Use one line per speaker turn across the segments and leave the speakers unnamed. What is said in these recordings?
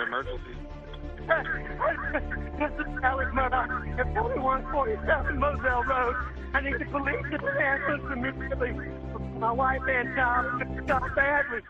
emergency?
This is Alex Murdaugh at 4147 Moselle Road. I need the police to answer immediately. My wife and child are shot badly.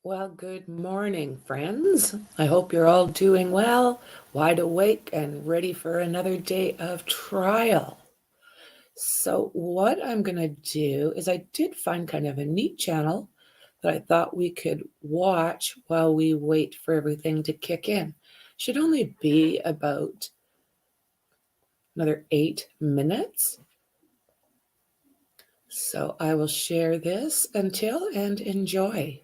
Well, good morning, friends. I hope you're all doing well, wide awake, and ready for another day of trial. So what I'm going to do is I did find kind of a neat channel that I thought we could watch while we wait for everything to kick in. Should only be about another 8 minutes. So I will share this until and enjoy.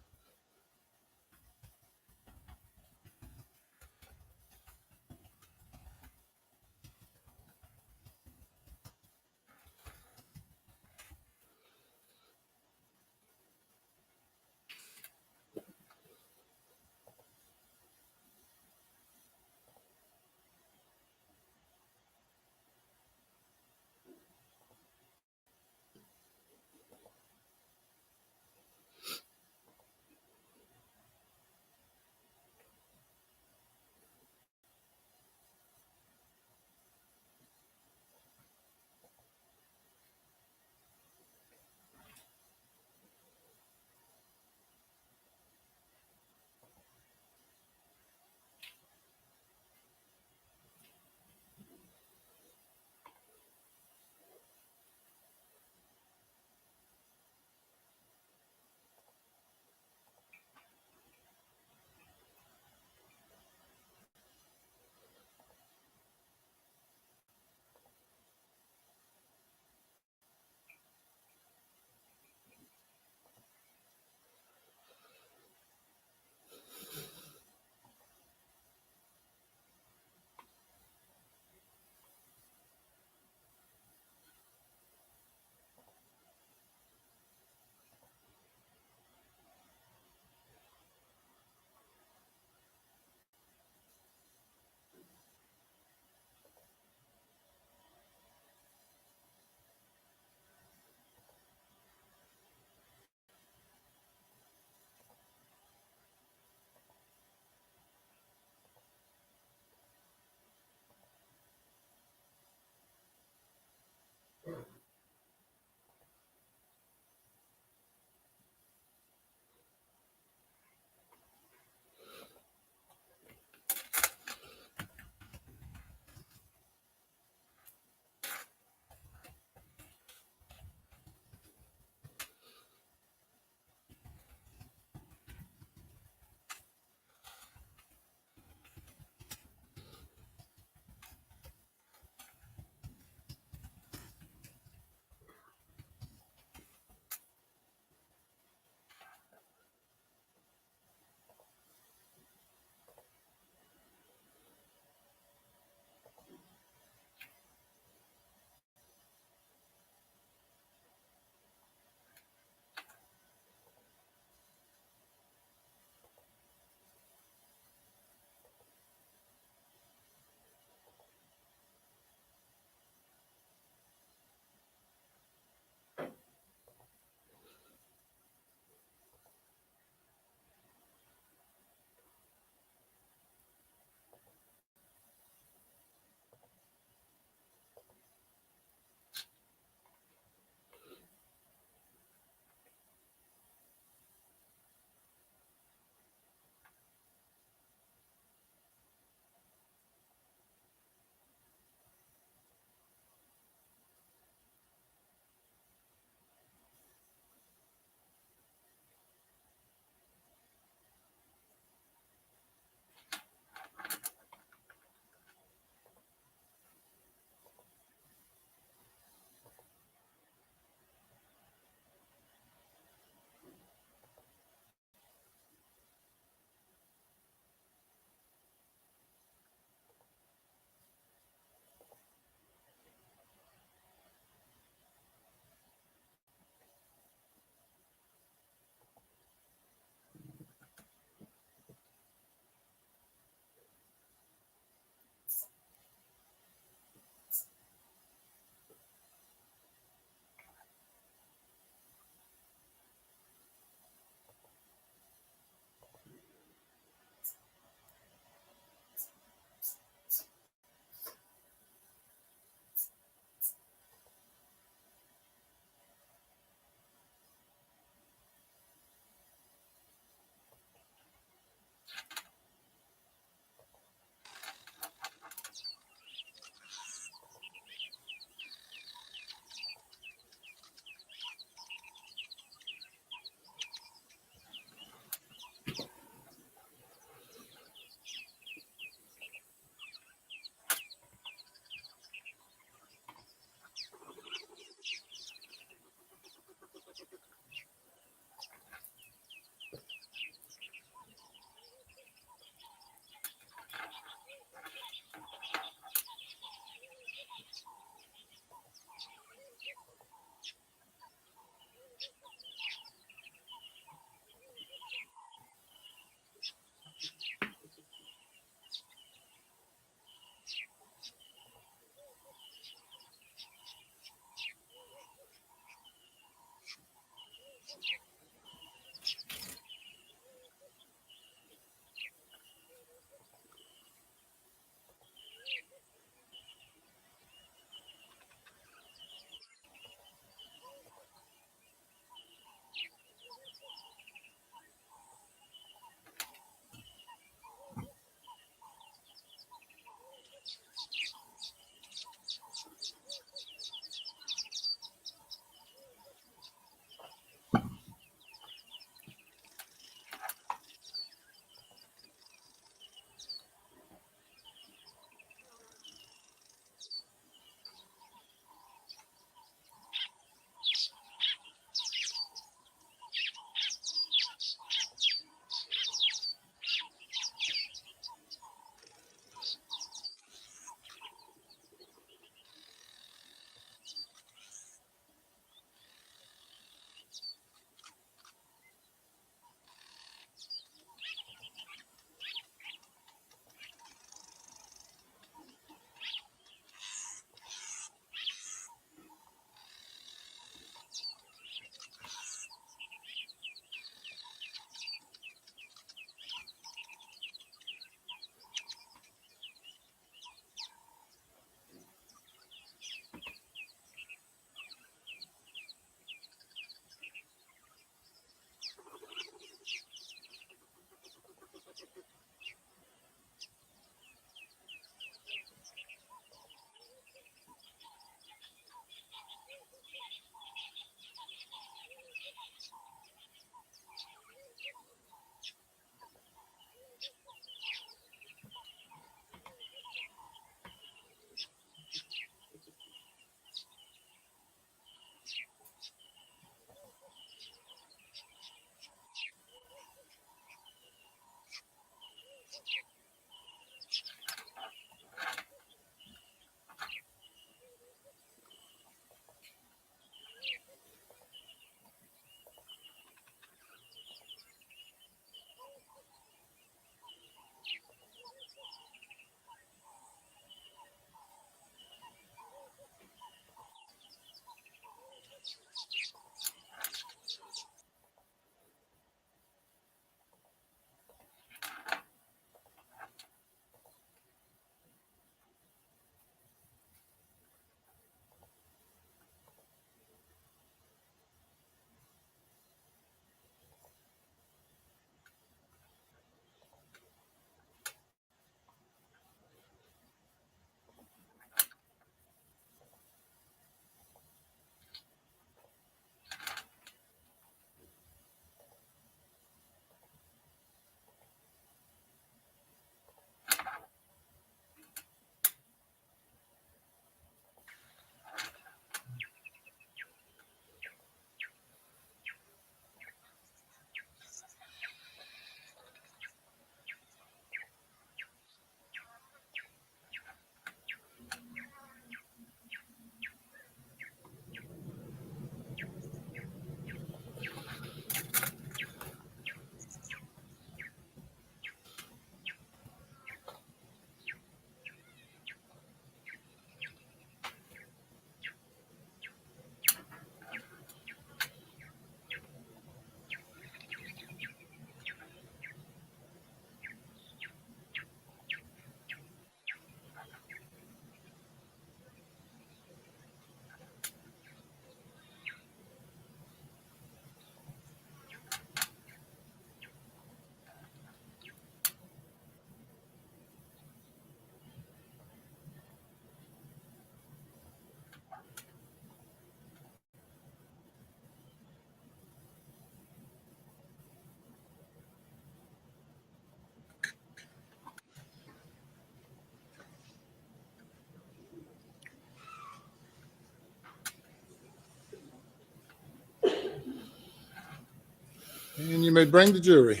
And you may bring the jury.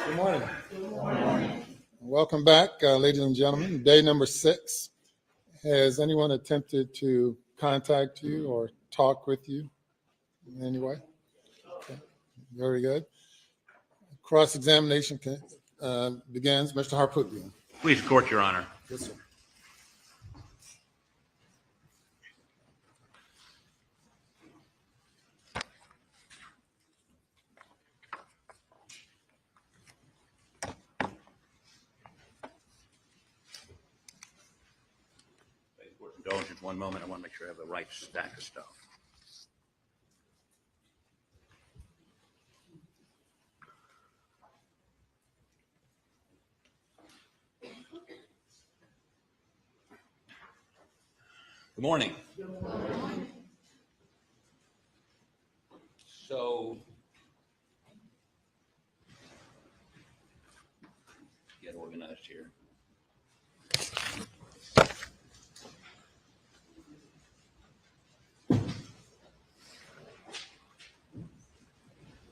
Good morning. Good morning. Welcome back, ladies and gentlemen. Day number 6. Has anyone attempted to contact you or talk with you in any way? Okay. Very good. Cross-examination begins. Mr. Harpootlian.
Please, court, Your Honor.
Yes, sir.
Indulgence, one moment. I want to make sure I have the right stack of stuff. Good morning. Good morning. So, get organized here.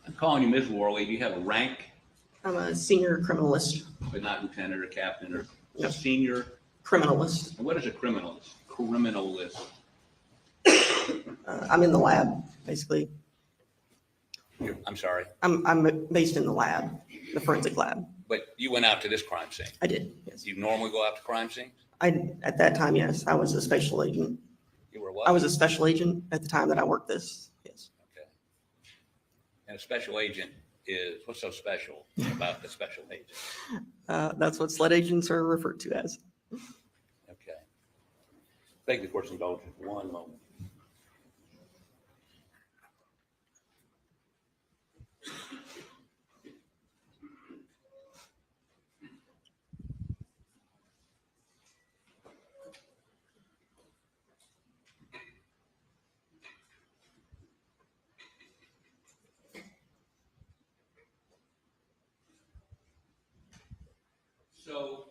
I'm calling you Ms. Worley. Do you have a rank?
I'm a senior criminalist.
But not lieutenant or captain or
No.
senior?
Criminalist.
And what is a criminalist? Criminalist.
I'm in the lab, basically.
I'm sorry,
I'm based in the lab, the forensic lab.
but you went out to this crime scene.
I did, yes.
You normally go out to crime scenes?
At that time, yes, I was a special agent.
You were what?
I was a special agent at the time that I worked this, yes.
Okay. And a special agent is, what's so special about the special agent?
That's what SLED agents are referred to as.
Okay. Beg the court's indulgence, one moment. So,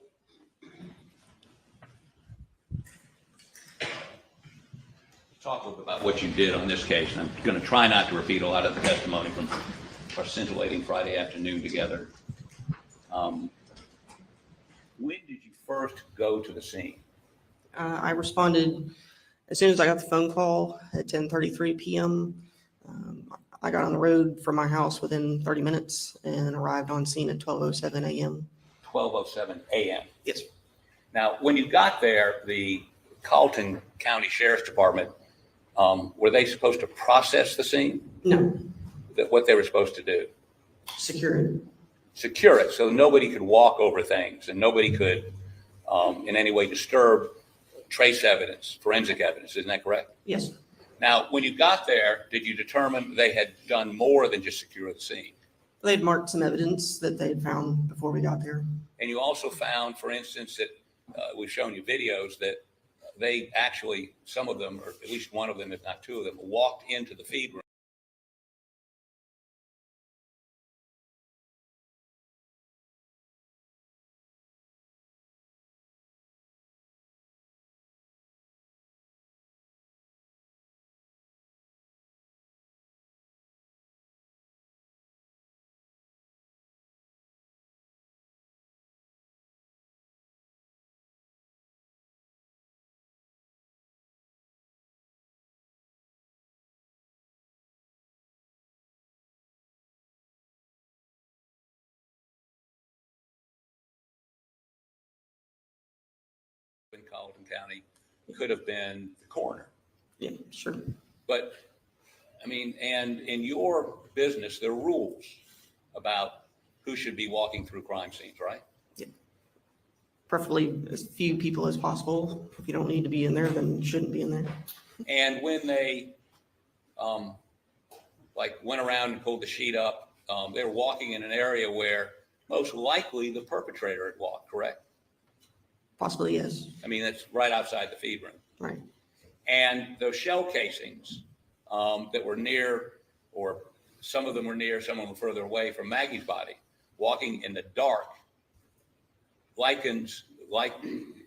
talk a little bit about what you did on this case, and I'm going to try not to repeat a lot of the testimony from our scintillating Friday afternoon together. When did you first go to the scene?
I responded as soon as I got the phone call at 10:33 p.m. I got on the road from my house within 30 minutes and arrived on scene at 12:07 a.m.
12:07 a.m.
Yes.
Now, when you got there, the Carlton County Sheriff's Department, were they supposed to process the scene?
No,
What they were supposed to do?
secured.
Secure it so nobody could walk over things and nobody could in any way disturb trace evidence, forensic evidence. Isn't that correct?
Yes.
Now, when you got there, did you determine they had done more than just secure the scene?
They had marked some evidence that they had found before we got there.
And you also found, for instance, that we've shown you videos that they actually, some of them, or at least one of them, if not two of them, walked into the feed room. Colleton County could have been the coroner.
Yeah, sure.
But, I mean, and in your business, there are rules about who should be walking through crime scenes, right?
Preferably as few people as possible. If you don't need to be in there, then you shouldn't be in there.
And when they, like went around and pulled the sheet up, they were walking in an area where most likely the perpetrator had walked, correct?
Possibly, yes.
I mean, that's right outside the feed room.
Right.
And those shell casings that were near, or some of them were near, some of them were further away from Maggie's body, walking in the dark,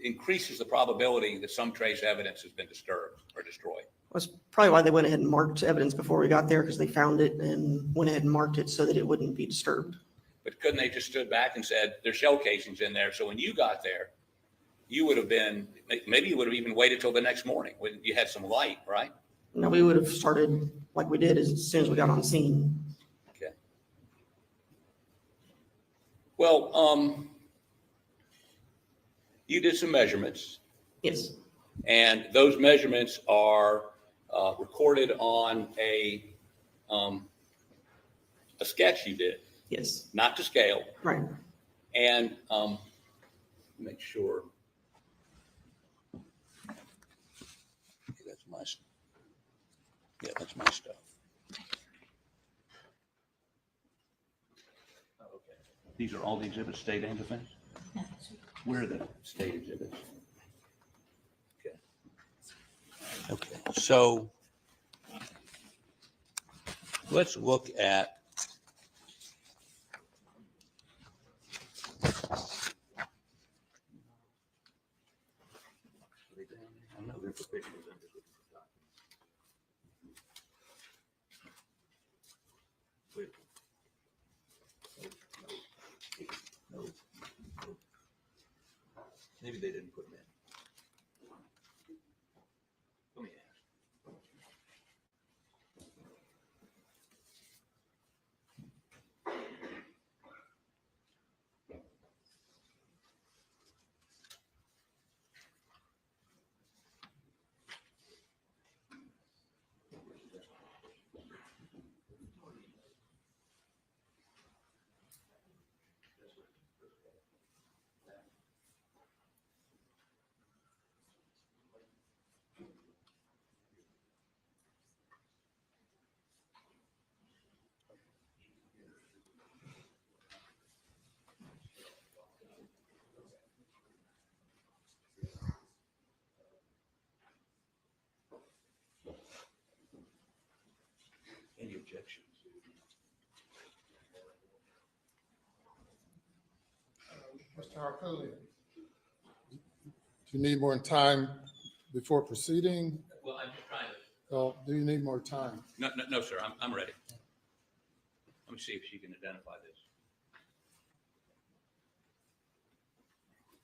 increases the probability that some trace evidence has been disturbed or destroyed.
That's probably why they went ahead and marked evidence before we got there, because they found it and went ahead and marked it so that it wouldn't be disturbed.
But couldn't they just stood back and said, there's shell casings in there, so when you got there, you would have been, maybe you would have even waited till the next morning when you had some light, right?
No, we would have started like we did as soon as we got on scene.
Okay. Well, you did some measurements,
Yes,
and those measurements are recorded on a sketch you did,
yes,
not to scale,
right.
and make sure. Okay, that's my stuff. Yeah, that's my stuff. Oh, okay. These are all the exhibits, state and defense? Where are the state exhibits? Okay. Okay, so let's look at I know they're for pictures. Wait. No. Maybe they didn't put them in. Let me ask. Any objections?
Mr. Harpoon, do you need more time before proceeding?
Well, I'm just trying to.
Well, do you need more time?
No, sir, I'm ready. Let me see if she can identify this.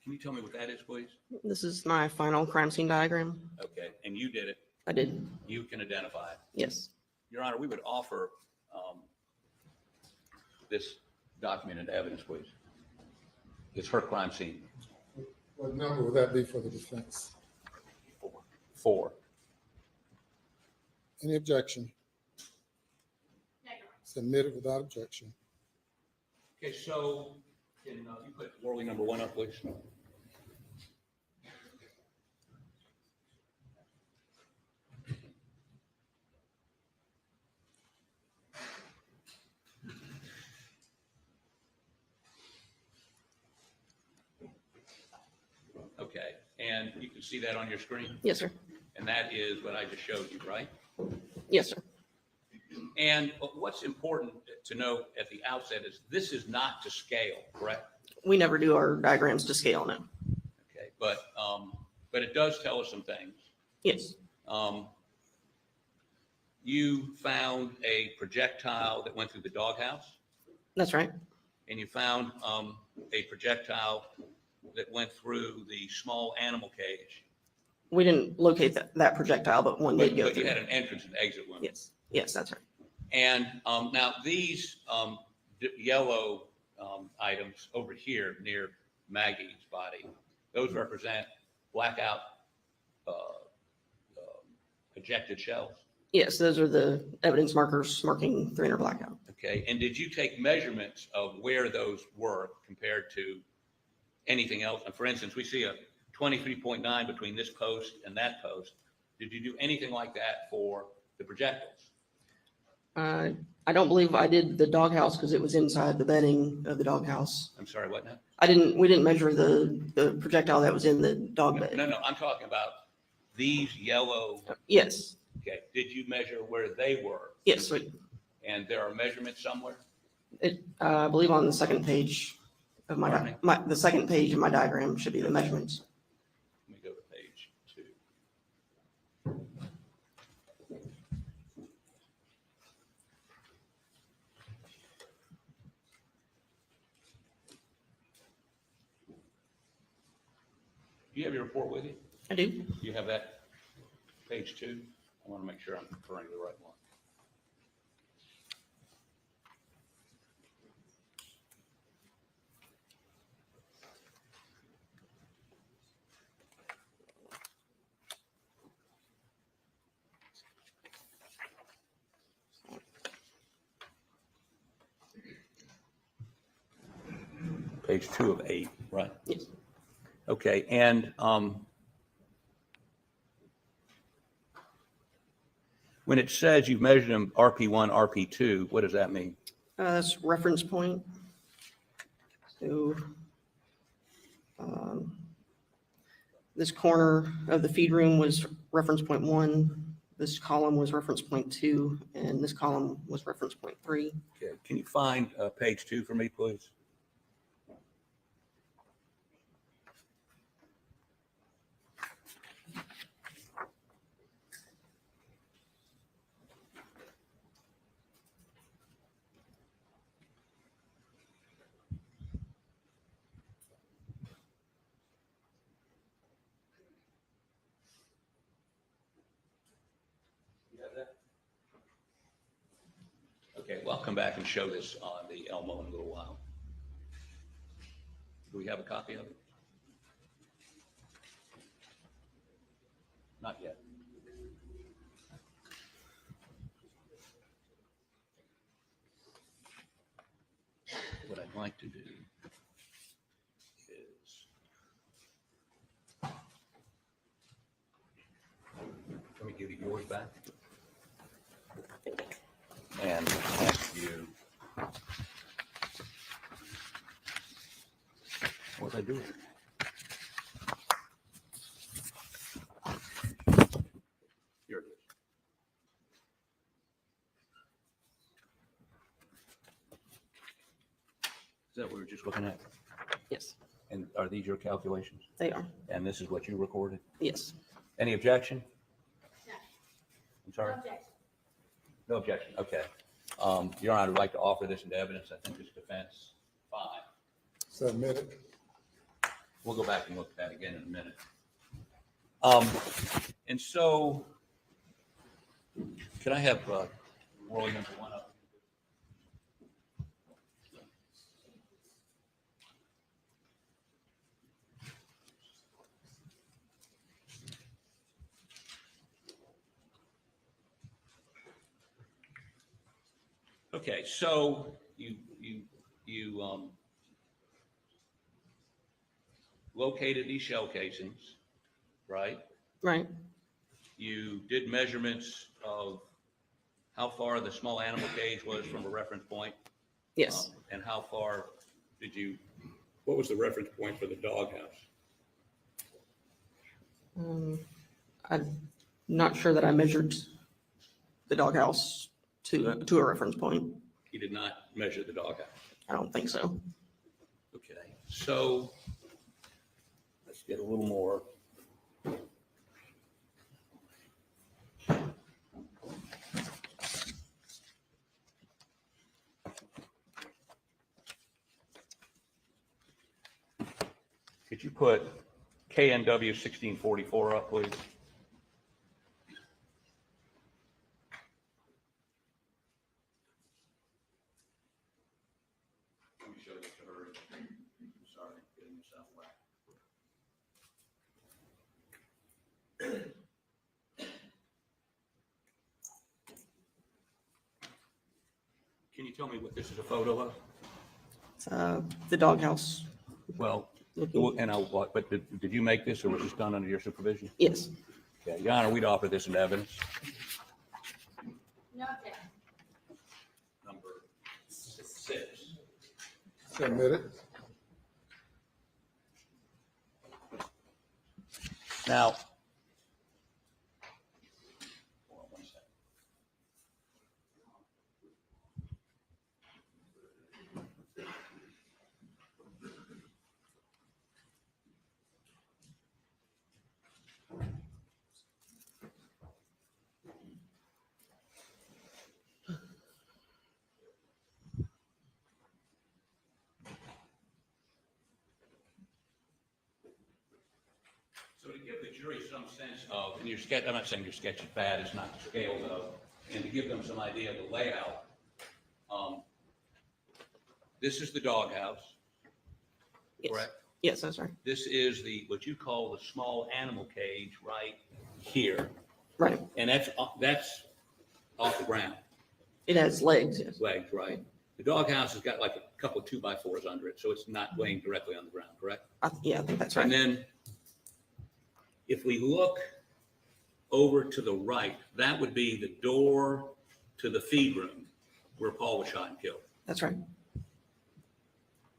Can you tell me what that is, please?
This is my final crime scene diagram.
Okay, and you did it.
I did.
You can identify it.
Yes.
Your Honor, we would offer this documented evidence, please. It's her crime scene.
What number would that be for the defense?
4.
Any objection? Submitted without objection.
Okay, so can you put Worley number 1 up, please? Okay, and you can see that on your screen?
Yes, sir.
And that is what I just showed you, right?
Yes, sir.
And what's important to note at the outset is this is not to scale, correct?
We never do our diagrams to scale now.
Okay, but it does tell us some things.
Yes.
You found a projectile that went through the doghouse,
That's right.
and you found a projectile that went through the small animal cage.
We didn't locate that projectile, but one did go
But
through.
you had an entrance and exit wound.
Yes. Yes, that's right.
And now these yellow items over here near Maggie's body, those represent blackout ejected shells?
Yes, those are the evidence markers marking 300 blackout.
Okay, and did you take measurements of where those were compared to anything else? And for instance, we see a 23.9 between this post and that post. Did you do anything like that for the projectiles?
I don't believe I did the doghouse because it was inside the bedding of the doghouse.
I'm sorry, what now?
We didn't measure the projectile that was in the dog bed.
No, I'm talking about these yellow.
Yes,
Okay, did you measure where they were?
yes.
And there are measurements somewhere?
I believe on the second page of the second page of my diagram should be the measurements.
Let me go to page 2. Do you have your report with you?
I do.
Do you have that page 2? I want to make sure I'm referring to the right one. Page 2 of 8, right?
Yes.
Okay, and when it says you've measured them RP1, RP2, what does that mean?
That's reference point. So this corner of the feed room was reference point 1. This column was reference point 2, and this column was reference point 3.
Okay, can you find page 2 for me, please? Okay, well, I'll come back and show this on the Elmo in a little while. Do we have a copy of it? Not yet. What I'd like to do is, let me give you yours back. And ask you, what did I do with it? Here it is. Is that what we were just looking at?
Yes,
And are these your calculations?
they are.
And this is what you recorded?
Yes.
Any objection?
No.
I'm sorry?
No objection.
No objection, okay. Your Honor, I'd like to offer this into evidence. I think this defense, fine.
Submit it.
We'll go back and look at that again in a minute. And so, can I have Roy number 1 up? Okay, so you located these shell casings, right?
Right.
You did measurements of how far the small animal cage was from a reference point.
Yes.
And how far what was the reference point for the doghouse?
I'm not sure that I measured the doghouse to a reference point.
You did not measure the doghouse.
I don't think so.
Okay, so let's get a little more. Could you put KNW 1644 up, please? Let me show this to her. I'm sorry, getting myself whacked. Can you tell me what this is a photo of?
It's, the doghouse.
Well,
Looking-
and but did you make this or was this done under your supervision?
Yes.
Yeah, Your Honor, we'd offer this in evidence.
No objection.
Number 6.
Submitted.
Now, hold on one second. So to give the jury some sense of, and your sketch, I'm not saying your sketch is bad, it's not the scale though, and to give them some idea of the layout, this is the doghouse,
Yes.
correct?
Yes, that's right.
This is the, what you call the small animal cage right here,
Right.
and that's off the ground,
It has legs, yes.
legs, right? The doghouse has got like a couple of 2x4s under it, so it's not laying directly on the ground, correct?
Yeah, I think that's
And
right.
then if we look over to the right, that would be the door to the feed room where Paul was shot and killed,
That's right.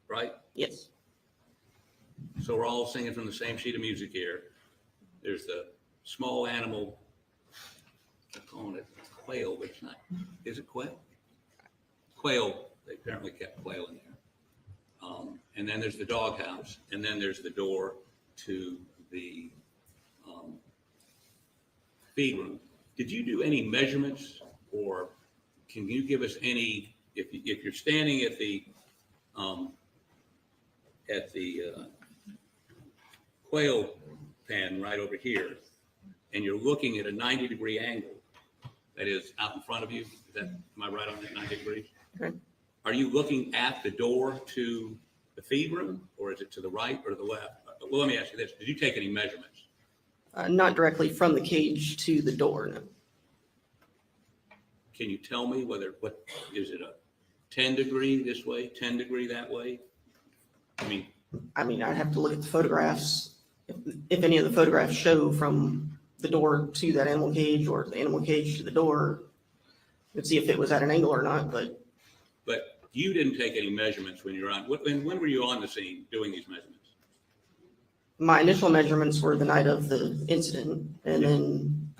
right?
Yes.
So we're all singing from the same sheet of music here. There's the small animal, I'm calling it quail, but it's not. Is it quail? Quail, they apparently kept quail in there. And then there's the doghouse, and then there's the door to the feed room. Did you do any measurements, or can you give us any, if you're standing at the quail pen right over here, and you're looking at a 90-degree angle, that is out in front of you, am I right on that 90 degrees?
Okay.
Are you looking at the door to the feed room, or is it to the right or the left? Well, let me ask you this. Did you take any measurements?
Not directly from the cage to the door, no.
Can you tell me what is it, a 10-degree this way, 10-degree that way? I mean,
I'd have to look at the photographs. If any of the photographs show from the door to that animal cage or the animal cage to the door, let's see if it was at an angle or not, but
you didn't take any measurements when you were on, when were you on the scene doing these measurements?
my initial measurements were the night of the incident. And then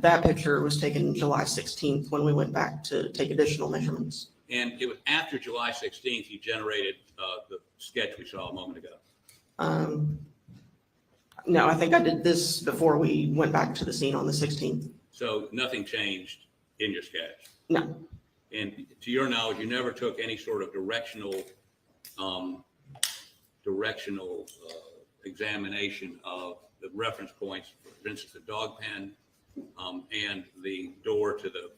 that picture was taken July 16th when we went back to take additional measurements.
And it was after July 16th, you generated the sketch we saw a moment ago.
No, I think I did this before we went back to the scene on the 16th.
So nothing changed in your sketch.
No,
And to your knowledge, you never took any sort of directional examination of the reference points, for instance, the dog pen and the door to the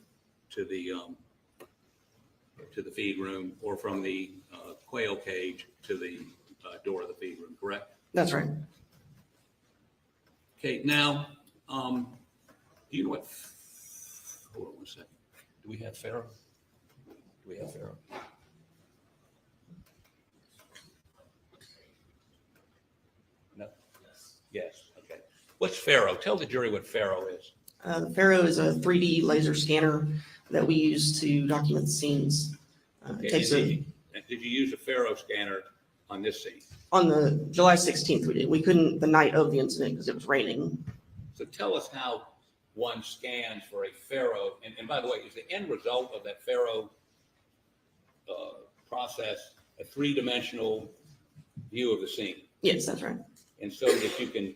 feed room, or from the quail cage to the door of the feed room, correct?
that's right.
Okay, now, do you know what, hold on one second. Do we have Pharaoh? Do we have Pharaoh? No? Yes, okay. What's Pharaoh? Tell the jury what Pharaoh is.
The Pharaoh is a 3D laser scanner that we use to document scenes.
Okay,
It takes
Did you use a Pharaoh scanner on this scene?
on the July 16th, we did. We couldn't the night of the incident because it was raining.
So tell us how one scans for a Pharaoh, and by the way, is the end result of that Pharaoh process a three-dimensional view of the scene?
Yes, that's right.
And so that you can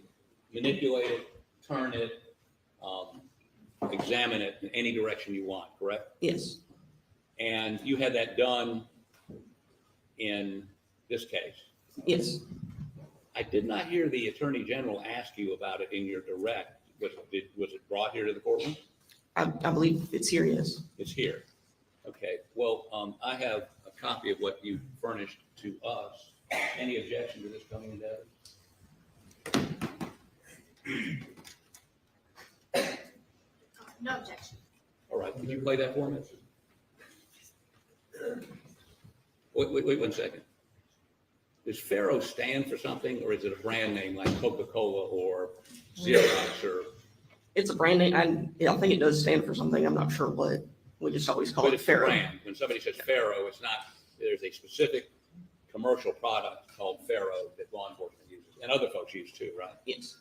manipulate it, turn it, examine it in any direction you want, correct?
Yes,
And you had that done in this case.
yes.
I did not hear the Attorney General ask you about it in your direct. Was it brought here to the courtroom?
I believe it's here, yes.
It's here. Okay, well, I have a copy of what you furnished to us. Any objection to this coming into evidence?
No objection.
All right, could you play that for me? Wait 1 second. Does Pharaoh stand for something, or is it a brand name like Coca-Cola or Xerox or?
It's a brand name. I think it does stand for something. I'm not sure what. We just always call
But
it
it's a
Pharaoh.
brand. When somebody says Pharaoh, it's not, there's a specific commercial product called Pharaoh that law enforcement uses, and other folks use too, right?
Yes.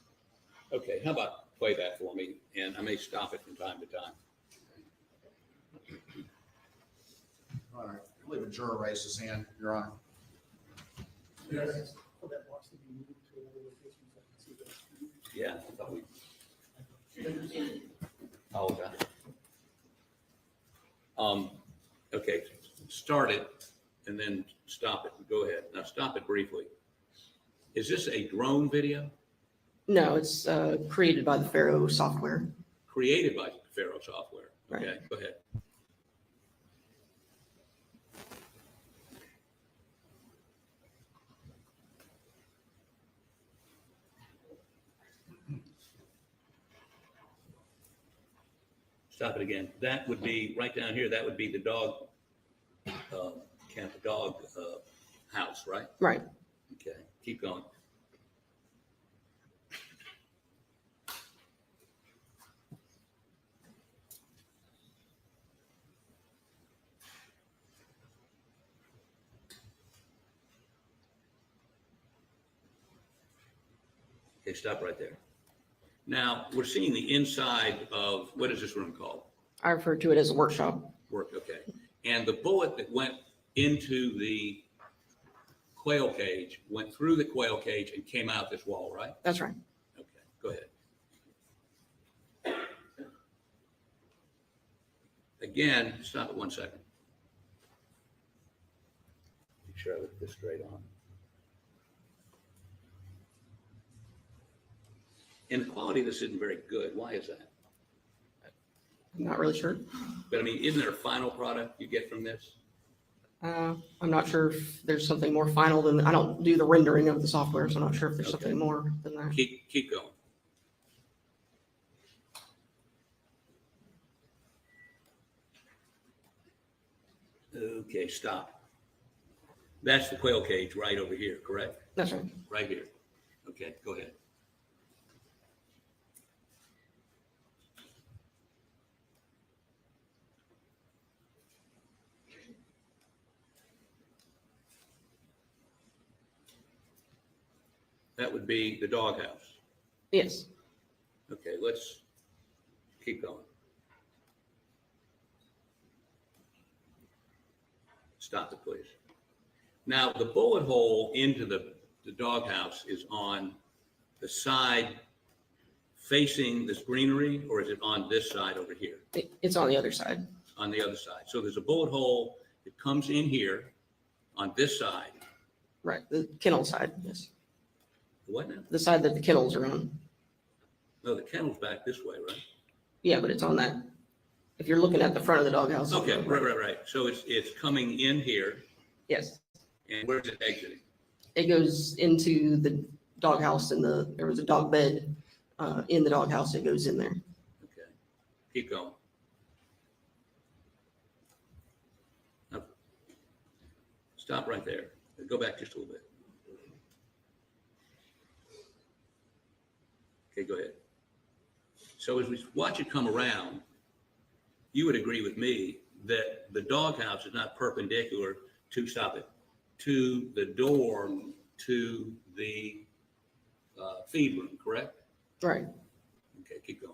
Okay, how about play that for me, and I may stop it from time to time.
All right, I believe a juror raised his hand, Your Honor.
Yeah, I thought we. Apologize. Okay, start it and then stop it. Go ahead. Now stop it briefly. Is this a drone video
No, it's created by the Pharaoh software.
created by Pharaoh software?
Right.
Okay, go ahead. Stop it again. That would be right down here. That would be the dog house, right?
Right.
Okay, keep going. Okay, stop right there. Now, we're seeing the inside of, what is this room called?
I refer to it as a workshop.
Work, okay. And the bullet that went into the quail cage went through the quail cage and came out this wall, right?
That's right.
Okay, go ahead. Again, stop it 1 second. Make sure I look this straight on. And the quality of this isn't very good. Why is that?
I'm not really sure.
But I mean, isn't there a final product you get from this?
I'm not sure if there's something more final than, I don't do the rendering of the software, so I'm not sure if there's
Okay.
something more than that.
Keep going. Okay, stop. That's the quail cage right over here, correct?
That's right.
Right here. Okay, go ahead. That would be the doghouse.
Yes.
Okay, let's keep going. Stop it, please. Now, the bullet hole into the doghouse is on the side facing this greenery, or is it on this side over here?
It's on the other side.
On the other side. So there's a bullet hole that comes in here on this side.
Right. The kennel side. Yes.
What now?
The side that the kennels are on.
No, the kennel's back this way, right?
Yeah, but it's on that. If you're looking at the front of the doghouse.
Okay, right. So it's coming in here,
Yes.
and where's it exiting?
It goes into the doghouse and there was a dog bed in the doghouse. It goes in there.
Okay, keep going. Now, stop right there. Go back just a little bit. Okay, go ahead. So as we watch it come around, you would agree with me that the doghouse is not perpendicular to, stop it, to the door to the feed room, correct?
Right.
Okay, keep going.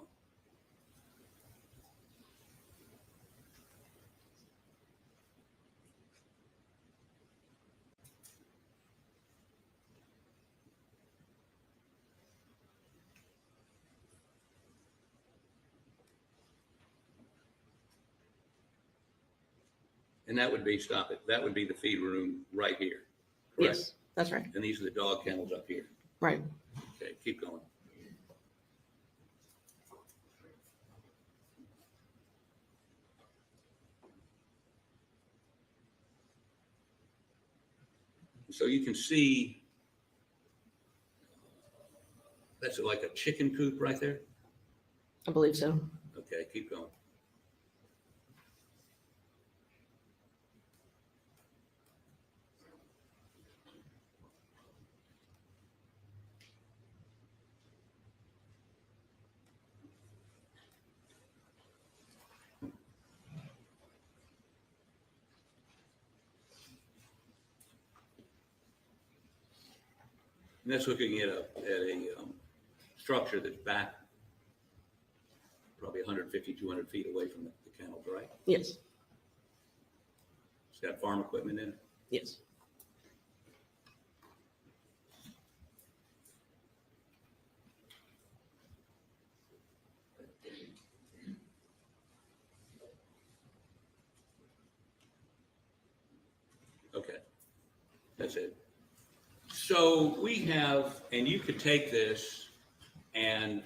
And that would be, stop it, that would be the feed room right here, correct?
Yes. That's right.
And these are the dog kennels up here.
Right.
Okay, keep going. So you can see, that's like a chicken coop right there.
I believe so.
Okay, keep going. And that's looking at a structure that's back probably 150, 200 feet away from the kennels, right?
Yes,
It's got farm equipment in it.
yes.
Okay, that's it. So we have, and you could take this and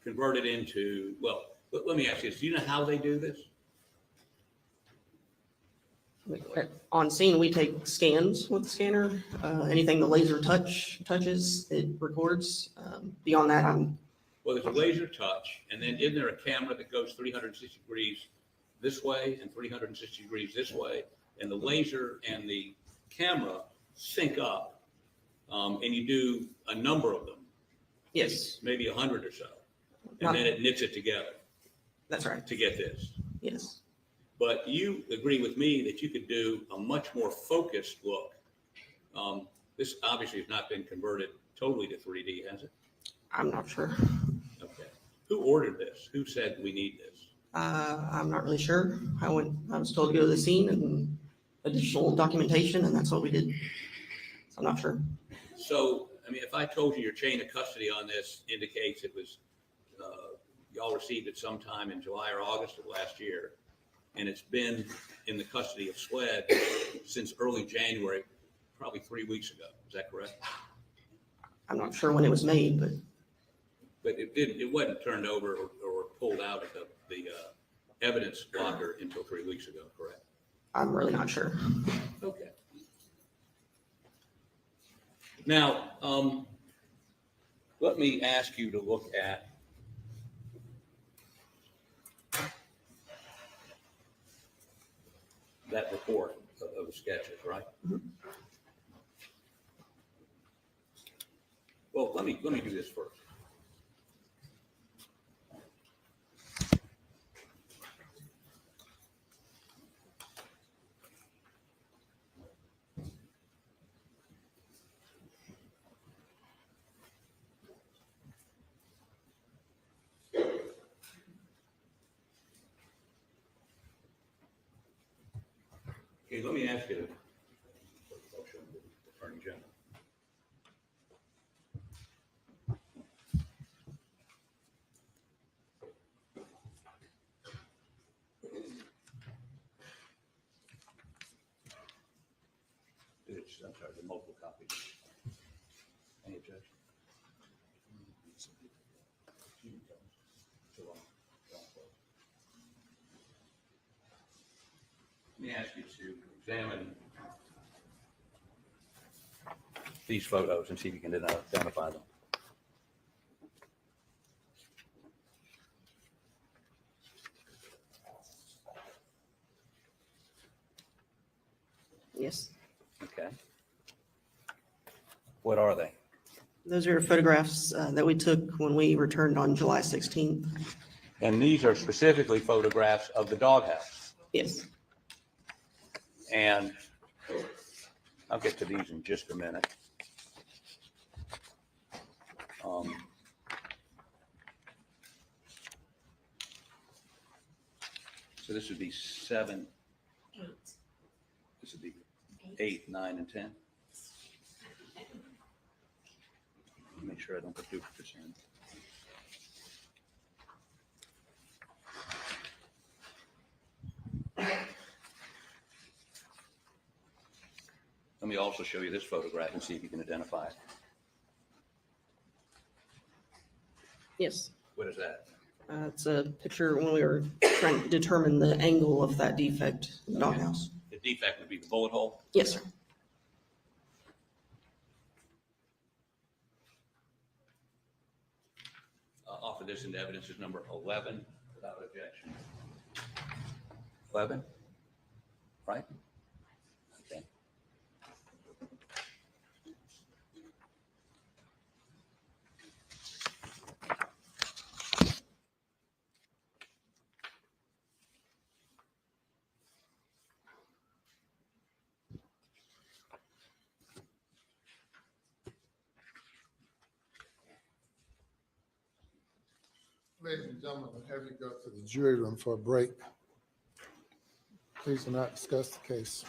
convert it into, well, let me ask you this. Do you know how they do this?
On scene, we take scans with the scanner. Anything the laser touches, it records. Beyond that,
Well, there's a laser touch, and then isn't there a camera that goes 360 degrees this way and 360 degrees this way? And the laser and the camera sync up, and you do a number of them.
yes,
Maybe 100 or so.
Not-
And then it knits it together
that's right.
to get this.
Yes,
But you agree with me that you could do a much more focused look. This obviously has not been converted totally to 3D, has it?
I'm not sure.
Okay. Who ordered this? Who said we need this?
I'm not really sure. I was told to go to the scene and additional documentation, and that's what we did. So I'm not sure.
So, I mean, if I told you your chain of custody on this indicates it was, y'all received it sometime in July or August of last year, and it's been in the custody of SLED since early January, probably 3 weeks ago. Is that correct?
I'm not sure when it was made, but
But it wasn't turned over or pulled out of the evidence locker until 3 weeks ago, correct?
I'm really not sure.
Okay. Now, let me ask you to look at that report of the sketches, right?
Mhm.
Well, let me do this first. Okay, let me ask you, Attorney General. I'm sorry, the multiple copies. Any objection? Let me ask you to examine these photos and see if you can identify them.
Yes.
Okay. What are they?
Those are photographs that we took when we returned on July 16th.
And these are specifically photographs of the doghouse.
Yes.
And I'll get to these in just a minute. So this would be 7. This would be 8, 9, and 10. Make sure I don't put duplicates in. Let me also show you this photograph and see if you can identify it.
Yes.
What is that?
It's a picture when we were trying to determine the angle of that defect in the doghouse.
The defect would be the bullet hole.
Yes, sir.
Offer this into evidence as number 11 without objection. 11, right? Okay.
Ladies and gentlemen, I'll have you go to the jury room for a break. Please do not discuss the case.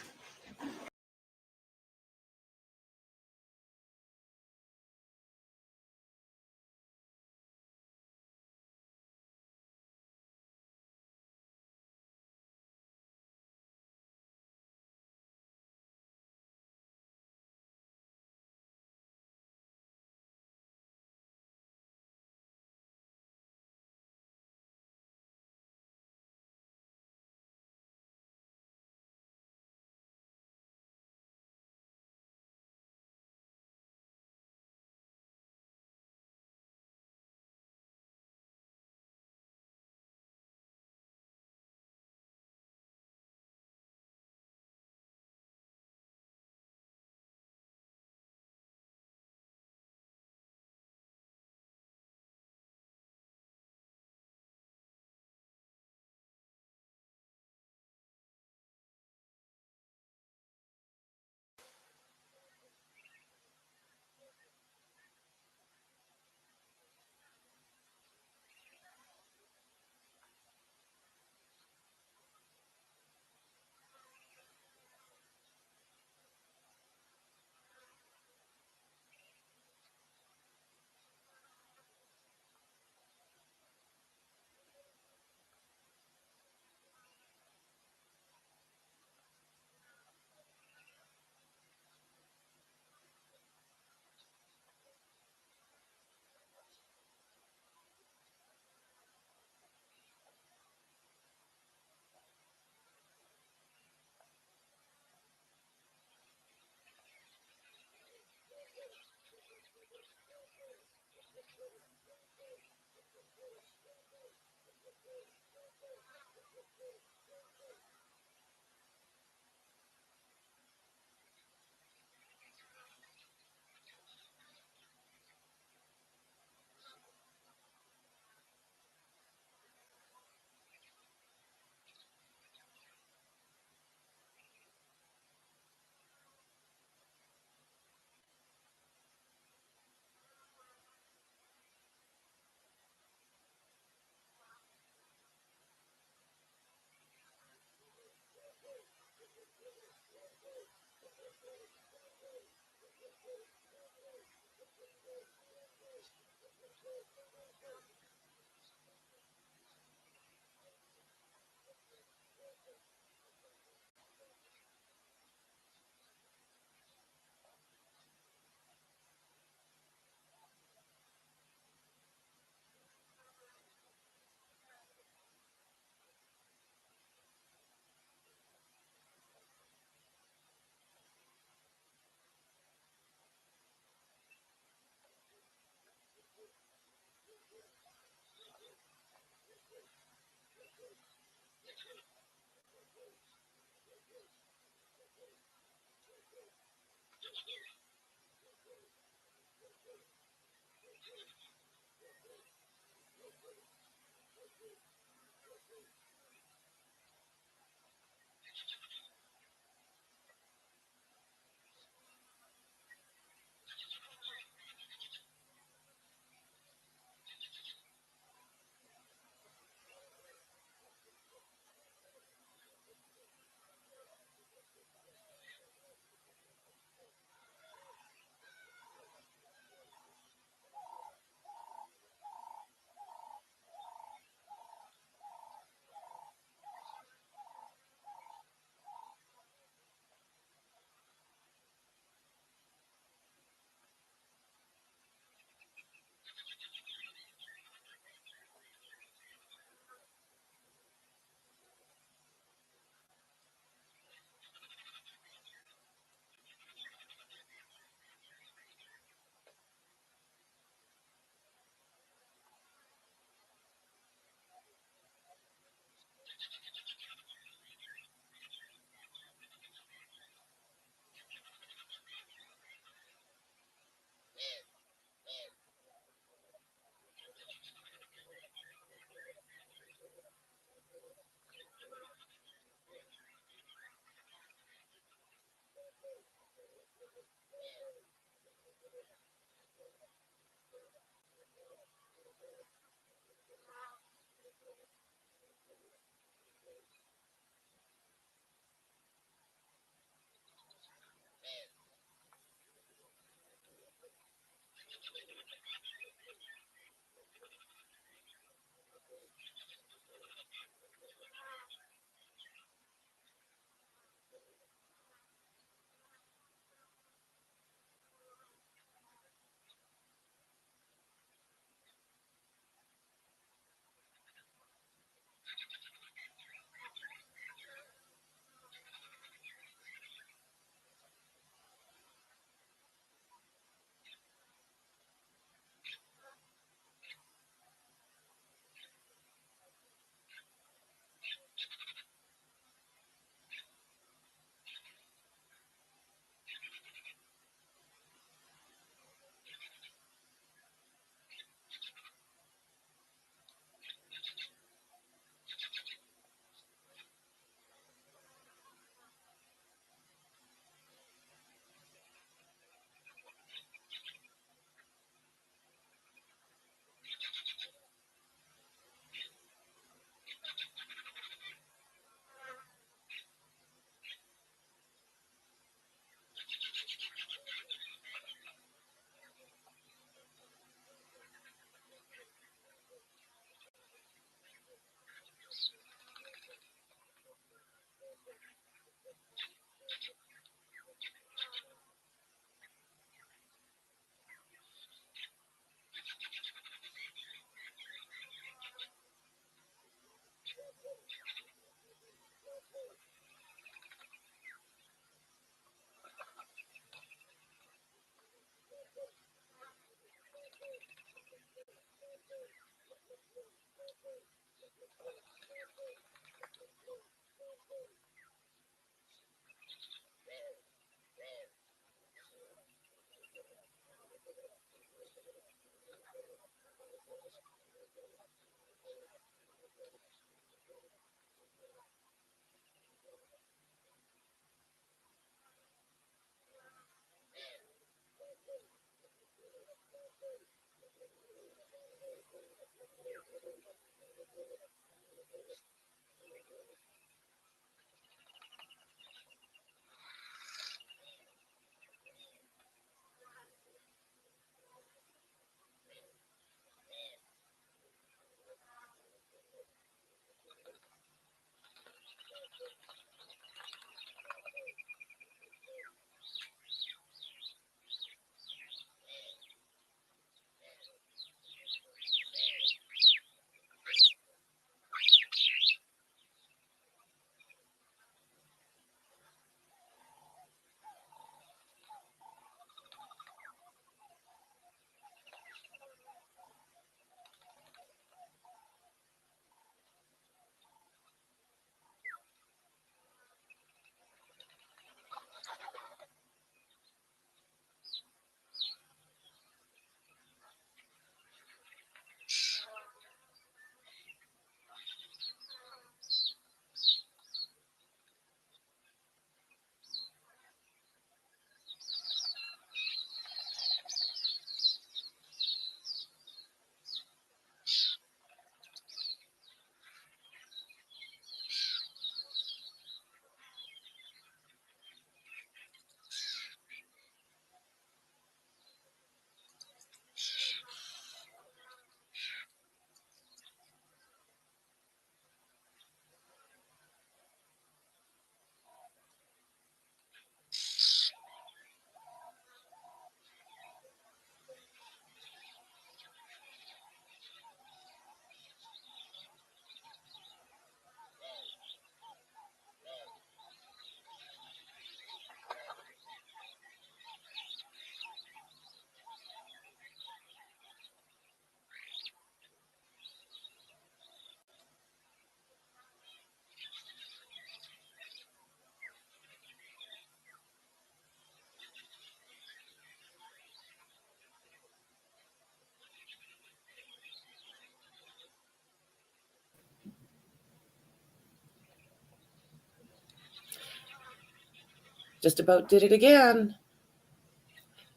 Just about did it again.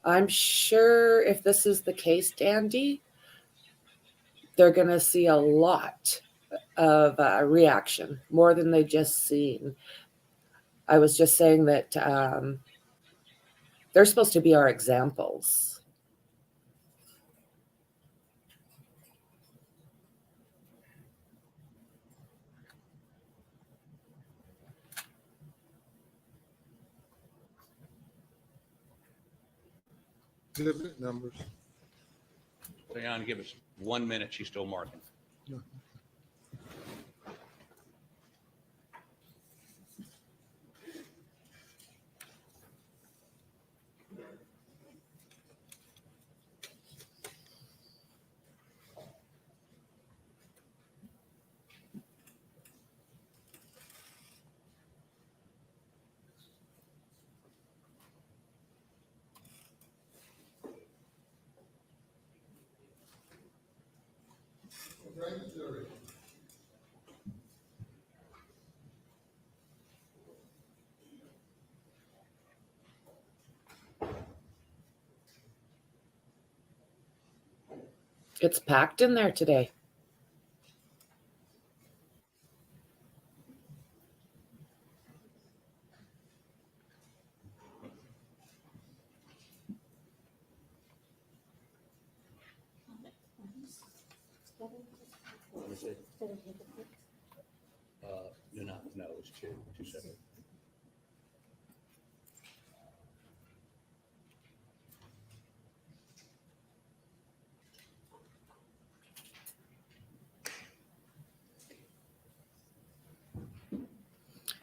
I'm sure if this is the case, Dandy, they're going to see a lot of reaction, more than they just seen. I was just saying that they're supposed to be our examples.
Exhibit numbers.
Leon, give us 1 minute. She's still marking.
Yeah.
It's packed in there today.
No, it's two separate.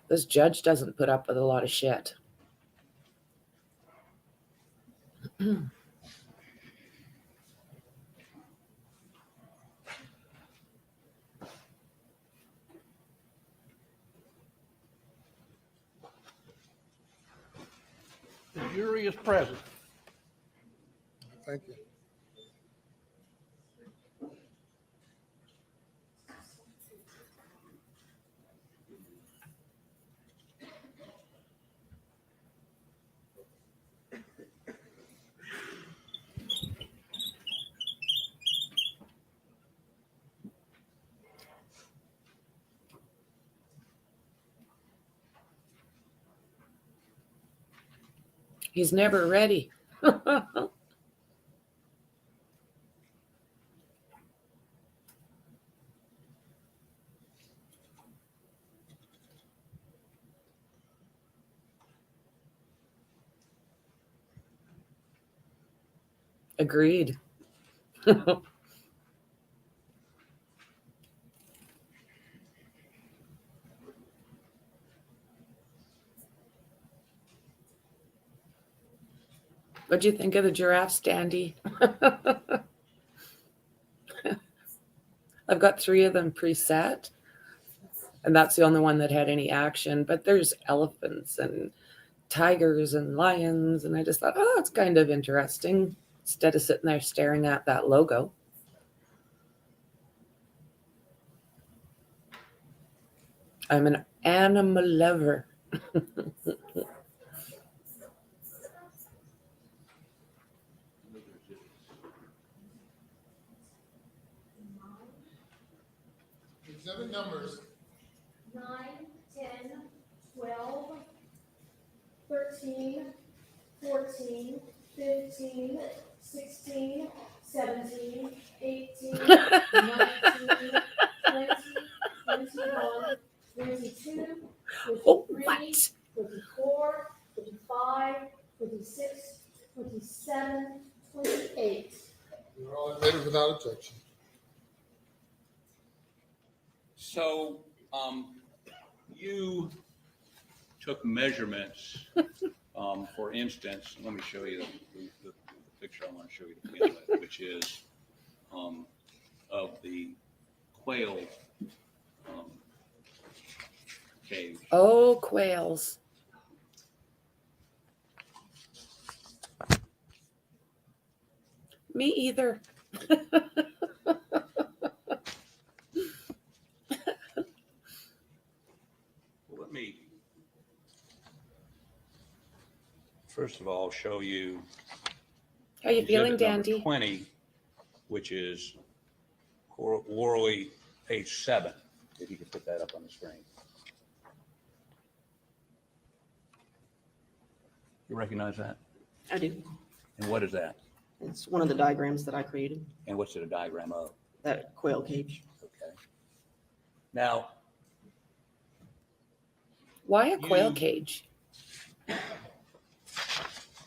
This judge doesn't put up with a lot of shit.
The jury is present.
Thank you.
He's never ready. Agreed. What'd you think of the giraffe, Standy? I've got 3 of them preset, and that's the only one that had any action. But there's elephants and tigers and lions, and I just thought, oh, it's kind of interesting instead of sitting there staring at that logo. I'm an animal lover.
Exhibit numbers.
9, 10, 12, 13, 14, 15, 16, 17, 18, 19, 20, 21, 22,
Oh,
23,
what?
24, 25, 26, 27, 28.
You're all admitted without objection.
So, you took measurements, for instance, let me show you the picture I want to show you to begin with, which is of the quail cage.
Oh, quails. Me either.
Let me first of all show you
How you feeling,
exhibit number
Dandy?
20, which is orally page 7. If you could put that up on the screen. You recognize that?
I do.
And what is that?
It's one of the diagrams that I created,
And what's it a diagram of?
that quail cage.
Okay. Now,
Why a quail
You-
cage?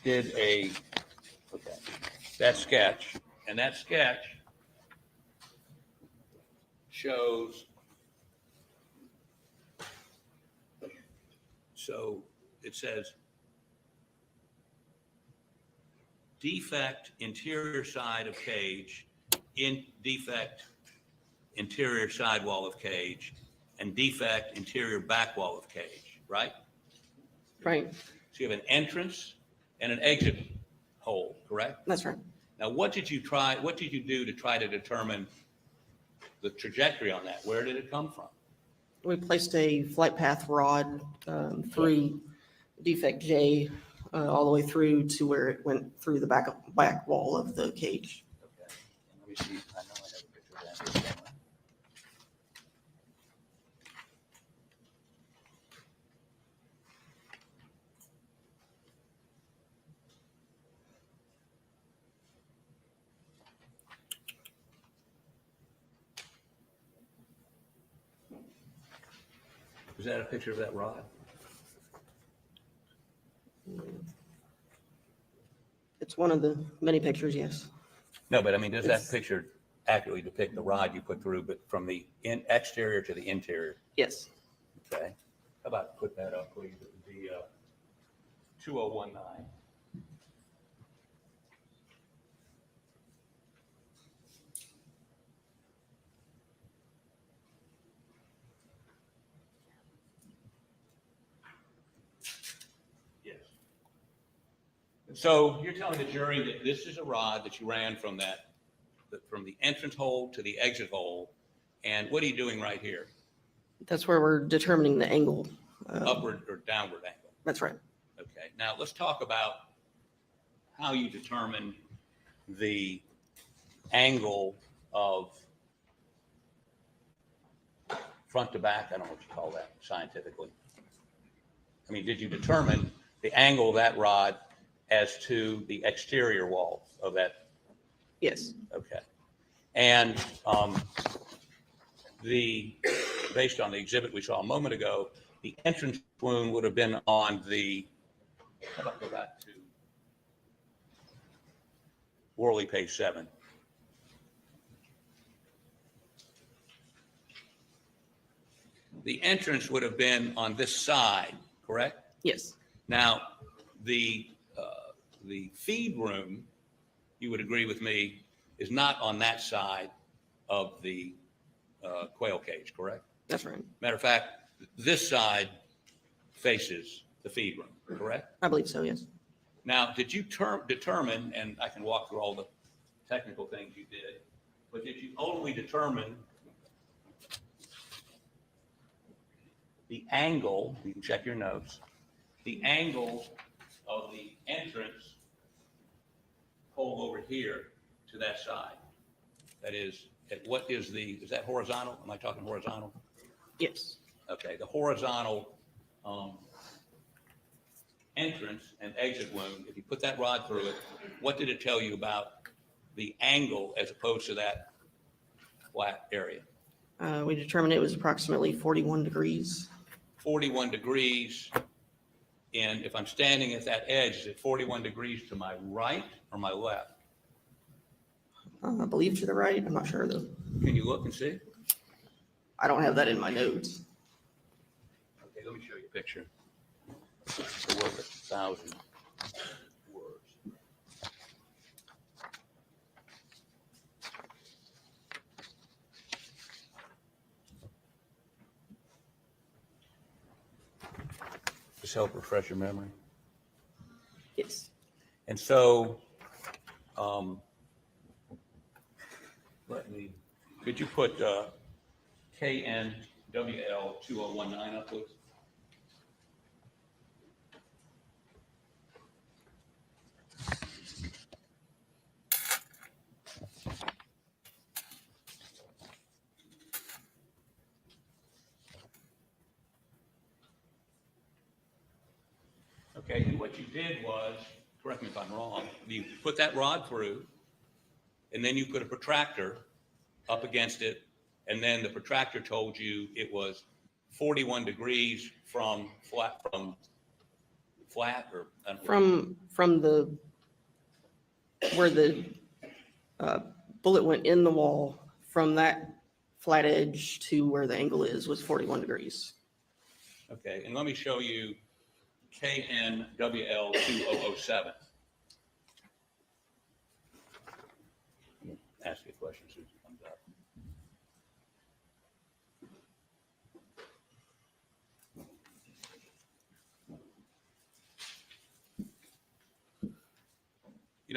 did that sketch, and that sketch shows, so it says defect interior side of cage, in defect interior sidewall of cage, and defect interior back wall of cage, right?
Right,
So you have an entrance and an exit hole, correct?
that's right.
Now, what did you do to try to determine the trajectory on that? Where did it come from?
We placed a flight path rod through defect J all the way through to where it went through the back wall of the cage.
Okay. Let me see. I know I have a picture of that here somewhere. Is that a picture of that rod?
It's one of the many pictures, yes.
No, but I mean, does that
It's-
picture accurately depict the rod you put through, but from the exterior to the interior?
Yes.
Okay. How about put that up, please? The 2019. Yes. So you're telling the jury that this is a rod that you ran from from the entrance hole to the exit hole, and what are you doing right here?
That's where we're determining the angle.
Upward or downward angle?
That's right.
Okay, now let's talk about how you determine the angle of front to back. I don't know what you call that scientifically. I mean, did you determine the angle of that rod as to the exterior wall of that?
Yes.
Okay. And based on the exhibit we saw a moment ago, the entrance wound would have been on the, how about go back to Worley page 7. The entrance would have been on this side, correct?
Yes.
Now, the feed room, you would agree with me, is not on that side of the quail cage, correct?
That's right.
Matter of fact, this side faces the feed room, correct?
I believe so, yes.
Now, did you determine, and I can walk through all the technical things you did, but did you only determine the angle, you can check your notes, the angle of the entrance hole over here to that side? That is, is that horizontal? Am I talking horizontal?
Yes.
Okay, the horizontal entrance and exit wound, if you put that rod through it, what did it tell you about the angle as opposed to that flat area?
We determined it was approximately 41 degrees.
41 degrees, and if I'm standing at that edge, is it 41 degrees to my right or my left?
I believe to the right. I'm not sure though.
Can you look and see?
I don't have that in my notes.
Okay, let me show you a picture. It's worth 1,000 words. Just help refresh your memory.
Yes.
And so, could you put KNWL 2019 up, please? Okay, and what you did was, correct me if I'm wrong, you put that rod through, and then you put a protractor up against it, and then the protractor told you it was 41 degrees from flat, or I don't know.
From the, where the bullet went in the wall, from that flat edge to where the angle is was 41 degrees.
Okay, and let me show you KNWL2007. Ask you a question as soon as it comes up.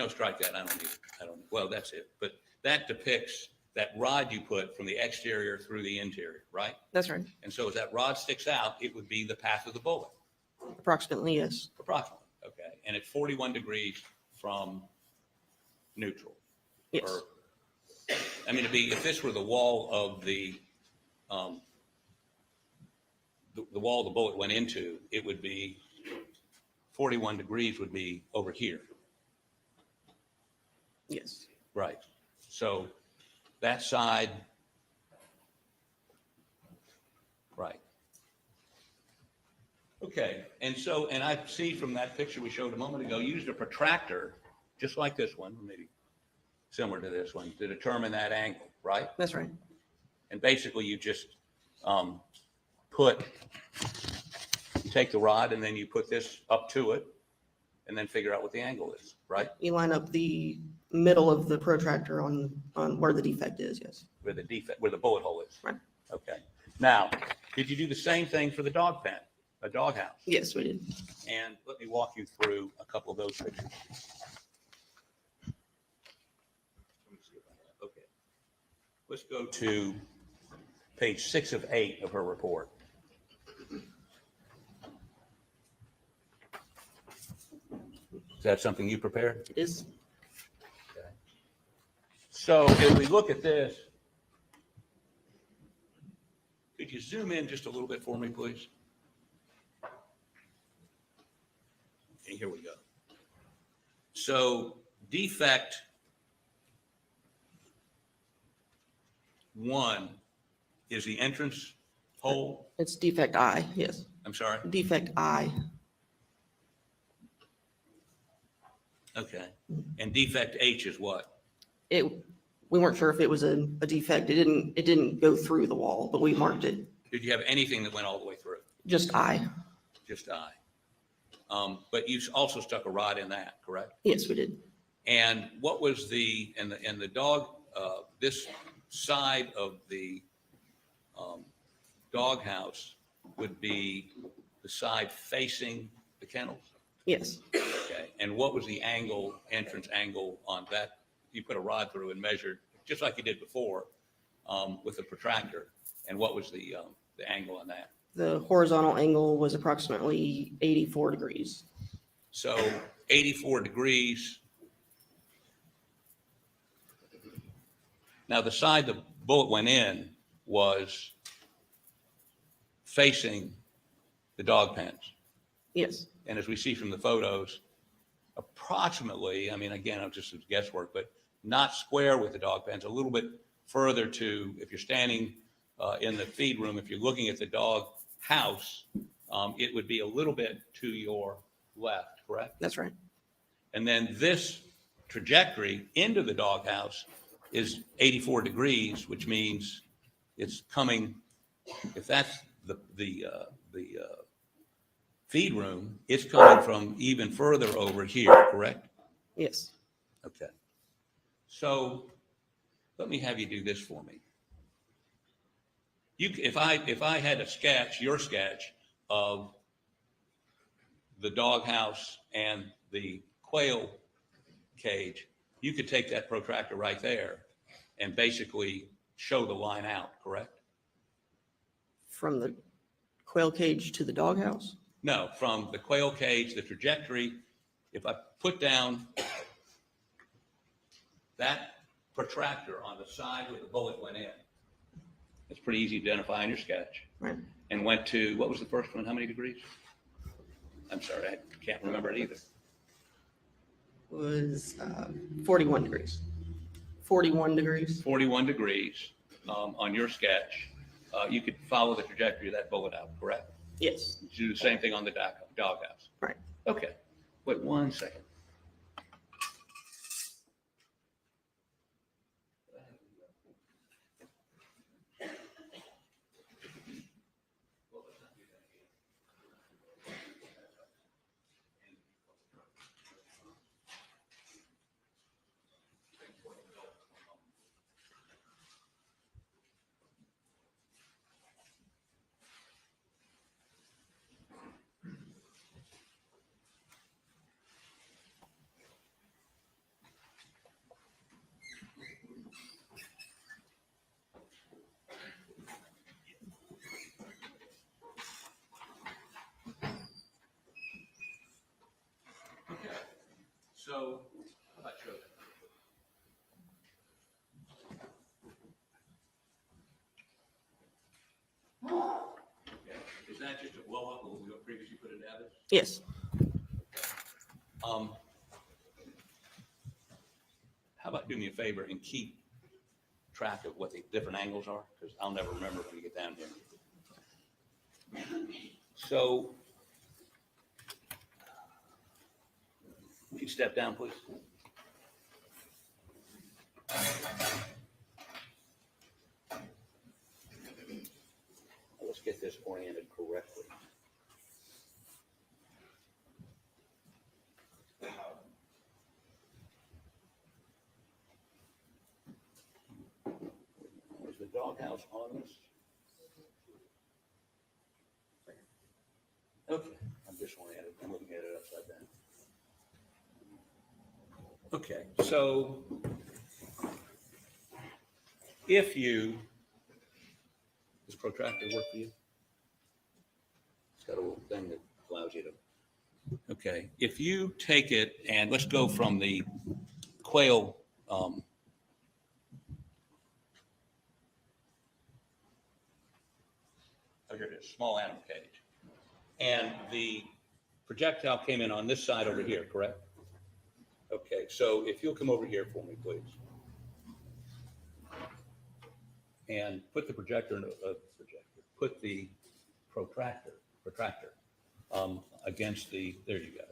Strike that. I don't, well, that's it. But that depicts that rod you put from the exterior through the interior, right?
That's right.
And so as that rod sticks out, it would be the path of the bullet.
Approximately, yes.
Approximately, okay. And it's 41 degrees from neutral.
Yes.
Or, I mean, if this were the wall of the wall the bullet went into, it would be 41 degrees would be over here.
Yes.
Right. So that side, right. Okay. And I see from that picture we showed a moment ago, you used a protractor, just like this one, maybe similar to this one, to determine that angle, right?
That's right.
And basically you just you take the rod and then you put this up to it and then figure out what the angle is, right?
You line up the middle of the protractor on where the defect is, yes.
Where the bullet hole is.
Right.
Okay. Now, did you do the same thing for the dog pen, a dog house?
Yes, we did.
And let me walk you through a couple of those pictures. Let me see if I have, okay. Let's go to page 6 of 8 of her report. Is that something you prepared?
It is.
Okay. So if we look at this, could you zoom in just a little bit for me, please? And here we go. So defect 1 is the entrance hole.
It's defect I, yes.
I'm sorry.
Defect I.
Okay. And defect H is what?
We weren't sure if it was a defect. It didn't go through the wall, but we marked it.
Did you have anything that went all the way through?
Just I.
Just I. But you also stuck a rod in that, correct?
Yes, we did.
And what was the dog, this side of the dog house would be the side facing the kennels?
Yes.
Okay. And what was the entrance angle on that? You put a rod through and measured, just like you did before, with a protractor. And what was the angle on that?
The horizontal angle was approximately 84 degrees.
So 84 degrees. Now the side the bullet went in was facing the dog pens.
Yes.
And as we see from the photos, approximately, I mean, again, I'm just guesswork, but not square with the dog pens, a little bit further to, if you're standing in the feed room, if you're looking at the dog house, it would be a little bit to your left, correct?
That's right.
And then this trajectory into the dog house is 84 degrees, which means it's coming, if that's the feed room, it's coming from even further over here, correct?
Yes.
Okay. So let me have you do this for me. If I had a sketch, your sketch of the dog house and the quail cage, you could take that protractor right there and basically show the line out, correct?
From the quail cage to the doghouse?
No, from the quail cage, the trajectory, if I put down that protractor on the side where the bullet went in, it's pretty easy to identify in your sketch.
Right.
And went to, what was the first one? How many degrees? I'm sorry, I can't remember it either.
Was 41 degrees. 41 degrees.
41 degrees on your sketch. You could follow the trajectory of that bullet out, correct?
Yes.
You do the same thing on the doghouse.
Right.
Okay, wait 1 second. So, how about show that? Okay. Is that just a blow up of what we previously put into evidence?
Yes.
How about do me a favor and keep track of what the different angles are? Because I'll never remember when you get down here. So, can you step down, please? Let's get this oriented correctly. Is the doghouse on this? Okay, I'm disoriented. I'm looking at it upside down. Okay, so if you, does protractor work for you? It's got a little thing that allows you to, okay. If you take it and let's go from the quail, oh, here it is, small animal cage. And the projectile came in on this side over here, correct? Okay, so if you'll come over here for me, please. And put the put the protractor against the, there you go.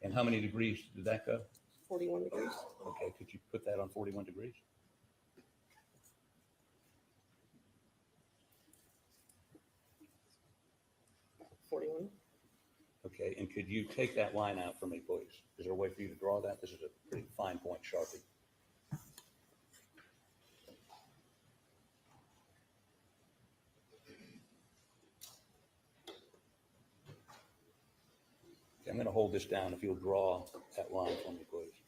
And how many degrees did that go?
41 degrees.
Okay, could you put that on 41 degrees? Okay, and could you take that line out for me, please? Is there a way for you to draw that? This is a pretty fine point Sharpie. Okay, I'm going to hold this down if you'll draw that line for me, please.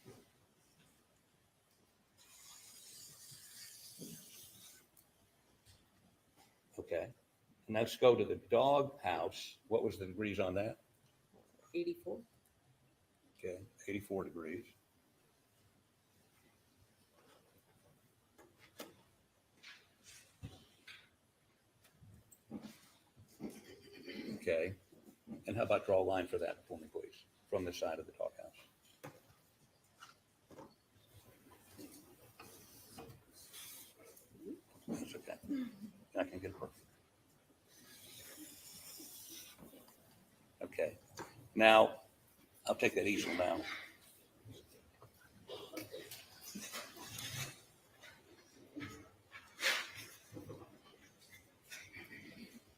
Okay, and let's go to the dog house. What was the degrees on that?
84.
Okay, 84 degrees. Okay, and how about draw a line for that for me, please, from the side of the doghouse? That's okay. I can get it perfect. Okay, now I'll take that easel now.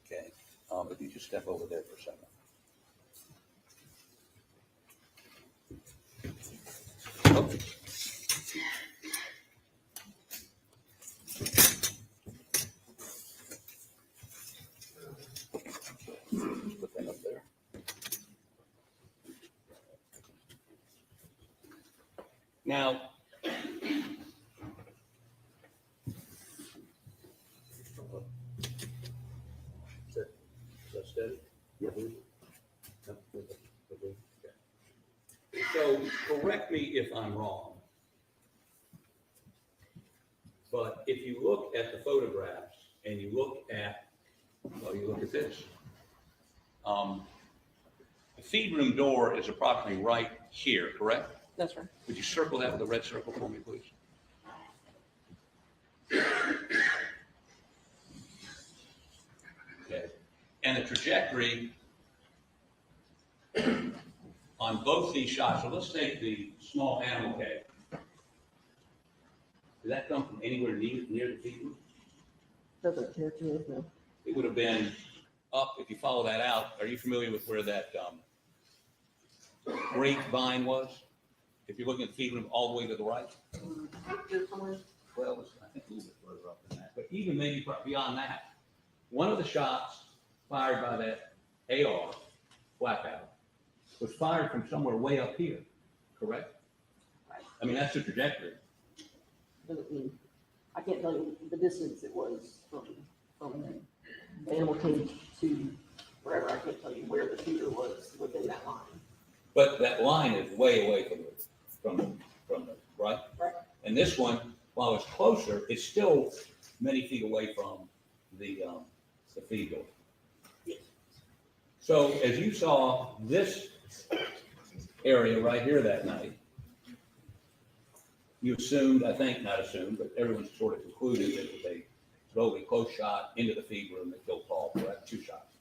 Okay, if you just step over there for a second. Oh. Just put that up there. Now, is that steady? Yeah. So correct me if I'm wrong, but if you look at the photographs and you look at, well, you look at this, The feed room door is approximately right here, correct?
That's right.
Would you circle that with a red circle for me, please? Okay. And the trajectory on both these shots, so let's take the small animal cage. Did that come from anywhere near the feed room?
Doesn't appear to me, no.
It would have been up, if you follow that out. Are you familiar with where that grapevine was? If you're looking at the feed room all the way to the right? Well, it's, I think a little bit further up than that, but even maybe beyond that. One of the shots fired by that AR, blackout, was fired from somewhere way up here, correct? I mean, that's the trajectory.
Doesn't mean, I can't tell you the distance it was from the animal cage to wherever. I can't tell you where the shooter was within that line.
But that line is way away from the, right?
Right.
And this one, while it's closer, it's still many feet away from the feed door. So as you saw this area right here that night, you assumed, I think not assumed, but everyone sort of concluded that it was a relatively close shot into the feed room that killed Paul, correct? 2 shots.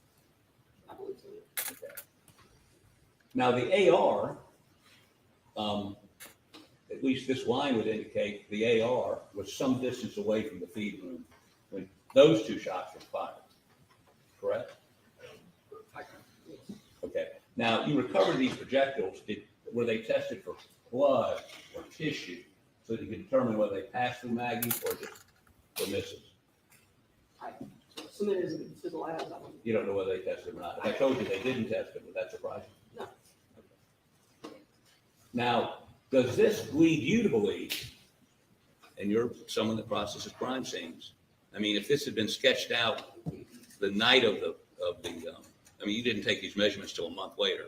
I believe so.
Okay. Now the AR, at least this line would indicate the AR was some distance away from the feed room when those 2 shots were fired, correct? Okay. Now you recovered these projectiles. Were they tested for blood or tissue so that you could determine whether they passed through Maggie or just for misses?
I submitted as a physical labs. I don't.
You don't know whether they tested them or not. If I told you they didn't test it, would that surprise you?
No.
Now, does this lead you to believe, and you're someone that processes crime scenes, I mean, if this had been sketched out the night of the, I mean, you didn't take these measurements till a month later.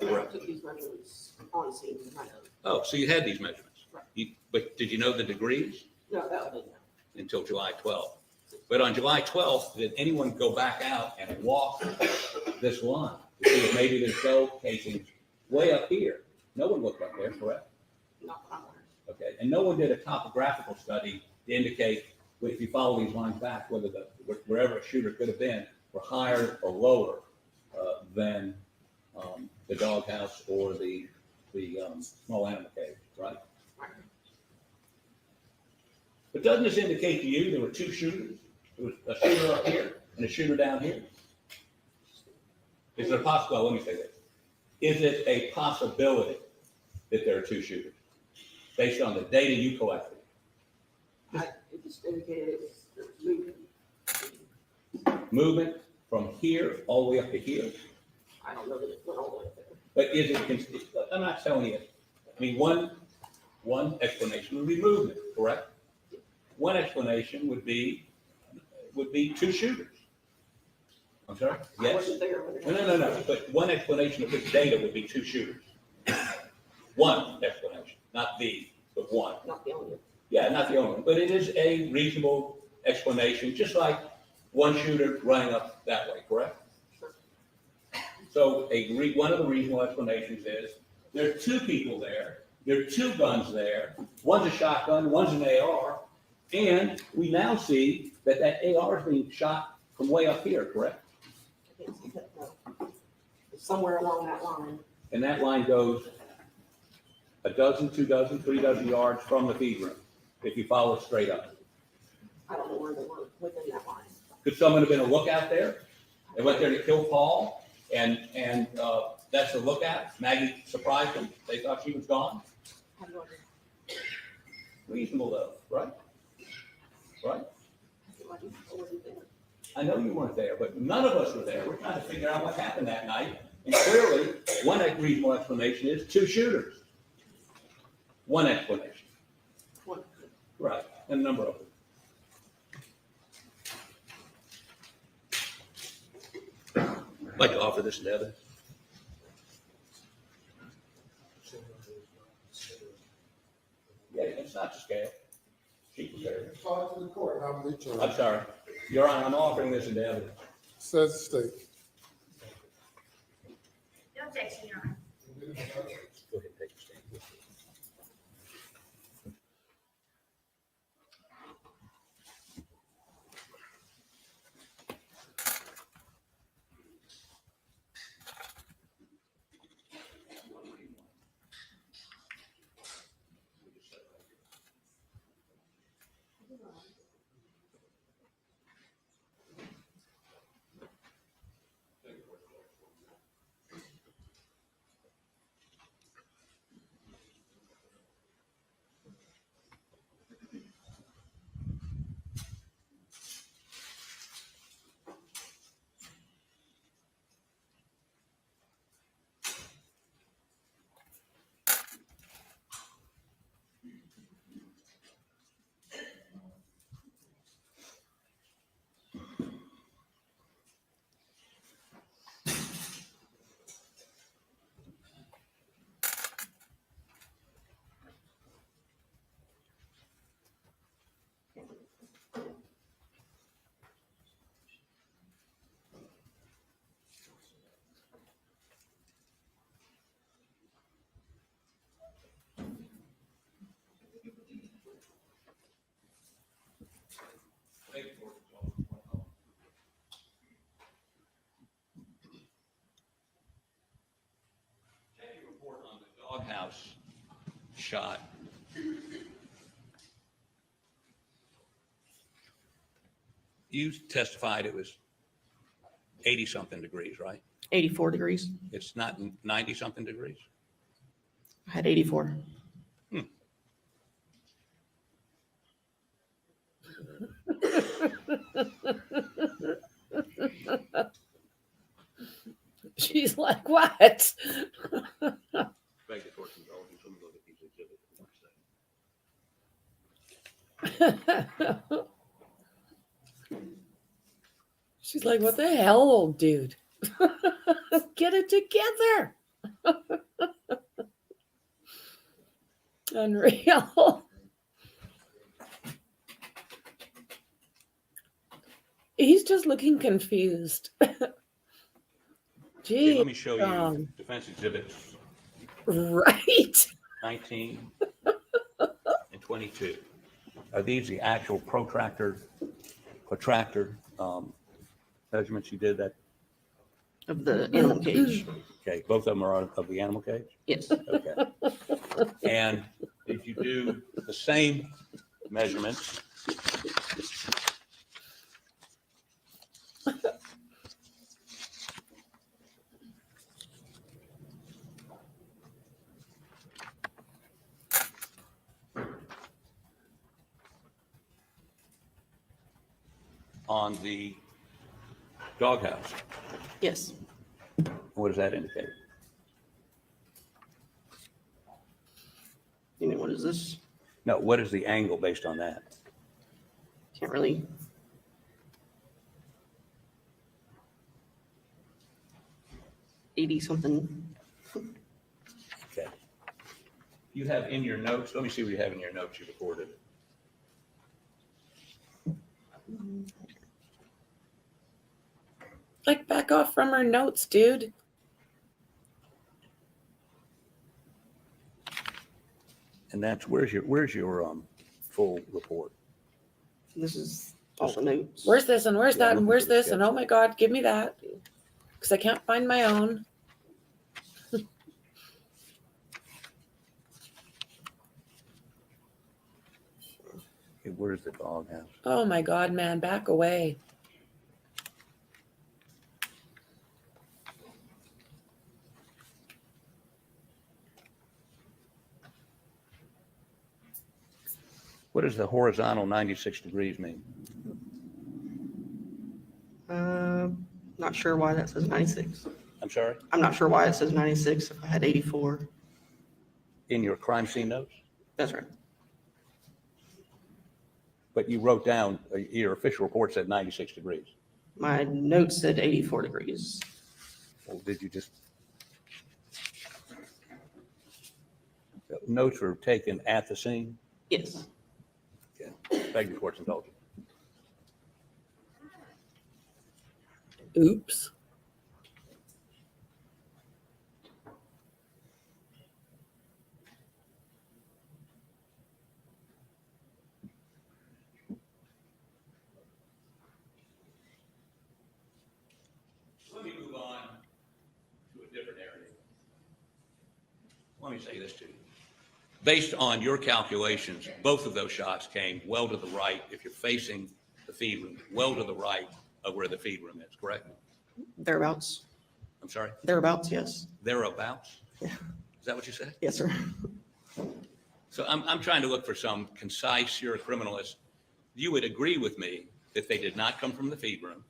I took these measurements on scene, kind of.
Oh, so you had these measurements.
Right.
But did you know the degrees
No, that was no.
until July 12th? But on July 12th, did anyone go back out and walk this line to see if maybe there's shell casings way up here? No one looked up there, correct?
Not what I'm aware of.
Okay, and no one did a topographical study to indicate, if you follow these lines back, whether wherever a shooter could have been were higher or lower than the doghouse or the small animal cage, right?
Right.
But doesn't this indicate to you there were 2 shooters? There was a shooter up here and a shooter down here? Is there a possibility, let me say this, is it a possibility that there are 2 shooters based on the data you collected?
It just indicated it was moving.
Movement from here all the way up to here?
I don't know that it went all the way up there.
But is it, I'm not telling you, I mean, one explanation would be movement, correct? One explanation would be 2 shooters. I'm sorry?
I
Yes?
wasn't there. when it
No. But one explanation of this data would be 2 shooters. One explanation, not the, but one.
Not the only.
Yeah, not the only one, but it is a reasonable explanation, just like one shooter running up that way, correct?
Sure.
So one of the reasonable explanations is there are 2 people there, there are 2 guns there, one's a shotgun, one's an AR, and we now see that AR is being shot from way up here, correct?
I can't see that, no. It's somewhere along that line.
And that line goes a dozen, 2 dozen, 3 dozen yards from the feed room, if you follow it straight up.
I don't know where they were within that line.
Could someone have been a lookout there? They went there to kill Paul, and that's the lookout. Maggie surprised them. They thought she was gone.
I have no idea.
Reasonable though, right? Right?
I wasn't there.
I know you weren't there, but none of us were there. We're trying to figure out what happened that night. And clearly, one reasonable explanation is 2 shooters. One explanation.
One.
Right, and a number of them. I'd like to offer this to Evan. Yeah, it's not to scale. She can carry it.
Talk to the court. I'll reach you.
I'm sorry. Your Honor, I'm offering this to evidence.
Says the state.
Don't say
Go ahead and take a stand. Take your report on the doghouse shot. You testified it was 80-something degrees, right?
84 degrees.
It's not 90-something degrees?
I had 84.
She's like, what?
Beg the court's indulgence. Let me look at these exhibits for one second.
She's like, what the hell, old dude? Get it together. Unreal. He's just looking confused.
Okay,
Gee,
let me show you defense exhibits
right.
19 and 22. Are these the actual protractor measurements you did that?
Of the animal cage.
Okay, both of them are of the animal cage?
Yes.
Okay. And did you do the same measurements on the doghouse?
Yes.
What does that indicate?
You know, what is this?
No, what is the angle based on that?
Can't really. $80-something.
Okay. You have in your notes, let me see what you have in your notes you recorded.
Like, back off from her notes, dude.
And that's, where's your full report?
This is all the notes.
Where's this and where's
Yeah, I'm
that and
looking
where's
for the
this and oh
schedule.
my God, give me that because I can't find my own.
Okay, where's the doghouse?
Oh my God, man, back away.
What does the horizontal 96 degrees mean?
Not sure why that says 96.
I'm sorry?
I'm not sure why it says 96 if I had 84.
In your crime scene notes?
That's right.
But you wrote down, your official report said 96 degrees.
My notes said 84 degrees.
Well, did you just? Notes were taken at the scene?
Yes.
Okay. Beg the court's indulgence.
Oops.
me say this to you. Based on your calculations, both of those shots came well to the right, if you're facing the feed room, well to the right of where the feed room is, correct?
Thereabouts.
I'm sorry,
Thereabouts, yes.
thereabouts?
Yeah.
Is that what you said?
Yes, sir.
So I'm trying to look for some concise, you're a criminalist. You would agree with me that they did not come from the feed room,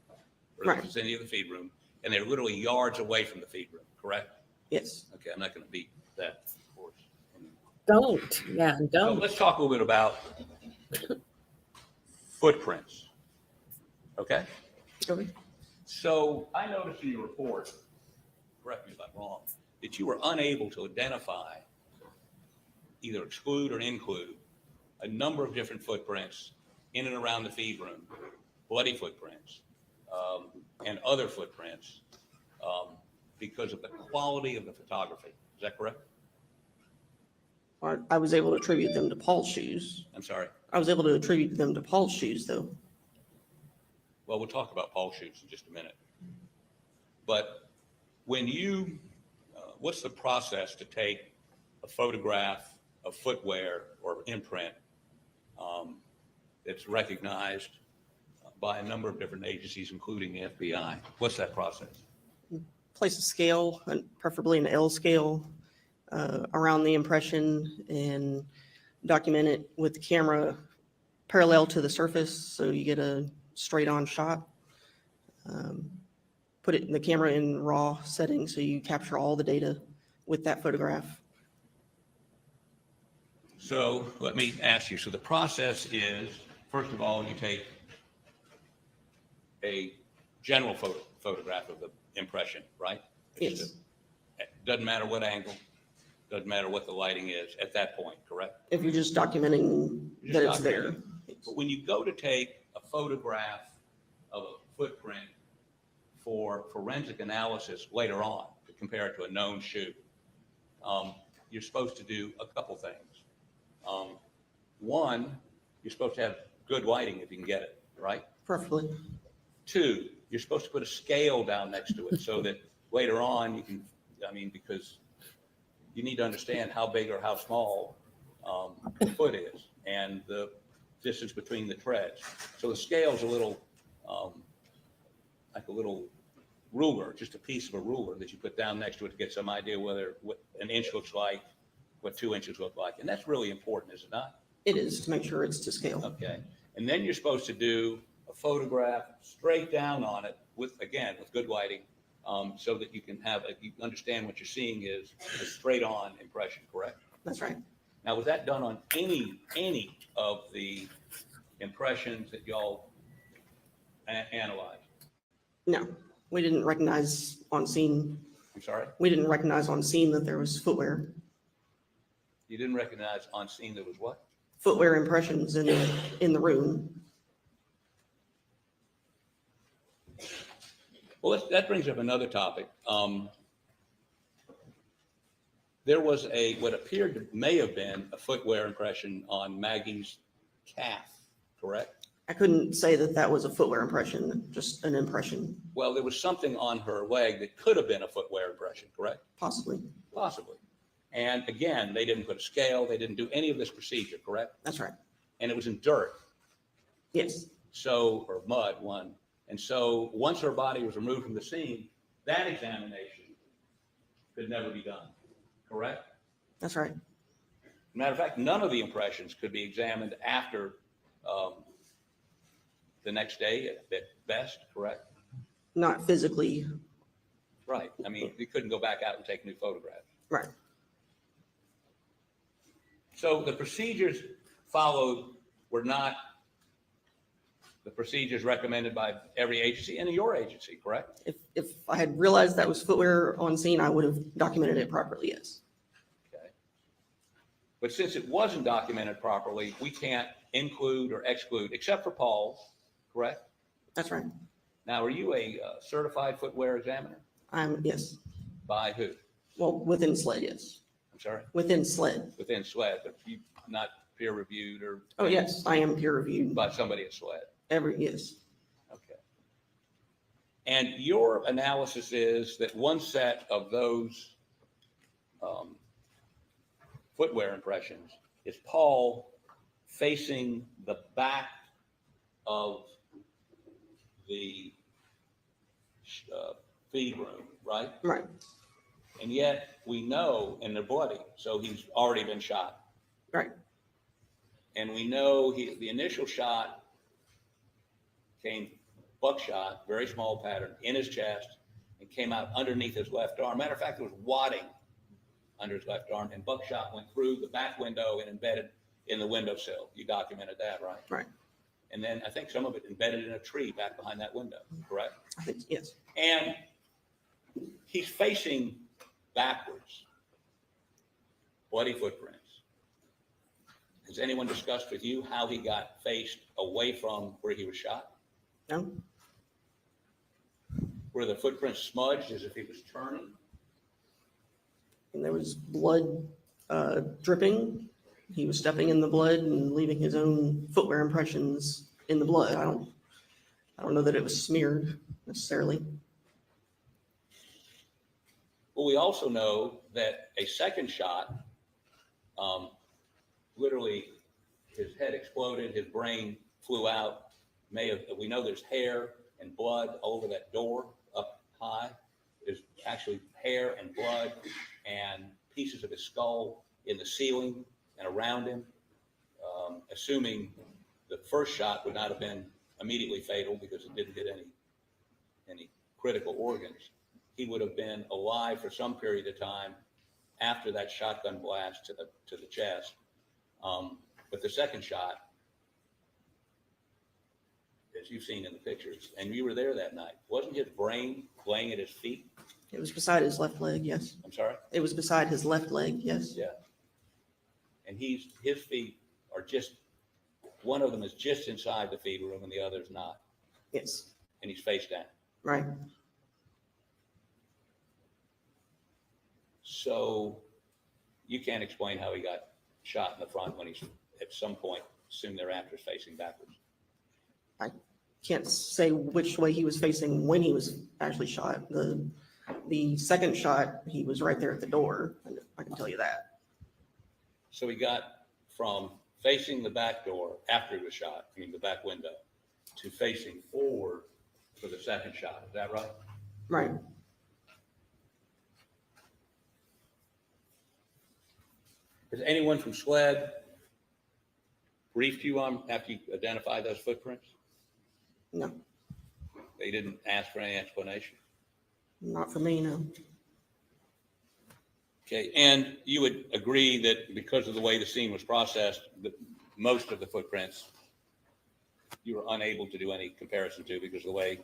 or
Right.
the vicinity of the feed room, and they're literally yards away from the feed room, correct?
Yes.
Okay, I'm not going to beat that, of course.
Don't. Yeah,
So
don't.
let's talk a little bit about footprints. Okay?
Okay.
So I noticed in your report, correct me if I'm wrong, that you were unable to identify, either exclude or include, a number of different footprints in and around the feed room, bloody footprints, and other footprints, because of the quality of the photography. Is that correct?
I was able to attribute them to Paul's shoes.
I'm sorry.
I was able to attribute them to Paul's shoes, though.
Well, we'll talk about Paul's shoes in just a minute. But when you, what's the process to take a photograph of footwear or imprint that's recognized by a number of different agencies, including the FBI? What's that process?
Place a scale, and preferably an L scale, around the impression and document it with the camera parallel to the surface so you get a straight on shot. Put it in the camera in RAW setting so you capture all the data with that photograph.
So let me ask you, so the process is, first of all, you take a general photograph of the impression, right?
Yes.
It doesn't matter what angle, doesn't matter what the lighting is at that point, correct?
If you're just documenting that it's there.
But when you go to take a photograph of a footprint for forensic analysis later on, to compare it to a known shoe, you're supposed to do a couple things. One, you're supposed to have good lighting if you can get it, right?
Preferably.
Two, you're supposed to put a scale down next to it so that later on you can, because you need to understand how big or how small the foot is and the distance between the treads. So the scale's a little, like a little ruler, just a piece of a ruler that you put down next to it to get some idea what an inch looks like, what 2 inches look like. And that's really important, is it not?
It is, to make sure it's to scale.
Okay. And then you're supposed to do a photograph straight down on it with good lighting, so that you can you understand what you're seeing is a straight on impression, correct?
That's right.
Now, was that done on any of the impressions that y'all analyzed?
No, we didn't recognize on scene.
I'm sorry?
We didn't recognize on scene that there was footwear.
You didn't recognize on scene there was what?
Footwear impressions in the room.
Well, that brings up another topic. There was what may have been a footwear impression on Maggie's calf, correct?
I couldn't say that was a footwear impression, just an impression,
Well, there was something on her leg that could have been a footwear impression, correct?
possibly.
Possibly. And again, they didn't put a scale, they didn't do any of this procedure, correct?
That's right.
And it was in dirt,
Yes,
or mud, one. And so once her body was removed from the scene, that examination could never be done, correct?
that's right.
Matter of fact, none of the impressions could be examined after the next day at best, correct?
Not physically.
Right. You couldn't go back out and take new photographs.
Right.
So the procedures followed were not the procedures recommended by every agency and your agency, correct?
If I had realized that was footwear on scene, I would have documented it properly, yes.
Okay. But since it wasn't documented properly, we can't include or exclude, except for Paul's, correct?
That's right.
Now, are you a certified footwear examiner?
Yes.
By who?
Well, within SLED, yes.
I'm sorry?
Within SLED.
Within SLED, but you not peer reviewed or?
Oh, yes, I am peer reviewed.
By somebody at SLED?
Yes.
Okay. And your analysis is that one set of those footwear impressions is Paul facing the back of the feed room, right?
Right,
And yet we know, and they're bloody, so he's already been shot.
right,
And we know the initial shot came buckshot, very small pattern, in his chest, and came out underneath his left arm. Matter of fact, it was wadding under his left arm, and buckshot went through the back window and embedded in the windowsill. You documented that, right?
right.
And then I think some of it embedded in a tree back behind that window, correct?
I think, yes.
And he's facing backwards, bloody footprints. Has anyone discussed with you how he got faced away from where he was shot?
No,
Were the footprints smudged as if he was turning?
and there was blood dripping. He was stepping in the blood and leaving his own footwear impressions in the blood. I don't know that it was smeared necessarily.
Well, we also know that a second shot, literally his head exploded, his brain flew out. We know there's hair and blood all over that door up high. There's actually hair and blood and pieces of his skull in the ceiling and around him. Assuming the first shot would not have been immediately fatal because it didn't hit any critical organs, he would have been alive for some period of time after that shotgun blast to the chest. But the second shot, as you've seen in the pictures, and you were there that night, wasn't his brain laying at his feet?
It was beside his left leg, yes.
I'm sorry?
It was beside his left leg, yes.
Yeah. And his feet are just, one of them is just inside the feed room and the other is not.
Yes,
And he's face down.
right.
So you can't explain how he got shot in the front when he's at some point soon thereafter is facing backwards.
Can't say which way he was facing when he was actually shot. The second shot, he was right there at the door. I can tell you that.
So he got from facing the back door after he was shot, I mean the back window, to facing forward for the second shot. Is that right?
Right.
Has anyone from SLED briefed you on after you identified those footprints?
No,
They didn't ask for any explanation?
not for me, no.
Okay, and you would agree that because of the way the scene was processed, that most of the footprints you were unable to do any comparison to because of the way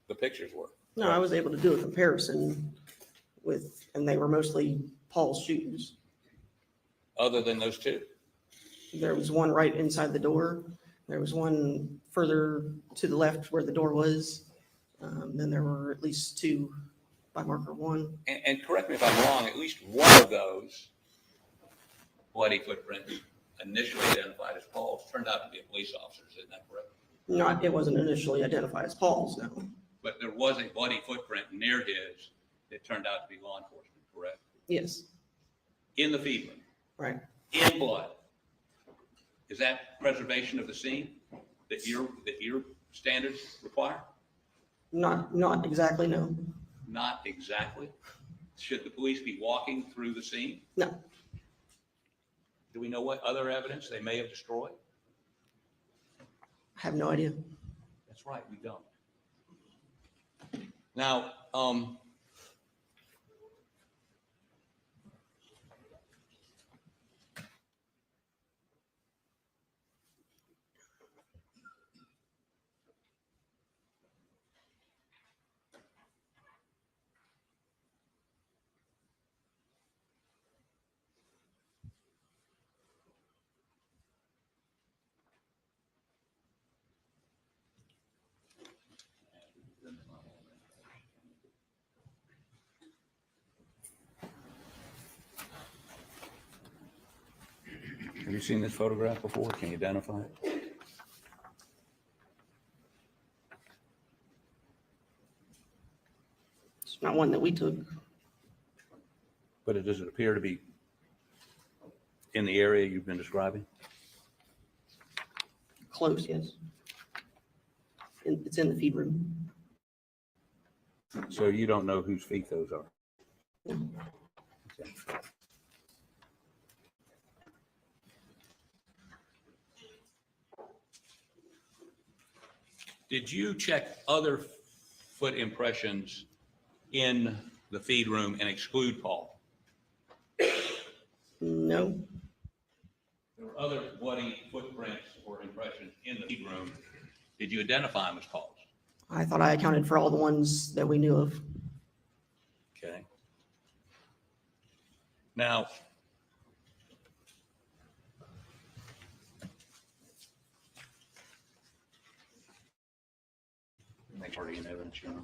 the pictures were?
No, I was able to do a comparison and they were mostly Paul's shoes.
Other than those two?
There was one right inside the door. There was one further to the left where the door was. Then there were at least two by marker one.
And correct me if I'm wrong, at least one of those bloody footprints initially identified as Paul's turned out to be a police officer's, isn't that correct?
It wasn't initially identified as Paul's, no.
But there was a bloody footprint near his that turned out to be law enforcement, correct?
Yes,
In the feed room,
right.
in blood. Is that preservation of the scene that your standards require?
Not exactly, no.
Not exactly. Should the police be walking through the scene?
No,
Do we know what other evidence they may have destroyed?
I have no idea.
That's right, we don't. Now, have you seen this photograph before? Can you identify it?
It's not one that we took.
But does it appear to be in the area you've been describing?
Close, yes. It's in the feed room.
So you don't know whose feet those are?
No.
Okay. Did you check other foot impressions in the feed room and exclude Paul?
No,
There were other bloody footprints or impressions in the feed room. Did you identify them as Paul's?
I thought I accounted for all the ones that we knew of.
Okay. Now, make already in evidence, Your Honor.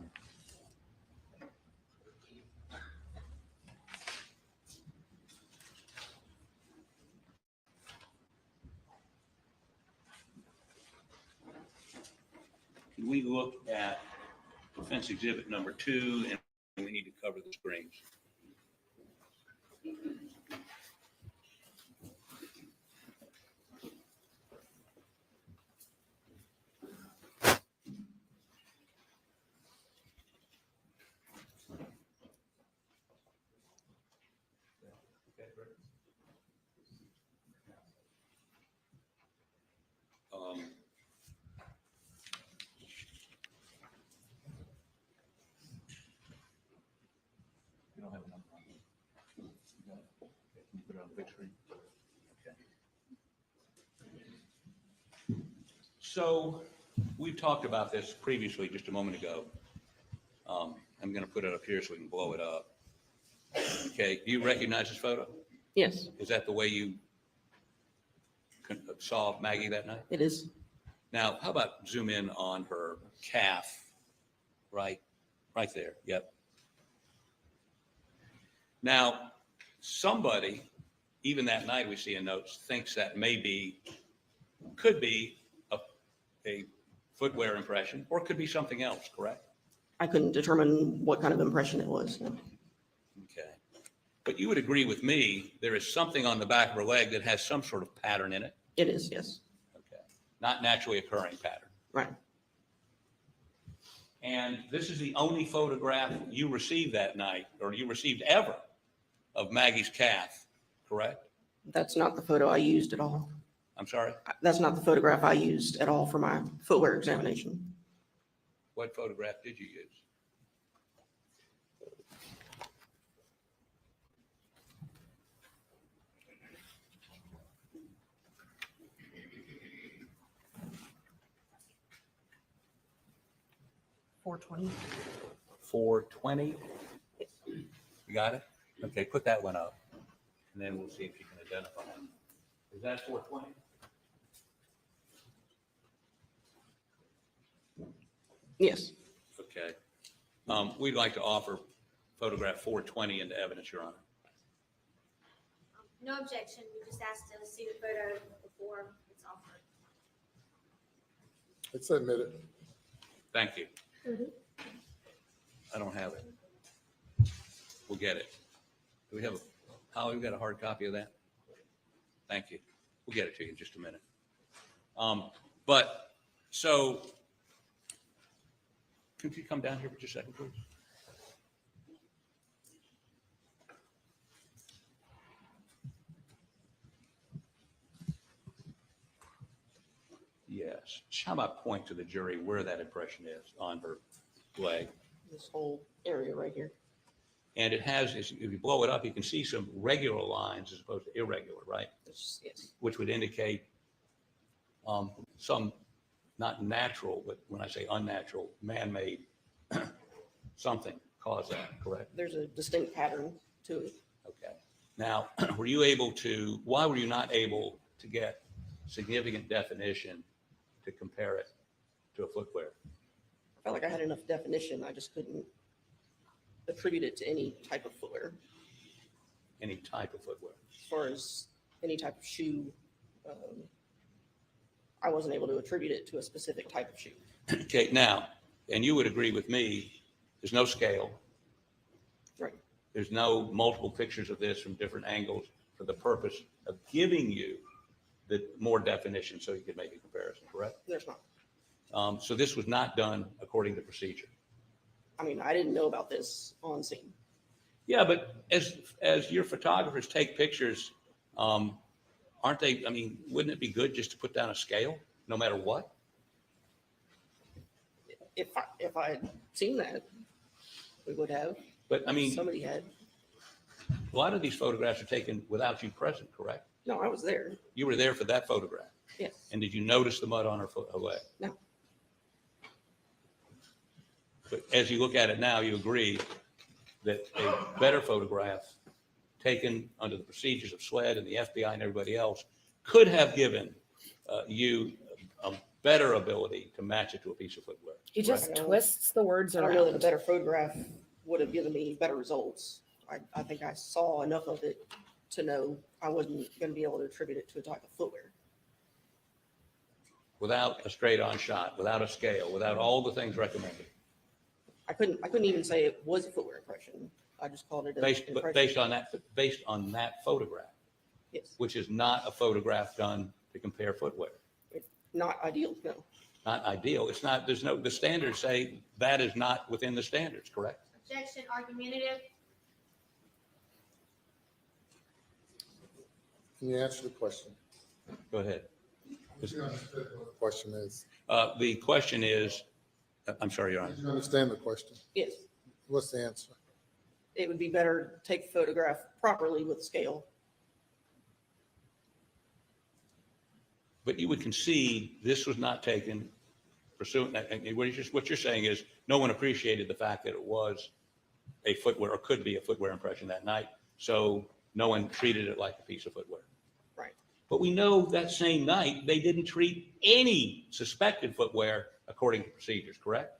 Can we look at offense exhibit number 2, and we need to cover the screens? You don't have enough on it. You got it? Okay, can you put it on the big screen? Okay. So we've talked about this previously just a moment ago. I'm going to put it up here so we can blow it up. Okay, do you recognize this photo?
Yes,
Is that the way you saw Maggie that night?
it is.
Now, how about zoom in on her calf, right there, yep. Now, somebody, even that night we see in notes, thinks that could be a footwear impression, or could be something else, correct?
I couldn't determine what kind of impression it was. No.
Okay. But you would agree with me, there is something on the back of her leg that has some sort of pattern in it?
It is, yes.
Okay. Not naturally occurring pattern.
Right.
And this is the only photograph you received that night, or you received ever, of Maggie's calf, correct?
That's not the photo I used at all.
I'm sorry?
That's not the photograph I used at all for my footwear examination.
What photograph did you use?
$420.
420? You got it? Okay, put that one up, and then we'll see if you can identify it. Is that 420?
Yes.
Okay. We'd like to offer photograph 420 into evidence, Your Honor.
No objection, we just asked to see the photo before it's offered.
It's admitted.
Thank you. I don't have it. We'll get it. Do we have Holly, we got a hard copy of that? Thank you. We'll get it to you in just a minute. So, could you come down here for just a second, please? Yes. How about point to the jury where that impression is on her leg?
This whole area right here.
And it has, if you blow it up, you can see some regular lines as opposed to irregular, right?
Yes.
Which would indicate some, not natural, but when I say unnatural, man-made something caused that, correct?
There's a distinct pattern to it.
Okay. Now, why were you not able to get significant definition to compare it to a footwear?
I felt like I had enough definition. I just couldn't attribute it to any type of footwear.
Any type of footwear?
As far as any type of shoe, I wasn't able to attribute it to a specific type of shoe.
Okay, now, and you would agree with me, there's no scale.
Right.
There's no multiple pictures of this from different angles for the purpose of giving you the more definition so you could make a comparison, correct?
There's not.
So this was not done according to procedure.
I mean, I didn't know about this on scene.
Yeah, but as your photographers take pictures, aren't they, I mean, wouldn't it be good just to put down a scale no matter what?
If I had seen that, we would have.
But I mean,
Somebody had.
a lot of these photographs are taken without you present, correct?
No, I was there.
You were there for that photograph.
Yes.
And did you notice the mud on her leg?
No.
But as you look at it now, you agree that a better photograph taken under the procedures of SLED and the FBI and everybody else could have given you a better ability to match it to a piece of footwear.
He just
Right.
twists the words
I don't know that a
around.
better photograph would have given me better results. I think I saw enough of it to know I wasn't going to be able to attribute it to a type of footwear.
Without a straight on shot, without a scale, without all the things recommended.
I couldn't even say it was a footwear impression. I just called it an
Based
impression.
based on that photograph,
Yes,
which is not a photograph done to compare footwear.
not ideal, no.
Not ideal. It's not, the standards say that is not within the standards, correct?
Objection argumentative.
Can you answer the question?
Go ahead.
Did you understand what the question is?
The question is, I'm sorry, Your Honor.
Did you understand the question?
Yes,
What's the answer?
it would be better to take a photograph properly with scale.
But you would concede this was not taken pursuant, and what you're saying is no one appreciated the fact that it was a footwear or could be a footwear impression that night. So no one treated it like a piece of footwear.
Right.
But we know that same night, they didn't treat any suspected footwear according to procedures, correct?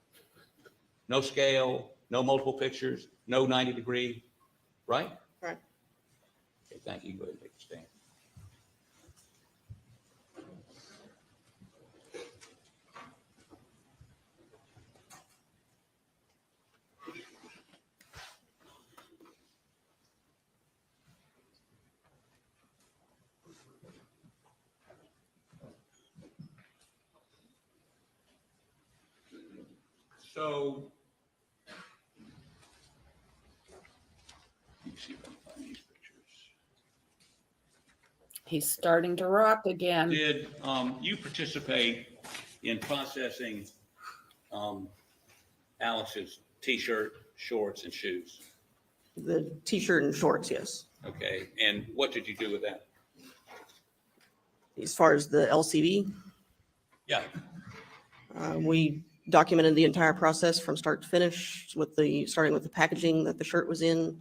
No scale, no multiple pictures, no 90-degree, right?
Right.
Okay, thank you. Go ahead and take a stand. So, let me see if I can find these pictures.
He's starting to rock again.
Did you participate in processing Alex's T-shirt, shorts, and shoes?
The t-shirt and shorts, yes.
Okay, and what did you do with that?
As far as the LCV,
Yeah,
we documented the entire process from start to finish starting with the packaging that the shirt was in.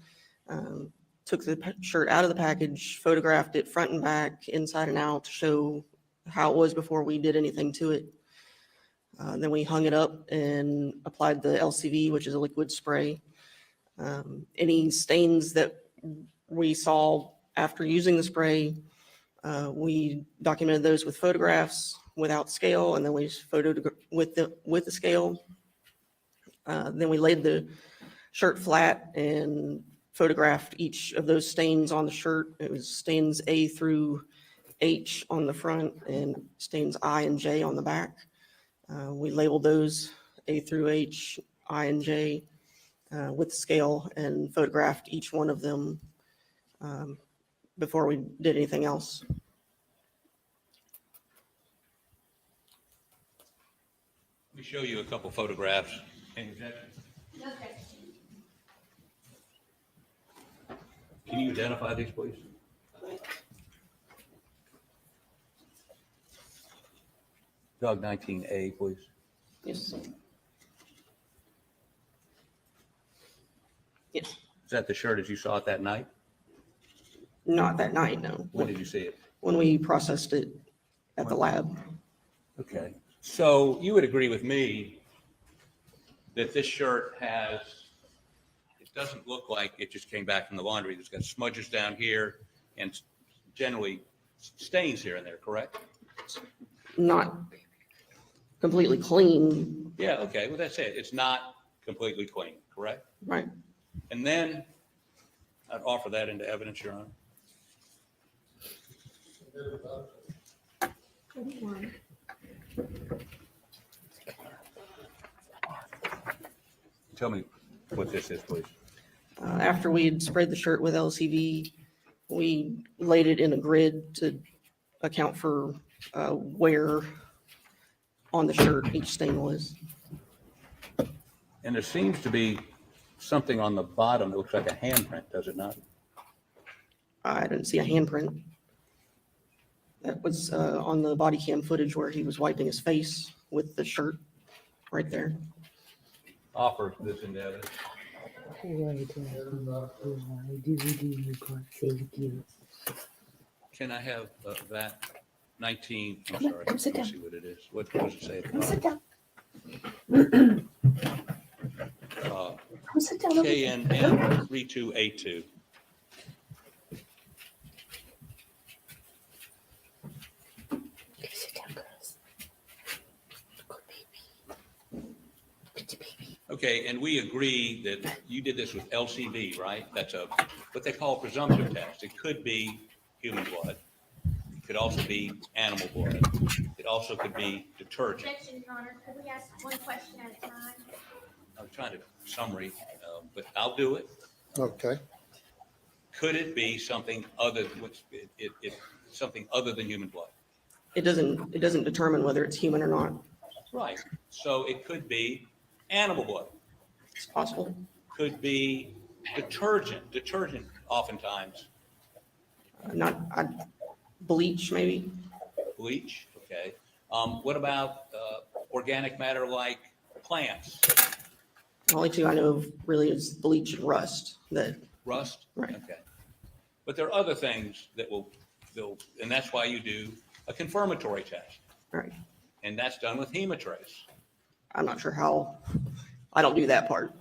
Took the shirt out of the package, photographed it front and back, inside and out to show how it was before we did anything to it. Then we hung it up and applied the LCV, which is a liquid spray. Any stains that we saw after using the spray, we documented those with photographs without scale, and then we photoed with the scale. Then we laid the shirt flat and photographed each of those stains on the shirt. It was stains A through H on the front and stains I and J on the back. We labeled those A through H, I and J with scale and photographed each one of them before we did anything else.
let me show you a couple photographs. Any objections?
No objection.
Can you identify these, please? Doug 19A, please.
Yes. Yes,
Is that the shirt as you saw it that night?
not that night, no.
When did you see it?
When we processed it at the lab.
Okay, so you would agree with me that this shirt has, it doesn't look like it just came back from the laundry. It's got smudges down here and generally stains here and there, correct?
Not completely clean,
Yeah, okay, well, that's it. It's not completely clean, correct?
right?
And then I'd offer that into evidence, Your Honor.
21.
Tell me what this is, please.
After we had sprayed the shirt with LCV, we laid it in a grid to account for where on the shirt each stain was.
And there seems to be something on the bottom that looks like a handprint, does it not?
I didn't see a handprint. That was on the body cam footage where he was wiping his face with the shirt right there.
Offer this into evidence. Can I have that 19? I'm sorry.
come sit
Let's
down.
see what it is. What does it say at the
Come sit
bottom?
down. Come sit down.
KNN 3282.
Sit down, girls. Good baby. Good baby.
Okay, and we agree that you did this with LCV, right? That's what they call a presumptive test. It could be human blood. It could also be animal blood. It also could be detergent.
Objection, Your Honor. Could we ask one question at a time?
I'm trying to summary, but I'll do it.
Okay.
Could it be something other, something other than human blood?
It doesn't determine whether it's human or not.
Right. So it could be animal blood.
It's possible.
Could be detergent. Detergent oftentimes.
Bleach maybe.
Bleach. Okay. What about organic matter like plants?
The only two I know of really is bleach and rust.
Rust?
Right.
Okay. But there are other things that and that's why you do a confirmatory test.
Right.
And that's done with hemotrace.
I'm not sure how. I don't do that part.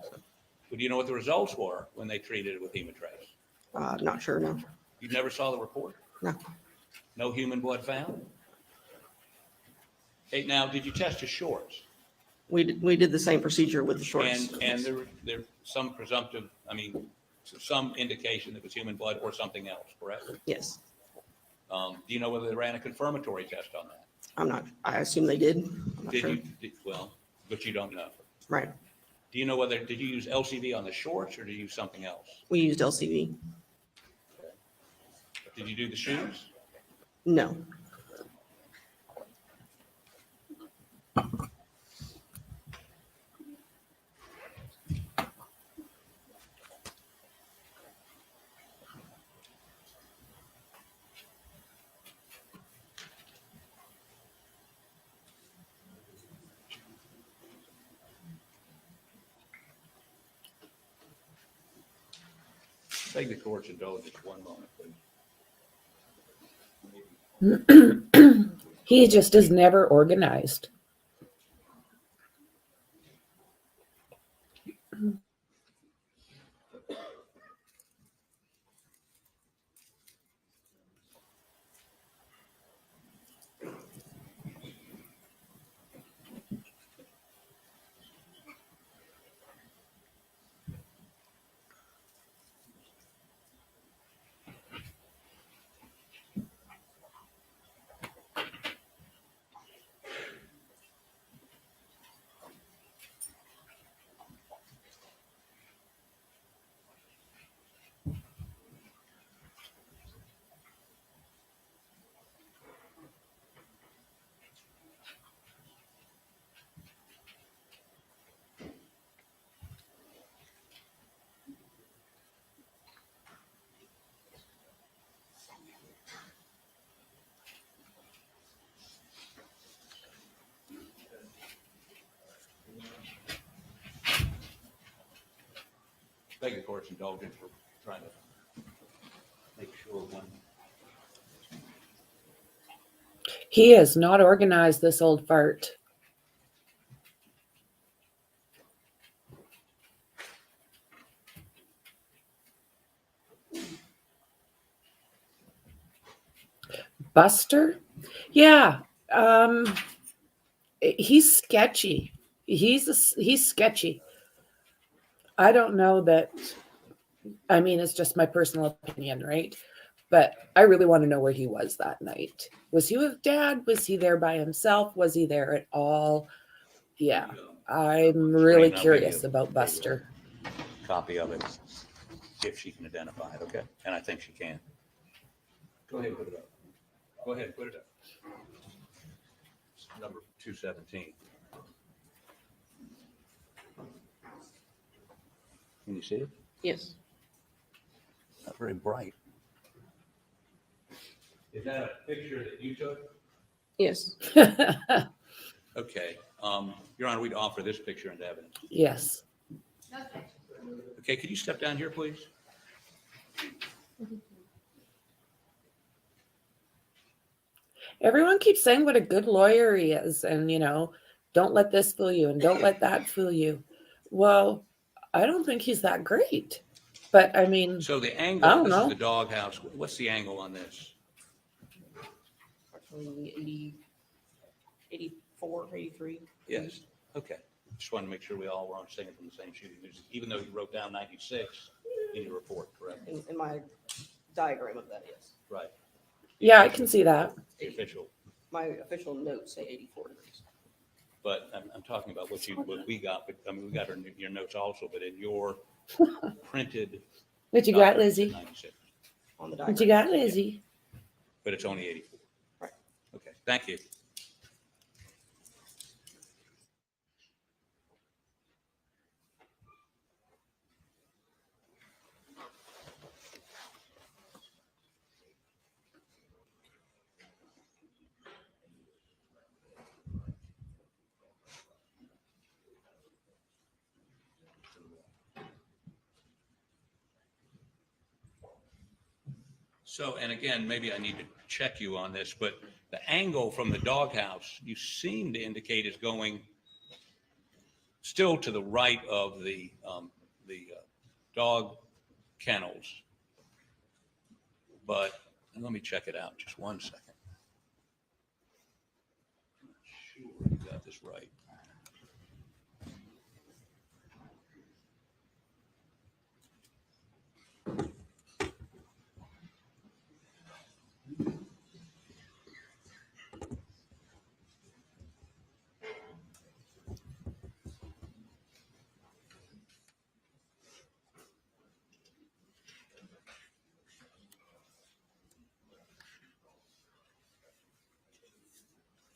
But do you know what the results were when they treated it with hemotrace?
Not sure. No.
You never saw the report?
No.
No human blood found? Hey, now, did you test his shorts?
We did the same procedure with the shorts.
And there's some presumptive, some indication that it was human blood or something else, correct?
Yes.
Do you know whether they ran a confirmatory test on that?
I'm not. I assume they did. I'm not sure.
Well, but you don't know.
Right.
Do you know did you use LCV on the shorts or did you use something else?
We used LCV.
Did you do the shoes?
No.
Beg the court's indulgence one moment, please.
He just is never organized.
Beg the court's indulgence for trying to make sure one.
He is not organized, this old fart. Buster? Yeah. He's sketchy. He's sketchy. I don't know that. It's just my personal opinion, right? But I really want to know where he was that night. Was he with Dad? Was he there by himself? Was he there at all? Yeah, I'm really curious about Buster.
Copy of it, if she can identify it, okay? And I think she can. Go ahead and put it up. Go ahead, put it up. Number 217. Can you see it?
Yes.
Not very bright. Is that a picture that you took?
Yes.
Okay, Your Honor, we'd offer this picture into evidence.
Yes.
Okay, could you step down here, please?
Everyone keeps saying what a good lawyer he is, and don't let this fool you and don't let that fool you. Well, I don't think he's that great. But I mean,
So the
I
angle,
don't
this is
know.
the doghouse. What's the angle on this?
Approximately 84, 83.
Yes, okay. Just wanted to make sure we all were on singing from the same shooting. Even though you wrote down 96 in your report, correct?
In my diagram of that, yes.
Right.
Yeah, I can see that.
The official.
My official notes say 84 degrees.
But I'm talking about what we got, but I mean, we got your notes also, but in your printed.
What you got,
documents,
Lizzie?
96,
On the diagram.
What you got, Lizzie?
but it's only 84.
Right.
Okay, thank you. So, and again, maybe I need to check you on this, but the angle from the doghouse, you seem to indicate is going still to the right of the dog kennels. But and let me check it out just one second. I'm not sure you got this right.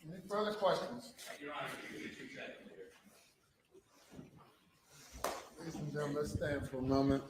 Any further questions?
Your Honor, give me 2 seconds here.
Ladies and gentlemen, let's stand for a moment.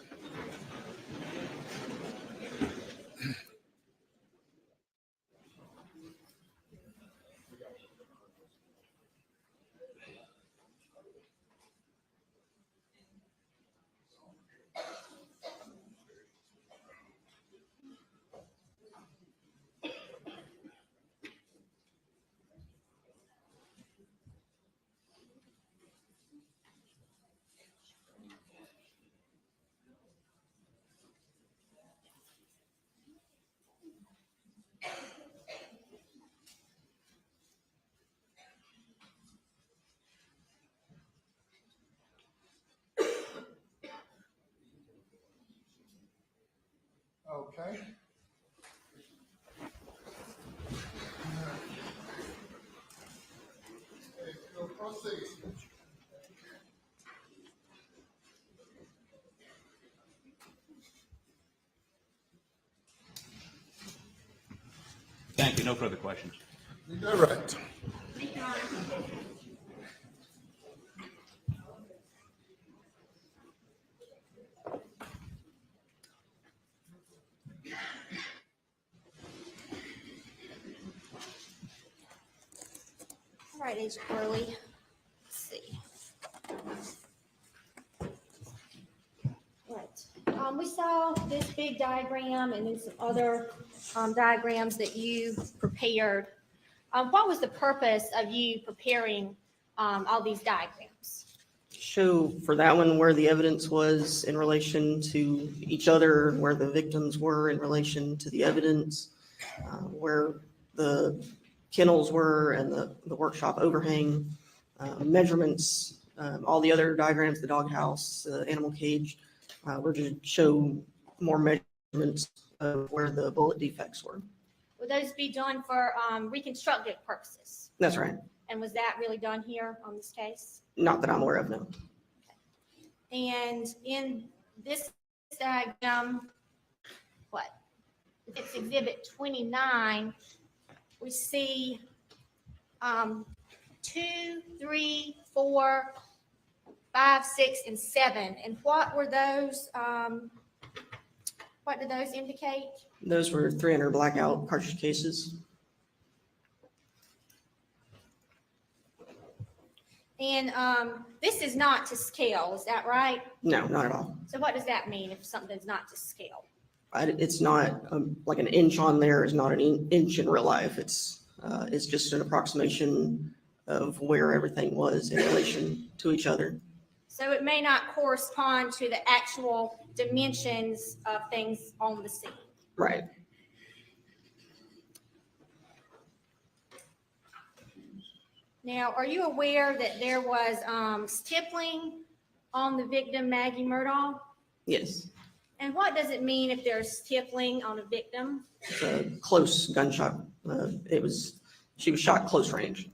Okay. Okay, we'll proceed.
Thank you. No further questions.
You're right.
All right, Agent Burley. Let's see. Right. We saw this big diagram and then some other diagrams that you prepared. What was the purpose of you preparing all these diagrams?
Show for that one where the evidence was in relation to each other, where the victims were in relation to the evidence, where the kennels were and the workshop overhang, measurements, all the other diagrams, the doghouse, the animal cage, were to show more measurements of where the bullet defects were.
Would those be done for reconstructive purposes?
That's right.
And was that really done here on this case?
Not that I'm aware of, no.
And in this diagram, what? It's exhibit 29. We see 2, 3, 4, 5, 6, and 7. And what were those? What did those indicate?
Those were 300 blackout cartridge cases.
And this is not to scale, is that right?
No, not at all.
So what does that mean if something's not to scale?
It's not like an inch on there is not an inch in real life. It's just an approximation of where everything was in relation to each other.
So it may not correspond to the actual dimensions of things on the scene.
Right.
Now, are you aware that there was stippling on the victim, Maggie Murdaugh?
Yes.
And what does it mean if there's stippling on a victim?
It's a close gunshot. She was shot close range.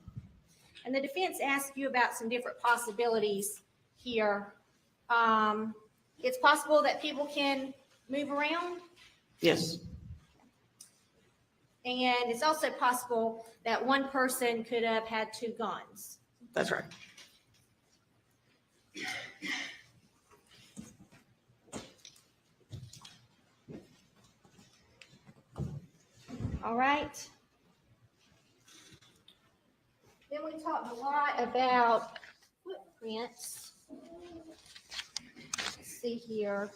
And the defense asked you about some different possibilities here. It's possible that people can move around.
Yes.
And it's also possible that one person could have had 2 guns.
That's right.
All right. Then we talked a lot about footprints. Let's see here.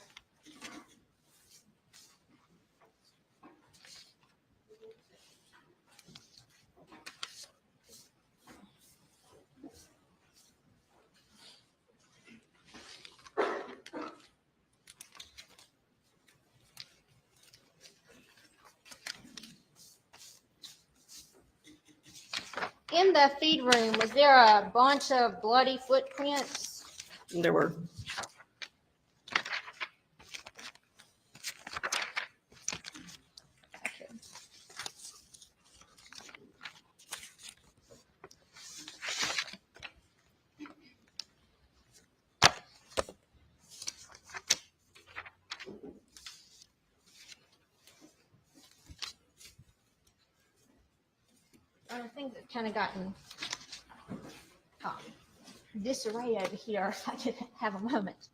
In the feed room, was there a bunch of bloody footprints?
There were.
Things have kind of gotten disarray over here. If I could have a moment.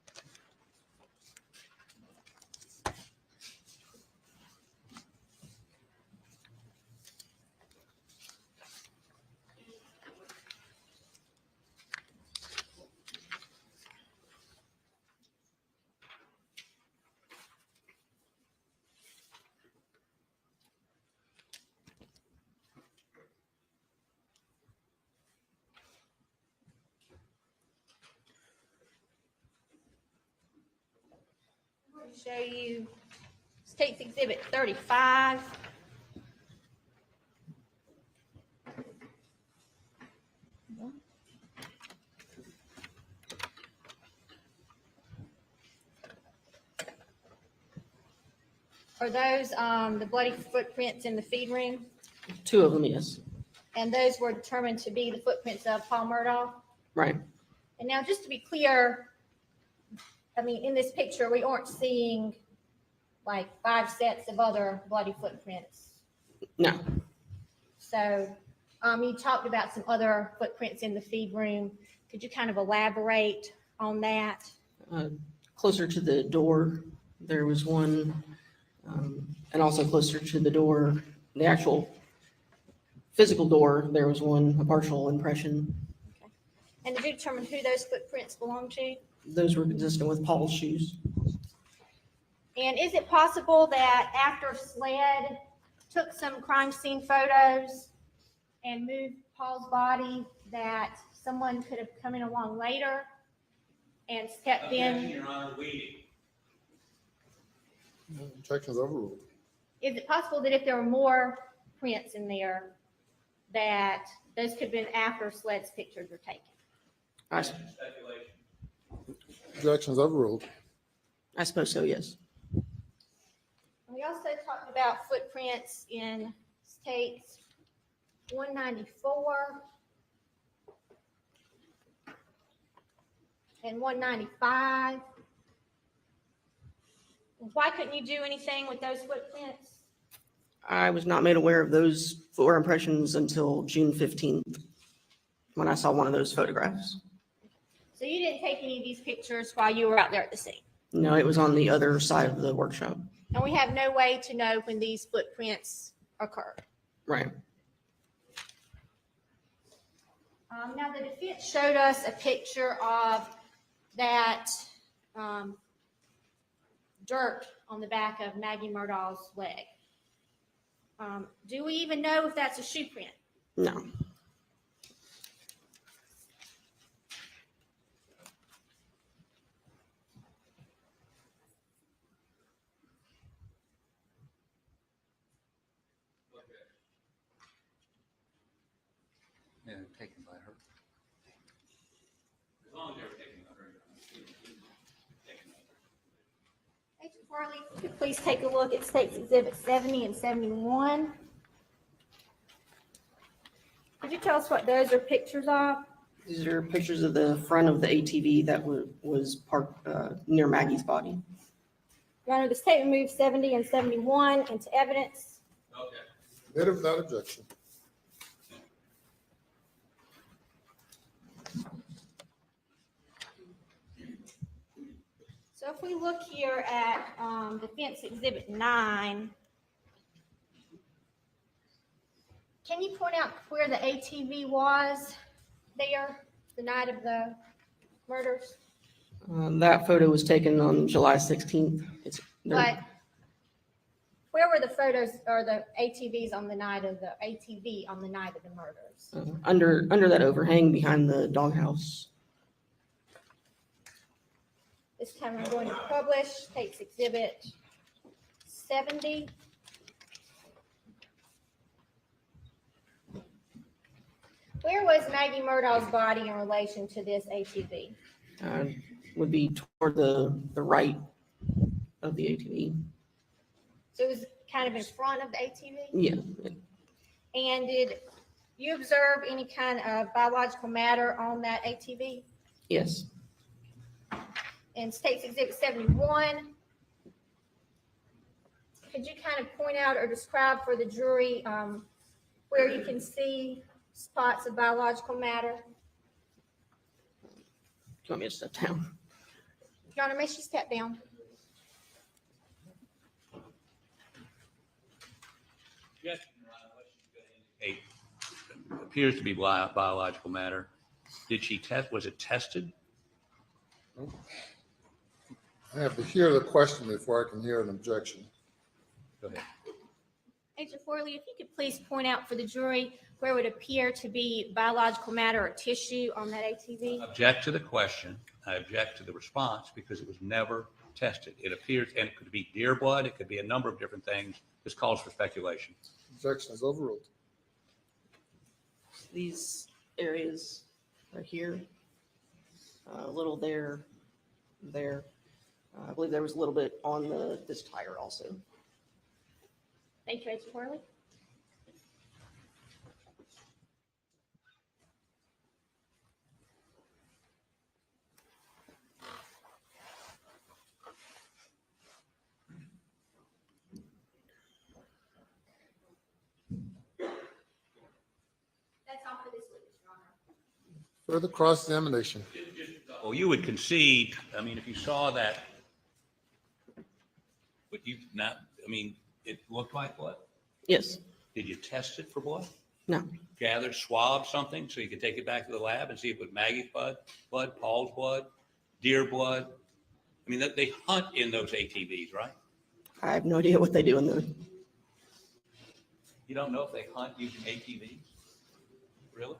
Show you State's Exhibit 35. Are those the bloody footprints in the feed room?
2 of them, yes.
And those were determined to be the footprints of Paul Murdaugh?
Right.
And now, just to be clear, I mean, in this picture, we aren't seeing like 5 sets of other bloody footprints.
No.
So you talked about some other footprints in the feed room. Could you kind of elaborate on that?
Closer to the door, there was one, and also closer to the door, the actual physical door, there was one, a partial impression.
Okay. And did you determine who those footprints belong to?
Those were consistent with Paul's shoes.
And is it possible that after SLED took some crime scene photos and moved Paul's body, that someone could have come in along later and stepped in?
Your Honor, we
Objections overruled.
Is it possible that if there were more prints in there, that those could have been after SLED's pictures were taken?
speculation.
Objections overruled.
I suppose so, yes.
We also talked about footprints in states 194 and 195. Why couldn't you do anything with those footprints?
I was not made aware of those footwear impressions until June 15th, when I saw one of those photographs.
So you didn't take any of these pictures while you were out there at the scene?
No, it was on the other side of the workshop.
And we have no way to know when these footprints occurred.
Right.
Now, the defense showed us a picture of that dirt on the back of Maggie Murdaugh's leg. Do we even know if that's a shoe print?
No.
Yeah, taken by her. As long as they were taken by her.
Agent Farley, if you could please take a look at States Exhibit 70 and 71. Could you tell us what those are pictures of?
These are pictures of the front of the ATV that was parked near Maggie's body.
Your Honor, the state removed 70 and 71 into evidence.
Okay.
Bit of that objection.
So if we look here at Defense Exhibit 9, can you point out where the ATV was there the night of the murders?
That photo was taken on July 16th.
But where were the photos or the ATVs on the night of the murders?
Under that overhang behind the doghouse.
This time I'm going to publish States Exhibit 70. Where was Maggie Murdaugh's body in relation to this ATV?
Would be toward the right of the ATV.
So it was kind of in front of the ATV?
Yeah.
And did you observe any kind of biological matter on that ATV?
Yes.
In States Exhibit 71, could you kind of point out or describe for the jury where you can see spots of biological matter?
Do you want me to step down?
Your Honor, may she step down?
Yes. It appears to be biological matter. Did she test? Was it tested?
I have to hear the question before I can hear an objection.
Go ahead.
Agent Forley, if you could please point out for the jury where would appear to be biological matter or tissue on that ATV?
Object to the question. I object to the response because it was never tested. It appears, and it could be deer blood. It could be a number of different things. This calls for speculation.
Objection is overruled.
These areas are here, a little there. I believe there was a little bit on this tire also.
Thank you, Agent Forley. That's all for this witness, Your Honor.
Further cross-examination.
Well, you would concede, I mean, if you saw that, would you not, I mean, it looked like blood?
Yes.
Did you test it for blood?
No.
Gather, swab something so you could take it back to the lab and see if it was Maggie's blood, Paul's blood, deer blood? I mean, they hunt in those ATVs, right?
I have no idea what they do in the.
You don't know if they hunt using ATVs? Really?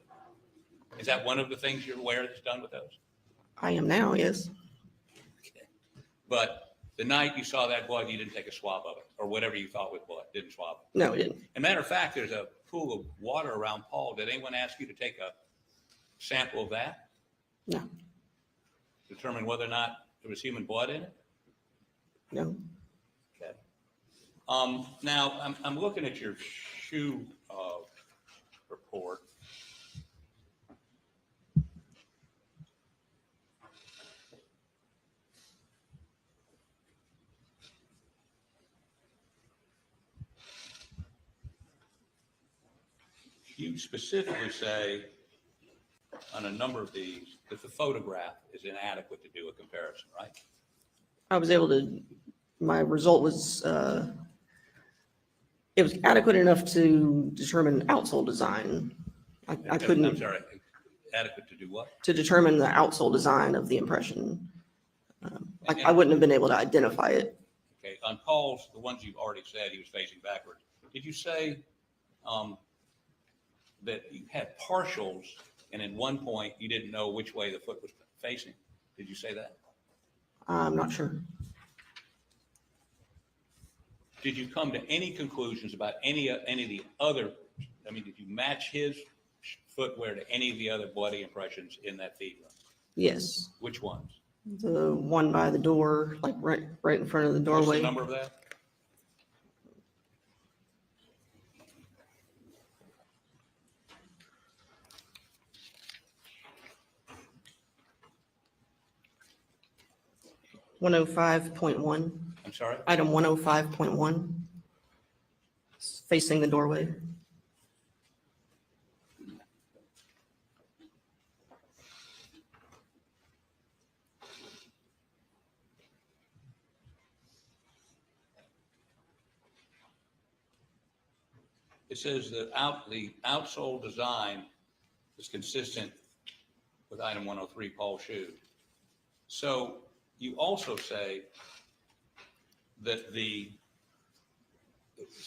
Is that one of the things you're aware that's done with those?
I am now, yes.
Okay. But the night you saw that blood, you didn't take a swab of it, or whatever you thought was blood, didn't swab it?
No, it didn't.
As a matter of fact, there's a pool of water around Paul. Did anyone ask you to take a sample of that?
No.
Determine whether or not there was human blood in it?
No.
Okay. Now, I'm looking at your shoe report. You specifically say on a number of these that the photograph is inadequate to do a comparison, right?
I was able to, my result was, it was adequate enough to determine outsole design. I
I'm
couldn't,
sorry, adequate to do what?
to determine the outsole design of the impression. I wouldn't have been able to identify it.
Okay, on Paul's, the ones you've already said he was facing backwards, did you say that you had partials and at one point you didn't know which way the foot was facing? Did you say that?
I'm not sure.
Did you come to any conclusions about any of the other, I mean, did you match his footwear to any of the other bloody impressions in that feed run?
Yes.
Which ones?
The one by the door, like right in front of the
What's
doorway.
the number of that?
.105.1.
I'm sorry?
Item 105.1. Facing the doorway.
It says that the outsole design is consistent with item 103, Paul shoe. So you also say that the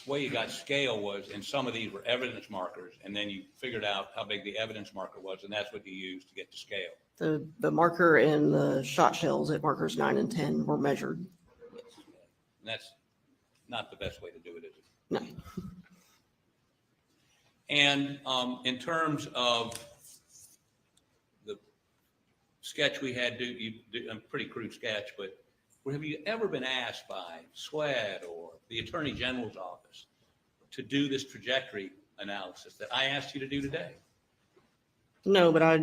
way you got scale was, and some of these were evidence markers, and then you figured out how big the evidence marker was, and that's what you used to get to scale.
The marker and the shot shells at markers 9 and 10 were measured.
And that's not the best way to do it, is it?
No.
And in terms of the sketch we had, a pretty crude sketch, but have you ever been asked by SWED or the Attorney General's office to do this trajectory analysis that I asked you to do today?
No, but I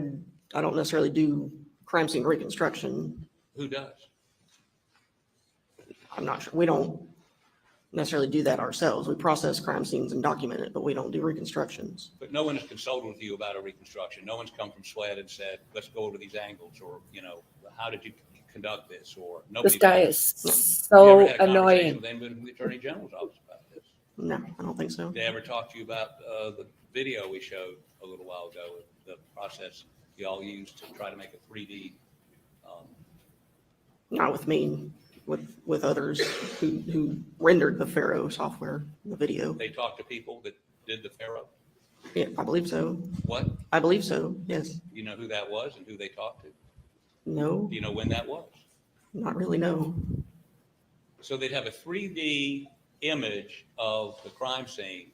don't necessarily do crime scene reconstruction.
Who does?
I'm not sure. We don't necessarily do that ourselves. We process crime scenes and document it, but we don't do reconstructions.
But no one has consulted with you about a reconstruction. No one's come from SWED and said, let's go over these angles, or, how did you conduct this? Or nobody.
This guy is
You
so
ever had a conversation
annoying.
with anybody from the Attorney General's office about this?
No, I don't think so.
Did they ever talk to you about the video we showed a little while ago, the process you all used to try to make a 3D?
Not with me, with others who rendered the Pharaoh software, the video.
They talked to people that did the Pharaoh?
Yeah, I believe so.
What?
I believe so, yes.
You know who that was and who they talked to?
No,
Do you know when that was?
not really, no.
So they'd have a 3D image of the crime scene,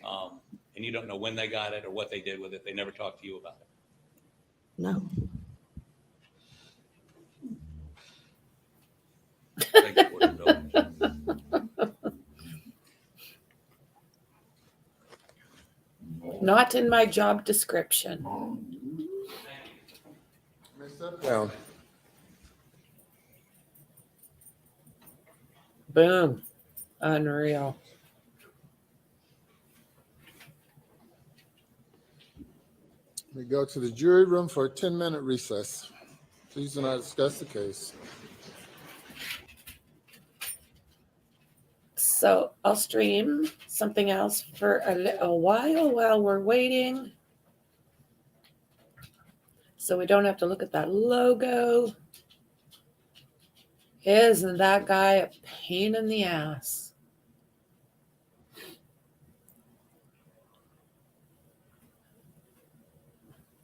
and you don't know when they got it or what they did with it. They never talked to you about it.
No.
Thank you for your indulgence.
Not in my job description.
Step down.
Boom. Unreal.
We go to the jury room for a 10-minute recess. Please do not discuss the case.
So I'll stream something else for a little while we're waiting. So we don't have to look at that logo. Isn't that guy a pain in the ass?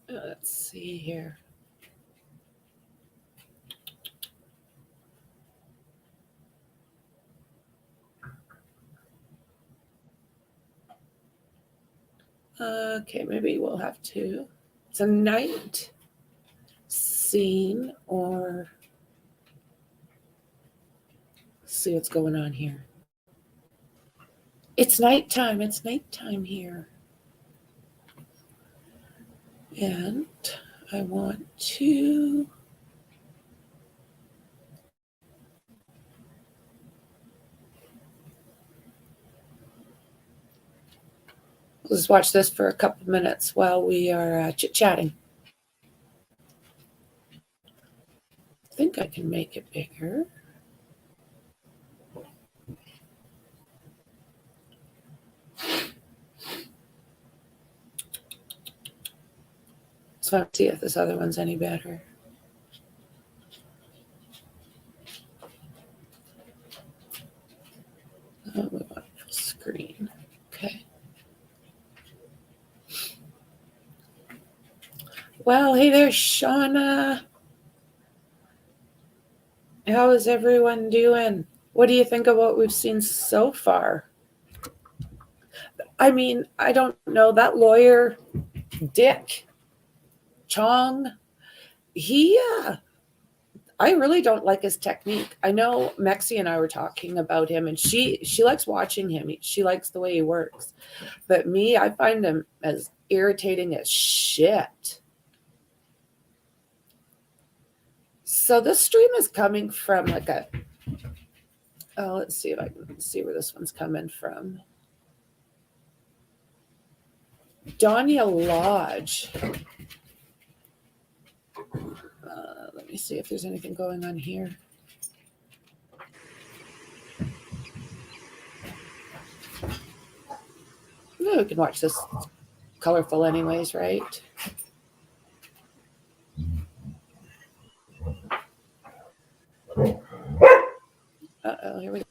Let's see here. Okay, maybe we'll have to. It's a night scene, or see what's going on here. It's nighttime. It's nighttime here. And I want to let's watch this for a couple minutes while we are chit-chatting. I think I can make it bigger. So let's see if this other one's any better. Oh, we want full screen. Okay. Well, hey there, Shauna. How is everyone doing? What do you think of what we've seen so far? I mean, I don't know. That lawyer, Dick Chong, I really don't like his technique. I know Mexi and I were talking about him, and she likes watching him. She likes the way he works. But me, I find him as irritating as shit. So this stream is coming from like let's see if I can see where this one's coming from. Donia Lodge. Let me see if there's anything going on here. No, we can watch this. It's colorful anyways, right? Uh-oh, here we go.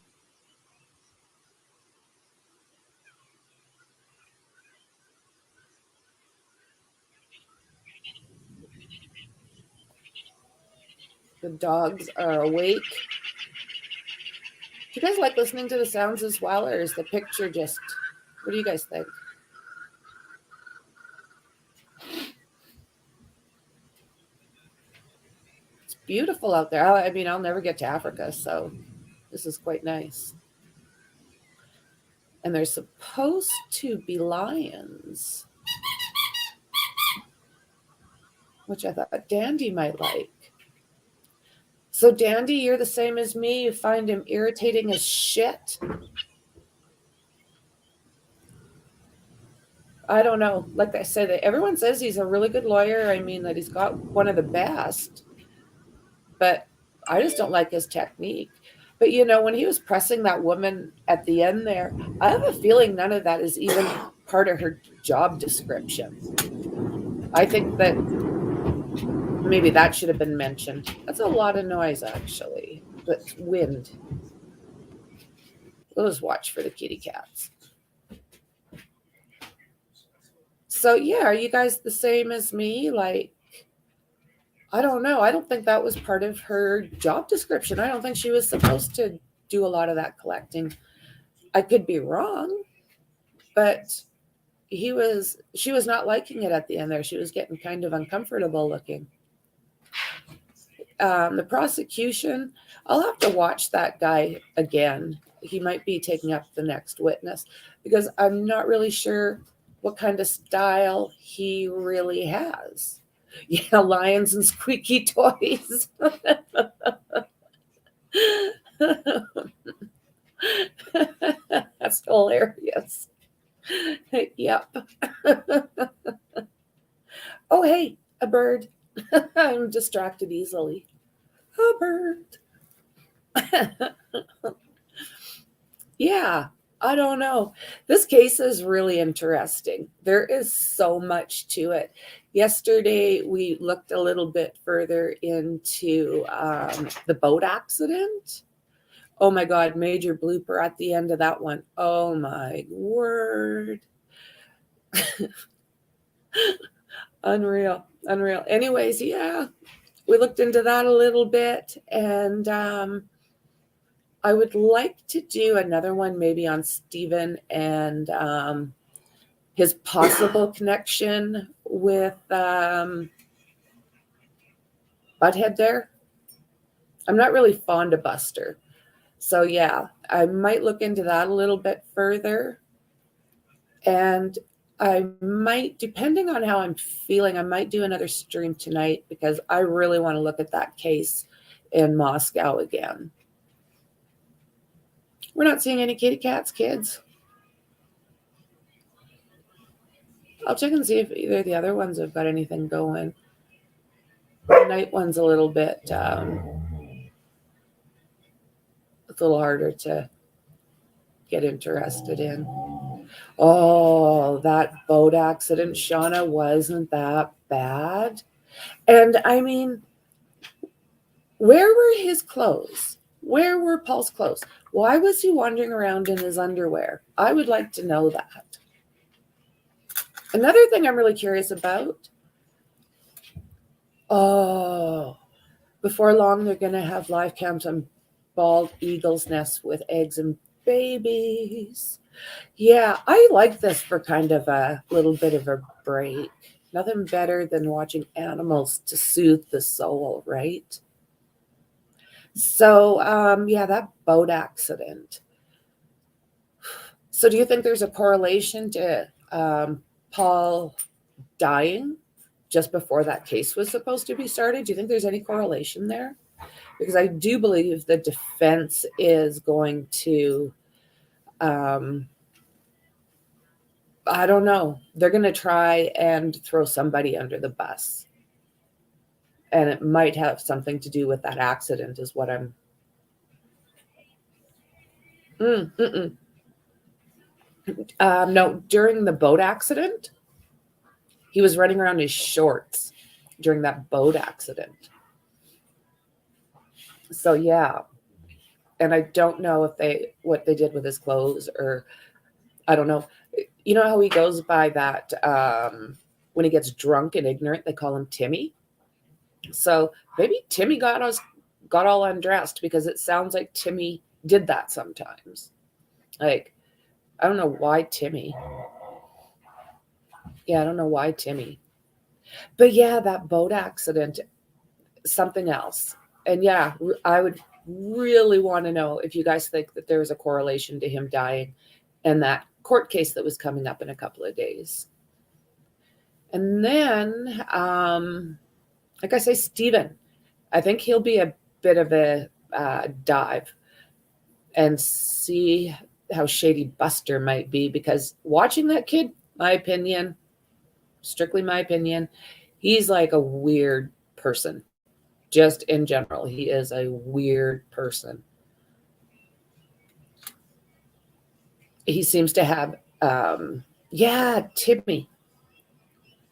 The dogs are awake. Do you guys like listening to the sounds as well, or is the picture just, what do you guys think? It's beautiful out there. I mean, I'll never get to Africa, so this is quite nice. And there's supposed to be lions, which I thought Dandy might like. So Dandy, you're the same as me. You find him irritating as shit. I don't know. Like I said, everyone says he's a really good lawyer. I mean, that he's got one of the best. But I just don't like his technique. But, you know, when he was pressing that woman at the end there, I have a feeling none of that is even part of her job description. I think that maybe that should have been mentioned. That's a lot of noise, actually. That's wind. We'll just watch for the kitty cats. So, yeah, are you guys the same as me? Like, I don't know. I don't think that was part of her job description. I don't think she was supposed to do a lot of that collecting. I could be wrong, but she was not liking it at the end there. She was getting kind of uncomfortable looking. The prosecution, I'll have to watch that guy again. He might be taking up the next witness because I'm not really sure what kind of style he really has. Yeah, lions and squeaky toys. That's hilarious. Yep. Oh, hey, a bird. I'm distracted easily. A bird. Yeah, I don't know. This case is really interesting. There is so much to it. Yesterday, we looked a little bit further into the boat accident. Oh my God, major blooper at the end of that one. Oh my word. Unreal. Anyways, yeah, we looked into that a little bit, and I would like to do another one maybe on Stephen and his possible connection with Butthead there. I'm not really fond of Buster. So yeah, I might look into that a little bit further. And I might, depending on how I'm feeling, I might do another stream tonight because I really want to look at that case in Moscow again. We're not seeing any kitty cats, kids. I'll check and see if either of the other ones have got anything going. The night one's a little bit, it's a little harder to get interested in. Oh, that boat accident, Shauna, wasn't that bad? And I mean, where were his clothes? Where were Paul's clothes? Why was he wandering around in his underwear? I would like to know that. Another thing I'm really curious about, before long, they're going to have live cams on bald eagles' nests with eggs and babies. Yeah, I like this for kind of a little bit of a break. Nothing better than watching animals to soothe the soul, right? So, yeah, that boat accident. So do you think there's a correlation to Paul dying just before that case was supposed to be started? Do you think there's any correlation there? Because I do believe the defense is going to, I don't know, they're going to try and throw somebody under the bus. And it might have something to do with that accident is what I'm... No, during the boat accident, he was running around in his shorts during that boat accident. So yeah, and I don't know if what they did with his clothes, or I don't know. You know how he goes by that when he gets drunk and ignorant, they call him Timmy. So maybe Timmy got all undressed, because it sounds like Timmy did that sometimes. Like, I don't know why Timmy. Yeah, I don't know why Timmy. But yeah, that boat accident, something else. And yeah, I would really want to know if you guys think that there was a correlation to him dying and that court case that was coming up in a couple of days. And then, like I say, Stephen, I think he'll be a bit of a dive and see how shady Buster might be, because watching that kid, my opinion, strictly my opinion, he's like a weird person. Just in general, he is a weird person. He seems to have, Timmy.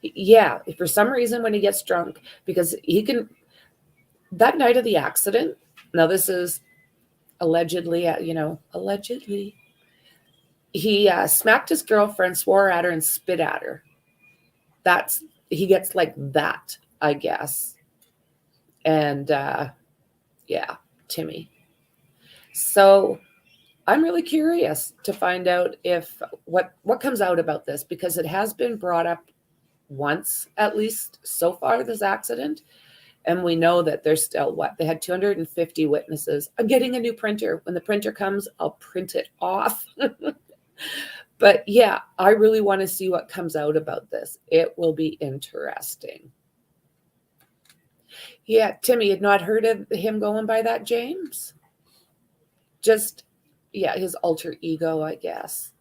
Yeah, for some reason when he gets drunk, because he can, that night of the accident, now this is allegedly, allegedly, he smacked his girlfriend, swore at her, and spit at her. He gets like that, I guess. And yeah, Timmy. So I'm really curious to find out if what comes out about this, because it has been brought up once, at least so far, this accident. And we know that there's still they had 250 witnesses. I'm getting a new printer. When the printer comes, I'll print it off. But yeah, I really want to see what comes out about this. It will be interesting. Yeah, Timmy had not heard of him going by that, James. Just, yeah, his alter ego, I guess.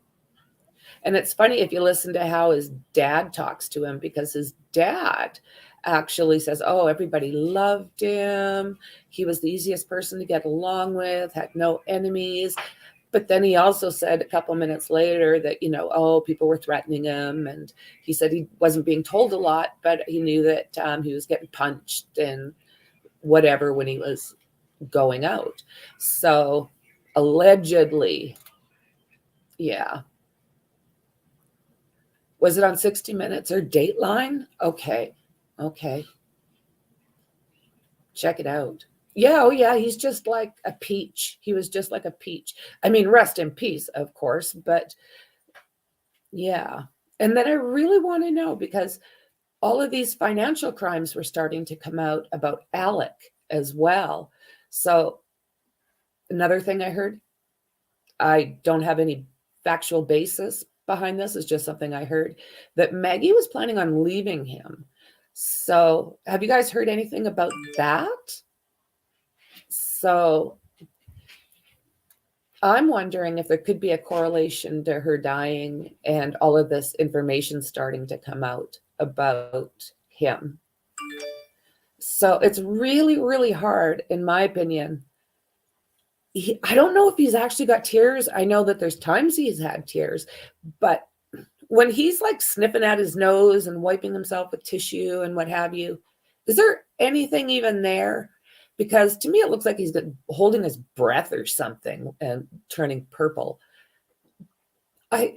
And it's funny if you listen to how his dad talks to him, because his dad actually says, oh, everybody loved him. He was the easiest person to get along with, had no enemies. But then he also said a couple minutes later that, people were threatening him. And he said he wasn't being told a lot, but he knew that he was getting punched and whatever when he was going out. So allegedly, yeah. Was it on 60 Minutes or Dateline? Okay. Check it out. Yeah, oh yeah, he's just like a peach. He was just like a peach. I mean, rest in peace, of course, but yeah. And then I really want to know, because all of these financial crimes were starting to come out about Alec as well. So another thing I heard, I don't have any factual basis behind this. It's just something I heard, that Maggie was planning on leaving him. So have you guys heard anything about that? So I'm wondering if there could be a correlation to her dying and all of this information starting to come out about him. So it's really, really hard, in my opinion. I don't know if he's actually got tears. I know that there's times he's had tears, but when he's like sniffing at his nose and wiping himself with tissue and what have you, is there anything even there? Because to me, it looks like he's holding his breath or something and turning purple.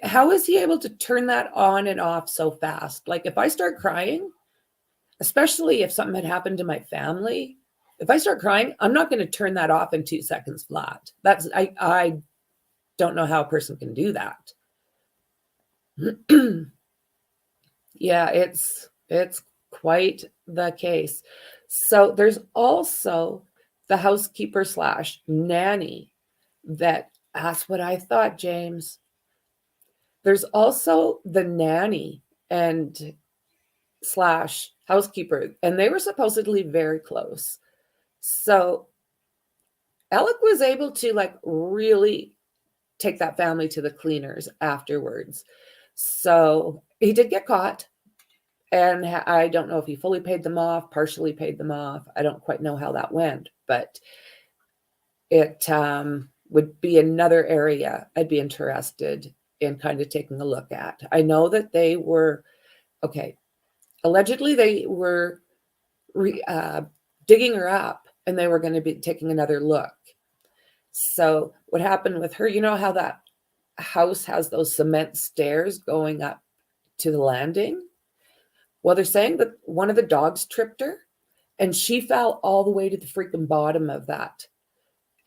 How is he able to turn that on and off so fast? Like if I start crying, especially if something had happened to my family, if I start crying, I'm not going to turn that off in 2 seconds flat. I don't know how a person can do that. Yeah, it's quite the case. So there's also the housekeeper / nanny that's what I thought, James. There's also the nanny and / housekeeper, and they were supposedly very close. So Alec was able to like really take that family to the cleaners afterwards. So he did get caught, and I don't know if he fully paid them off, partially paid them off. I don't quite know how that went, but it would be another area I'd be interested in kind of taking a look at. I know that they were, allegedly they were digging her up, and they were going to be taking another look. So what happened with her, you know how that house has those cement stairs going up to the landing? Well, they're saying that one of the dogs tripped her, and she fell all the way to the freaking bottom of that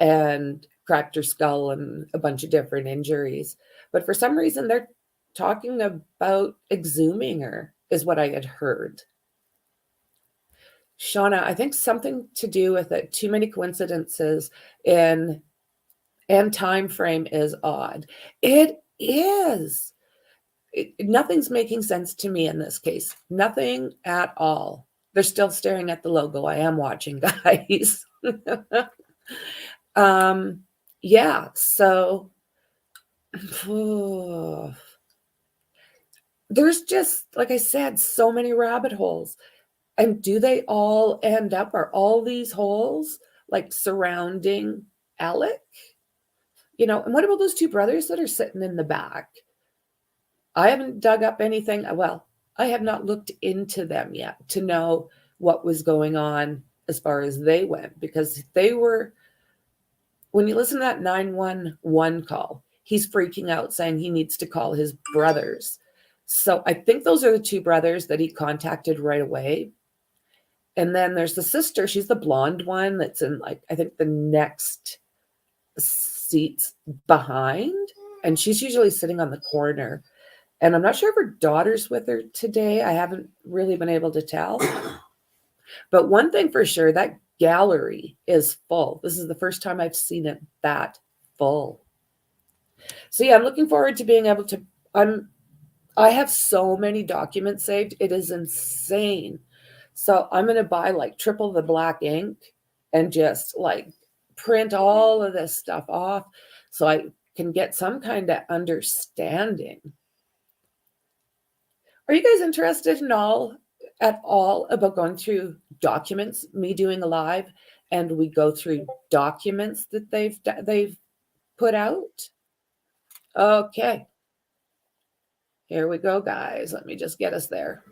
and cracked her skull and a bunch of different injuries. But for some reason, they're talking about exhuming her, is what I had heard. Shauna, I think something to do with it. Too many coincidences and time frame is odd. It is. Nothing's making sense to me in this case. Nothing at all. They're still staring at the logo. I am watching, guys. Yeah, so there's just, like I said, so many rabbit holes. And do they all end up, are all these holes like surrounding Alec? You know, and what about those 2 brothers that are sitting in the back? I haven't dug up anything. Well, I have not looked into them yet to know what was going on as far as they went, because they were, when you listen to that 911 call, he's freaking out saying he needs to call his brothers. So I think those are the 2 brothers that he contacted right away. And then there's the sister. She's the blonde one that's in, like, I think the next seats behind. And she's usually sitting on the corner. And I'm not sure if her daughter's with her today. I haven't really been able to tell. But one thing for sure, that gallery is full. This is the first time I've seen it that full. So yeah, I'm looking forward to being able to, I have so many documents saved. It is insane. So I'm going to buy like triple the black ink and just like print all of this stuff off so I can get some kind of understanding. Are you guys interested at all about going through documents, me doing a live, and we go through documents that they've put out? Okay. Here we go, guys. Let me just get us there.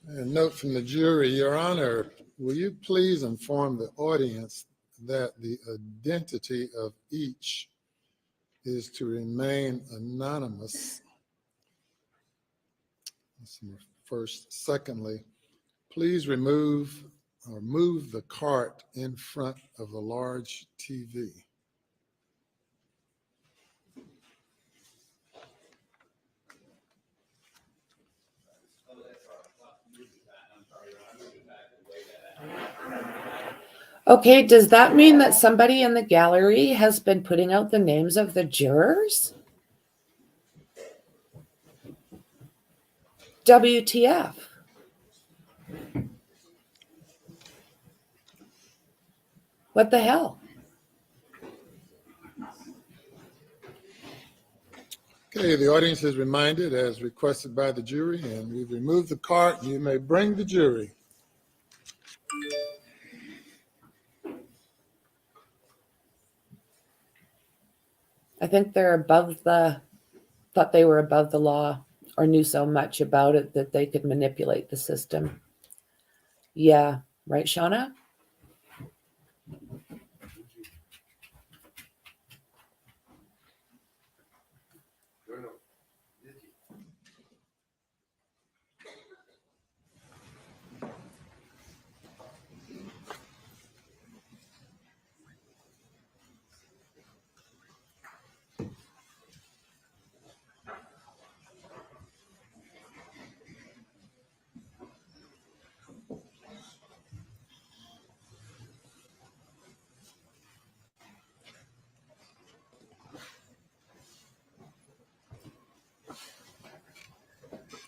A note from the jury, Your Honor, will you please inform the audience that the identity of each is to remain anonymous. That's my first. Secondly, please remove or move the cart in front of the large TV.
Okay, does that mean that somebody in the gallery has been putting out the names of the jurors? WTF? What the hell?
Okay, the audience is reminded as requested by the jury, and we've removed the cart. You may bring the jury.
I think thought they were above the law or knew so much about it that they could manipulate the system. Yeah, right, Shauna?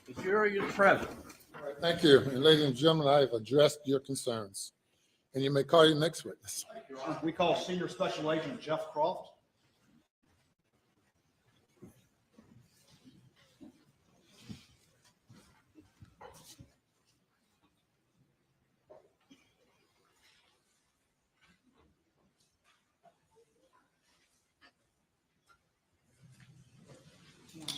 The jury is present.
Thank you. And ladies and gentlemen, I have addressed your concerns. And you may call your next witness.
Your Honor, we call Senior Special Agent Jeff Croft.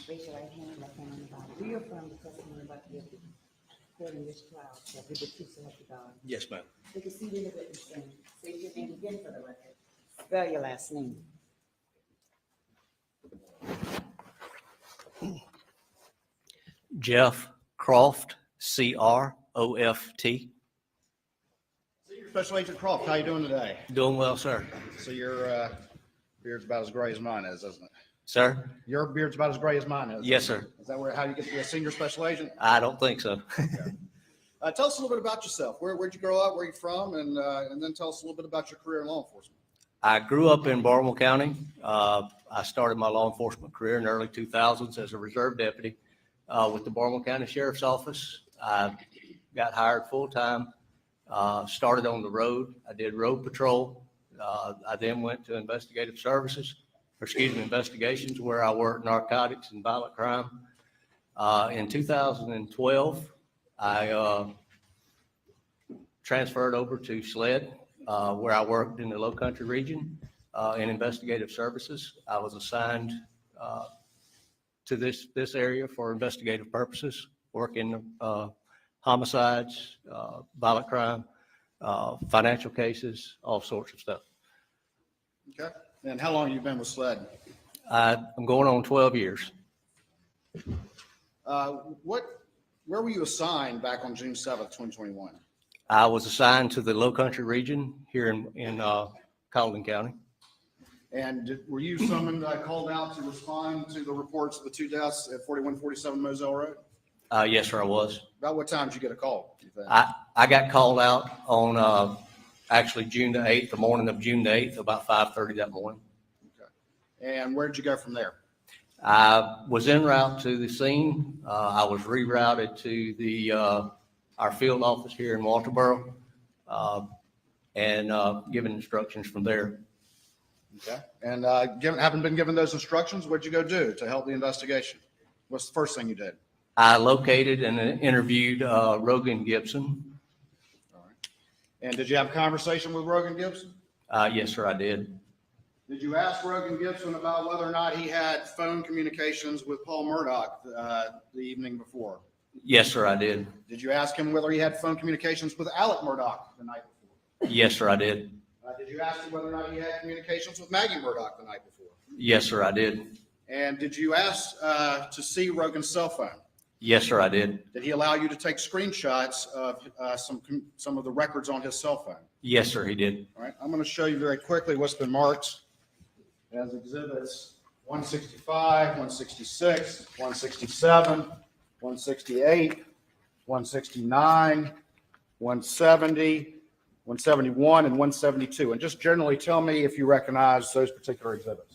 Raise your right hand, left hand on the Bible. Do you affirm the testimony about to give in this trial shall be the truth so help you God?
Yes, ma'am.
Take a seat in the witness stand. Say your name again for the record. Spell your last name.
Jeff Croft, C-R-O-F-T.
Senior Special Agent Croft, how you doing today?
Doing well, sir.
So your beard's about as gray as mine is, isn't it?
Sir?
Your beard's about as gray as mine is.
Yes,
isn't it?
sir.
Is that how you get to be a Senior Special Agent?
I don't think so.
Tell us a little bit about yourself. Where'd you grow up? Where are you from? And then tell us a little bit about your career in law enforcement.
I grew up in Baltimore County. I started my law enforcement career in the early 2000s as a reserve deputy with the Baltimore County Sheriff's Office. I got hired full-time, started on the road. I did road patrol. I then went to investigative investigations where I worked narcotics and violent crime. In 2012, I transferred over to SLED, where I worked in the Low Country region in investigative services. I was assigned to this area for investigative purposes, working homicides, violent crime, financial cases, all sorts of stuff.
Okay. And how long have you been with SLED?
I'm going on 12 years.
Where were you assigned back on June 7th, 2021?
I was assigned to the Low Country region here in Colleton County.
And were you summoned, called out to respond to the reports of the 2 deaths at 4147 Moselle Road?
Yes, sir, I was.
About what time did you get a call? Do you think?
I got called out on actually June the 8th, the morning of June the 8th, about 5:30 that morning.
Okay. And where did you go from there?
I was en route to the scene. I was rerouted to our field office here in Walterboro and given instructions from there.
Okay. And having been given those instructions, what'd you go do to help the investigation? What's the first thing you did?
I located and interviewed Rogan Gibson.
All right. And did you have a conversation with Rogan Gibson?
Yes, sir, I did.
Did you ask Rogan Gibson about whether or not he had phone communications with Paul Murdaugh the evening before?
Yes, sir, I did.
Did you ask him whether he had phone communications with Alec Murdaugh the night before?
Yes, sir, I did.
Did you ask him whether or not he had communications with Maggie Murdaugh the night before?
Yes, sir, I did.
And did you ask to see Rogan's cell phone?
Yes, sir, I did.
Did he allow you to take screenshots of some of the records on his cell phone?
Yes, sir, he did.
All right, I'm going to show you very quickly what's been marked as exhibits 165, 166, 167, 168, 169, 170, 171, and 172. And just generally tell me if you recognize those particular exhibits.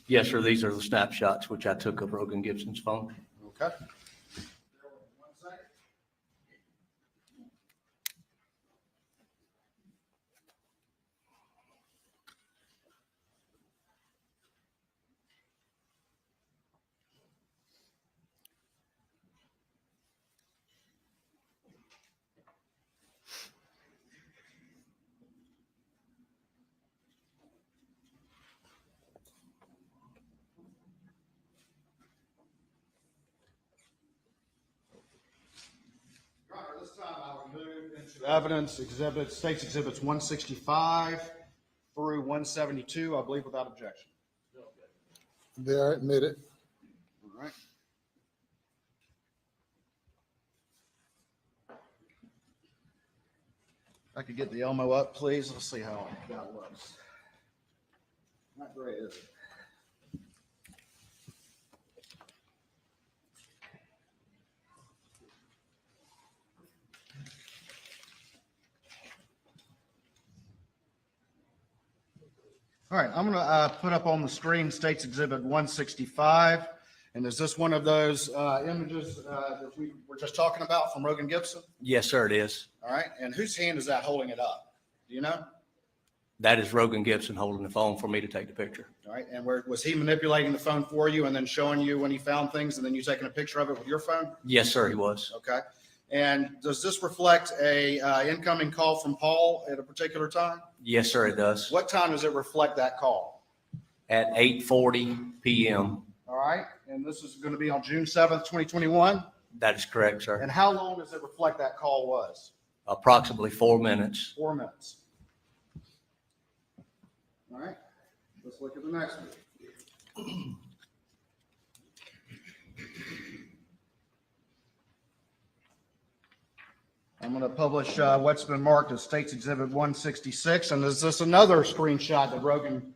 Yes, sir, these are the snapshots which I took of Rogan Gibson's phone.
Okay. Your Honor, this time I will move into evidence exhibits, states exhibits 165 through 172, I believe without objection.
They are admitted.
All right. If I could get the Elmo up, please. Let's see how that looks. Not great, is it? All right, I'm going to put up on the screen States Exhibit 165. And is this one of those images that we were just talking about from Rogan Gibson?
Yes, sir, it is.
All right, and whose hand is that holding it up? Do you know?
That is Rogan Gibson holding the phone for me to take the picture.
All right, and was he manipulating the phone for you and then showing you when he found things and then you taking a picture of it with your phone?
Yes, sir, he was.
Okay. And does this reflect a incoming call from Paul at a particular time?
Yes, sir, it does.
What time does it reflect that call?
At 8:40 p.m.
All right, and this is going to be on June 7th, 2021?
That is correct, sir.
And how long does it reflect that call was?
Approximately 4 minutes.
4 minutes. All right, let's look at the next one. I'm going to publish what's been marked as States Exhibit 166. And is this another screenshot that Rogan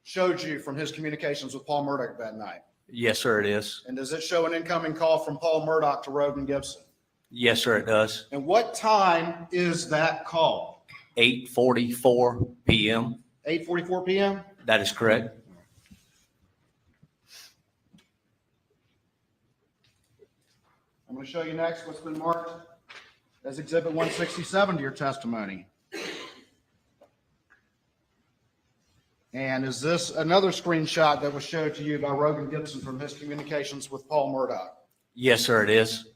showed you from his communications with Paul Murdaugh that night?
Yes, sir, it is.
And does it show an incoming call from Paul Murdaugh to Rogan Gibson?
Yes, sir, it does.
And what time is that call?
8:44 p.m.
8:44 p.m.?
That is correct.
I'm going to show you next what's been marked as Exhibit 167 to your testimony. And is this another screenshot that was showed to you by Rogan Gibson from his communications with Paul Murdaugh?
Yes, sir, it is.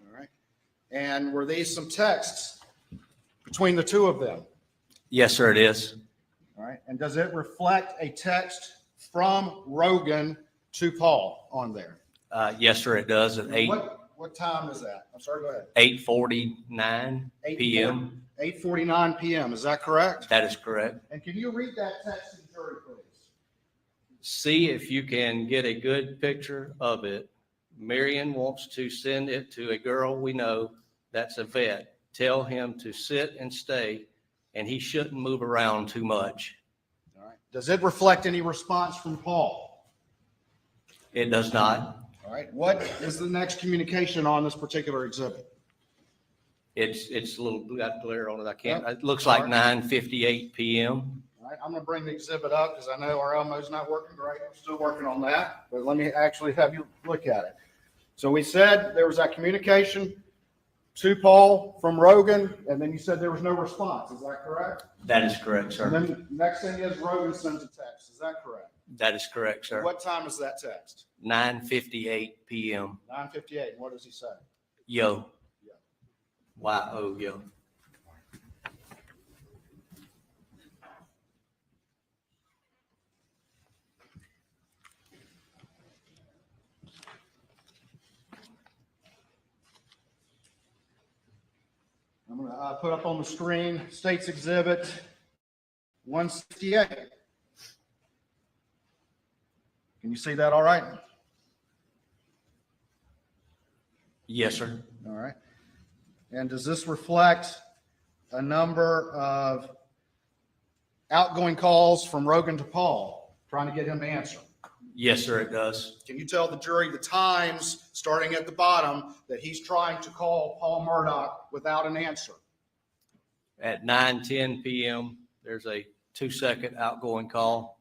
All right. And were these some texts between the two of them?
Yes, sir, it is.
All right. And does it reflect a text from Rogan to Paul on there?
Yes, sir, it does. At
What time is that? I'm sorry, go ahead.
8:49 p.m.
8:49 p.m. Is that correct?
That is correct.
And can you read that text to the jury, please?
See if you can get a good picture of it. Marion wants to send it to a girl we know that's a vet. Tell him to sit and stay, and he shouldn't move around too much.
All right. Does it reflect any response from Paul?
It does not.
All right. What is the next communication on this particular exhibit?
It's a little got glare on it. I can't.
Yep.
It looks like 9:58 p.m.
All right. I'm going to bring the exhibit up because I know our Elmo's not working great. We're still working on that, but let me actually have you look at it. So we said there was that communication to Paul from Rogan, and then you said there was no response. Is that correct?
That is correct,
And
sir.
then next thing is Rogan sends a text. Is that correct?
That is correct, sir.
What time is that text?
9:58 p.m.
9:58. And what does he say?
Yo. Y-O, yo.
I'm going to put up on the screen State's Exhibit 168. Can you see that all right?
Yes, sir.
All right. And does this reflect a number of outgoing calls from Rogan to Paul, trying to get him to answer?
Yes, sir, it does.
Can you tell the jury the times, starting at the bottom, that he's trying to call Paul Murdaugh without an answer?
At 9:10 p.m., there's a 2-second outgoing call.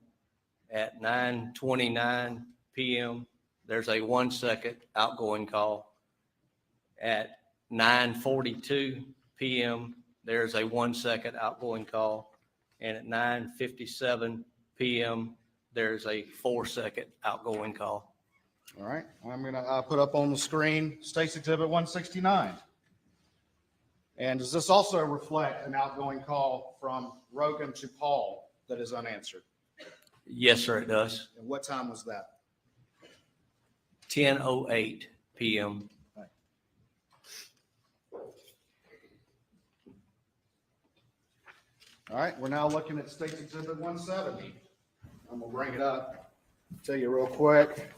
At 9:29 p.m., there's a 1-second outgoing call. At 9:42 p.m., there's a 1-second outgoing call. And at 9:57 p.m., there's a 4-second outgoing call.
All right. I'm going to put up on the screen State's Exhibit 169. And does this also reflect an outgoing call from Rogan to Paul that is unanswered?
Yes, sir, it does.
And what time was that?
10:08 p.m.
All right, we're now looking at State's Exhibit 170. I'm gonna bring it up, tell you real quick.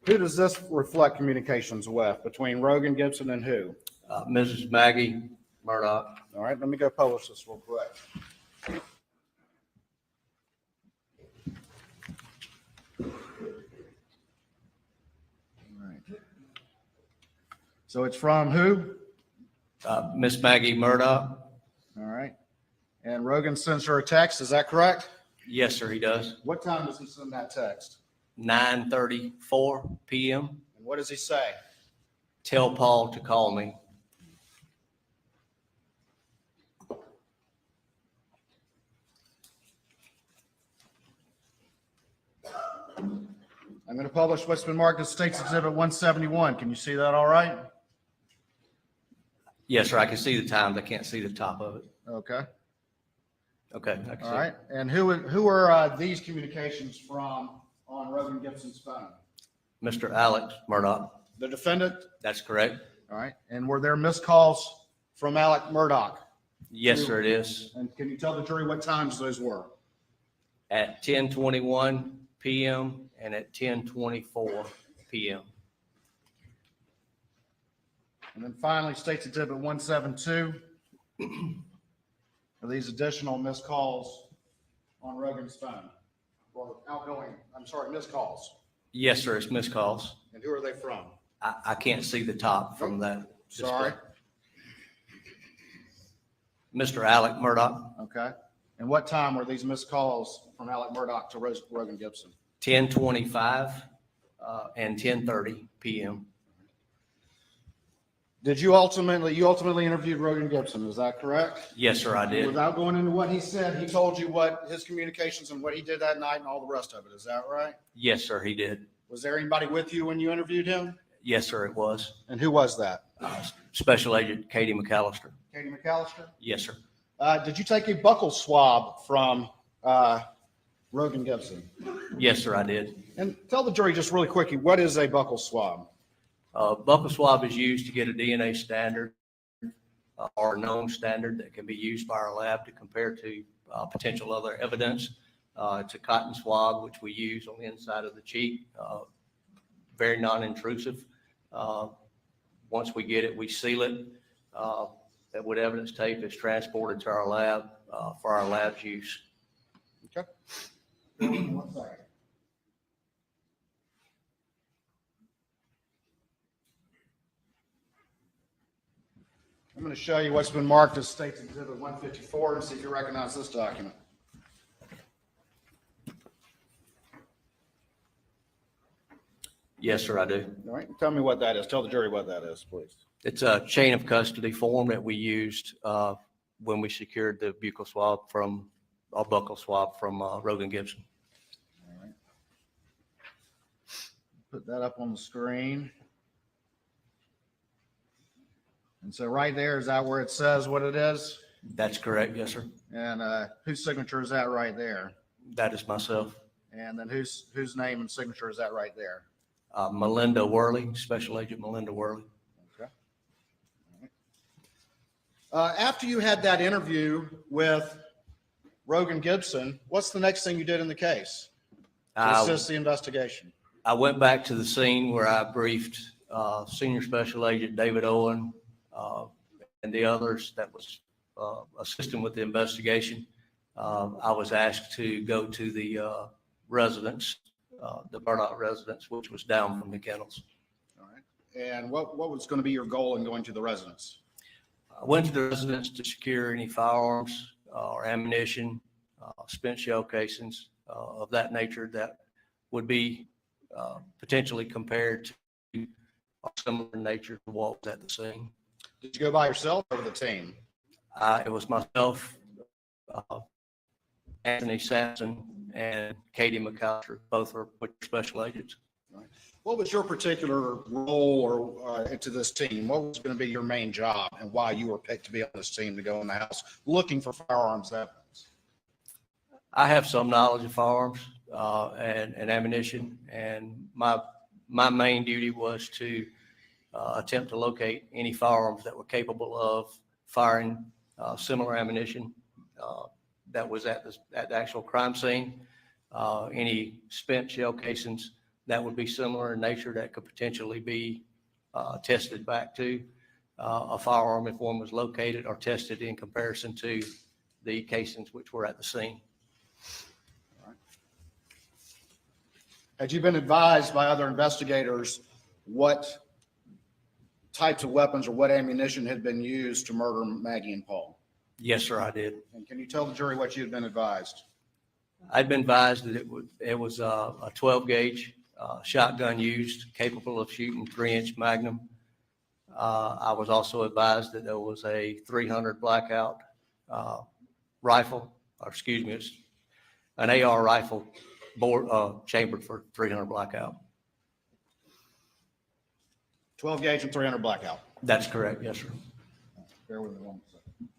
Who does this reflect communications with, between Rogan, Gibson, and who?
Mrs. Maggie Murdaugh.
All right, let me go publish this real quick. All right. So it's from who?
Miss Maggie Murdaugh.
All right. And Rogan sends her a text, is that correct?
Yes, sir, he does.
What time does he send that text?
9:34 p.m.
And what does he say?
Tell Paul to call me.
I'm going to publish what's been marked as State's Exhibit 171. Can you see that all right?
Yes, sir, I can see the times. I can't see the top of it.
Okay.
Okay, I can
All
see.
right. And who are these communications from on Rogan Gibson's phone?
Mr. Alex Murdaugh.
The defendant?
That's correct.
All right. And were there missed calls from Alec Murdaugh?
Yes, sir, it is.
And can you tell the jury what times those were?
At 10:21 p.m. and at 10:24 p.m.
And then finally, State's Exhibit 172. Are these additional missed calls on Rogan's phone? Or missed calls?
Yes, sir, it's missed calls.
And who are they from?
I can't see the top from that.
Sorry.
Mr. Alec Murdaugh,
Okay. And what time were these missed calls from Alec Murdaugh to Rogan Gibson?
10:25 and 10:30 p.m.
Did you ultimately interviewed Rogan Gibson, is that correct?
Yes, sir, I did.
Without going into what he said, he told you what his communications and what he did that night and all the rest of it, is that right?
Yes, sir, he did.
Was there anybody with you when you interviewed him?
Yes, sir, it was.
And who was that?
Special Agent Katie McAllister.
Katie McAllister?
Yes, sir.
Did you take a buccal swab from Rogan Gibson?
Yes, sir, I did.
And tell the jury just really quickly, what is a buccal swab?
Buccal swab is used to get a DNA standard or a known standard that can be used by our lab to compare to potential other evidence. It's a cotton swab, which we use on the inside of the cheek, very non-intrusive. Once we get it, we seal it. That wood evidence tape is transported to our lab for our lab's use.
Okay. 1 second. I'm going to show you what's been marked as State's Exhibit 154 and see if you recognize this document.
Yes, sir, I do.
All right, tell me what that is. Tell the jury what that is, please.
It's a chain of custody form that we used when we secured the buccal swab from, or buccal swab from Rogan Gibson.
All right. Put that up on the screen. And so right there, is that where it says what it is?
That's correct, yes, sir.
And whose signature is that right there?
That is myself.
And then whose name and signature is that right there?
Melinda Worley, Special Agent Melinda Worley.
Okay. All right. After you had that interview with Rogan Gibson, what's the next thing you did in the case to assist the investigation?
I went back to the scene where I briefed Senior Special Agent David Owen and the others that was assisting with the investigation. I was asked to go to the residence, the Murdaugh residence, which was down from the kennels.
All right. And what was going to be your goal in going to the residence?
I went to the residence to secure any firearms or ammunition, spent shell casings of that nature that would be potentially compared to similar nature to what was at the scene.
Did you go by yourself or with a team?
It was myself, Anthony Sampson, and Katie McAllister. Both are special agents.
Right. What was your particular role or into this team? What was going to be your main job and why you were picked to be on this team to go in the house looking for firearms evidence?
I have some knowledge of firearms and ammunition, and my main duty was to attempt to locate any firearms that were capable of firing similar ammunition that was at the actual crime scene. Any spent shell casings that would be similar in nature that could potentially be tested back to a firearm if one was located or tested in comparison to the casings which were at the scene.
Had you been advised by other investigators what types of weapons or what ammunition had been used to murder Maggie and Paul?
Yes, sir, I did.
And can you tell the jury what you had been advised?
I'd been advised that it was a 12 gauge shotgun used, capable of shooting 3-inch Magnum. I was also advised that there was a 300 blackout rifle, or excuse me, it's an AR rifle chambered for 300 blackout.
12 gauge and 300 blackout.
That's correct, yes, sir.
Bear with me 1 second.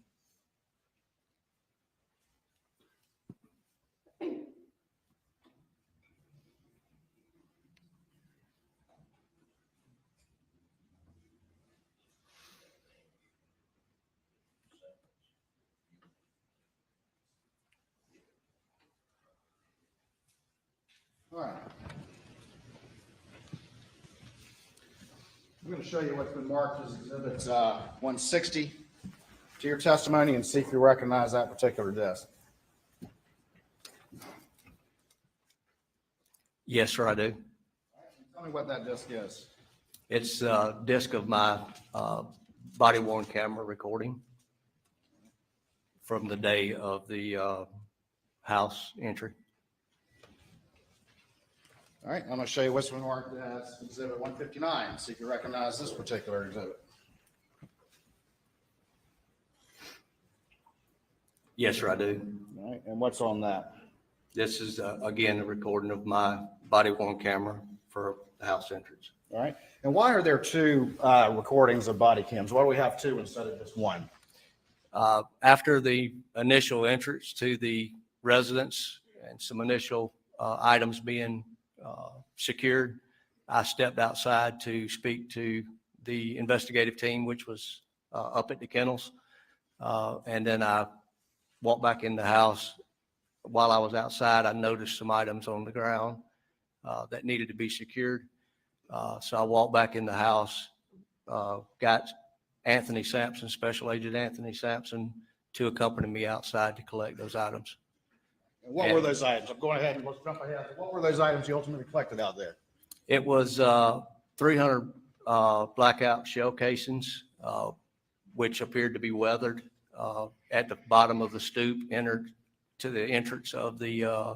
All right. I'm going to show you what's been marked as Exhibit 160 to your testimony and see if you recognize that particular disc.
Yes, sir, I do.
Tell me what that disc is.
It's a disc of my body-worn camera recording from the day of the house entry.
All right, I'm going to show you what's been marked as Exhibit 159. See if you recognize this particular exhibit.
Yes, sir, I do.
All right, and what's on that?
This is, again, a recording of my body-worn camera for the house entrance.
All right, and why are there two recordings of body cams? Why do we have two instead of just one?
After the initial entrance to the residence and some initial items being secured, I stepped outside to speak to the investigative team, which was up at the kennels. And then I walked back in the house. While I was outside, I noticed some items on the ground that needed to be secured. So I walked back in the house, got Anthony Sampson, Special Agent Anthony Sampson, to accompany me outside to collect those items.
And what were those items? I'm going ahead and let's jump ahead. What were those items you ultimately collected out there?
It was 300 blackout shell casings, which appeared to be weathered at the bottom of the stoop, entered to the entrance of the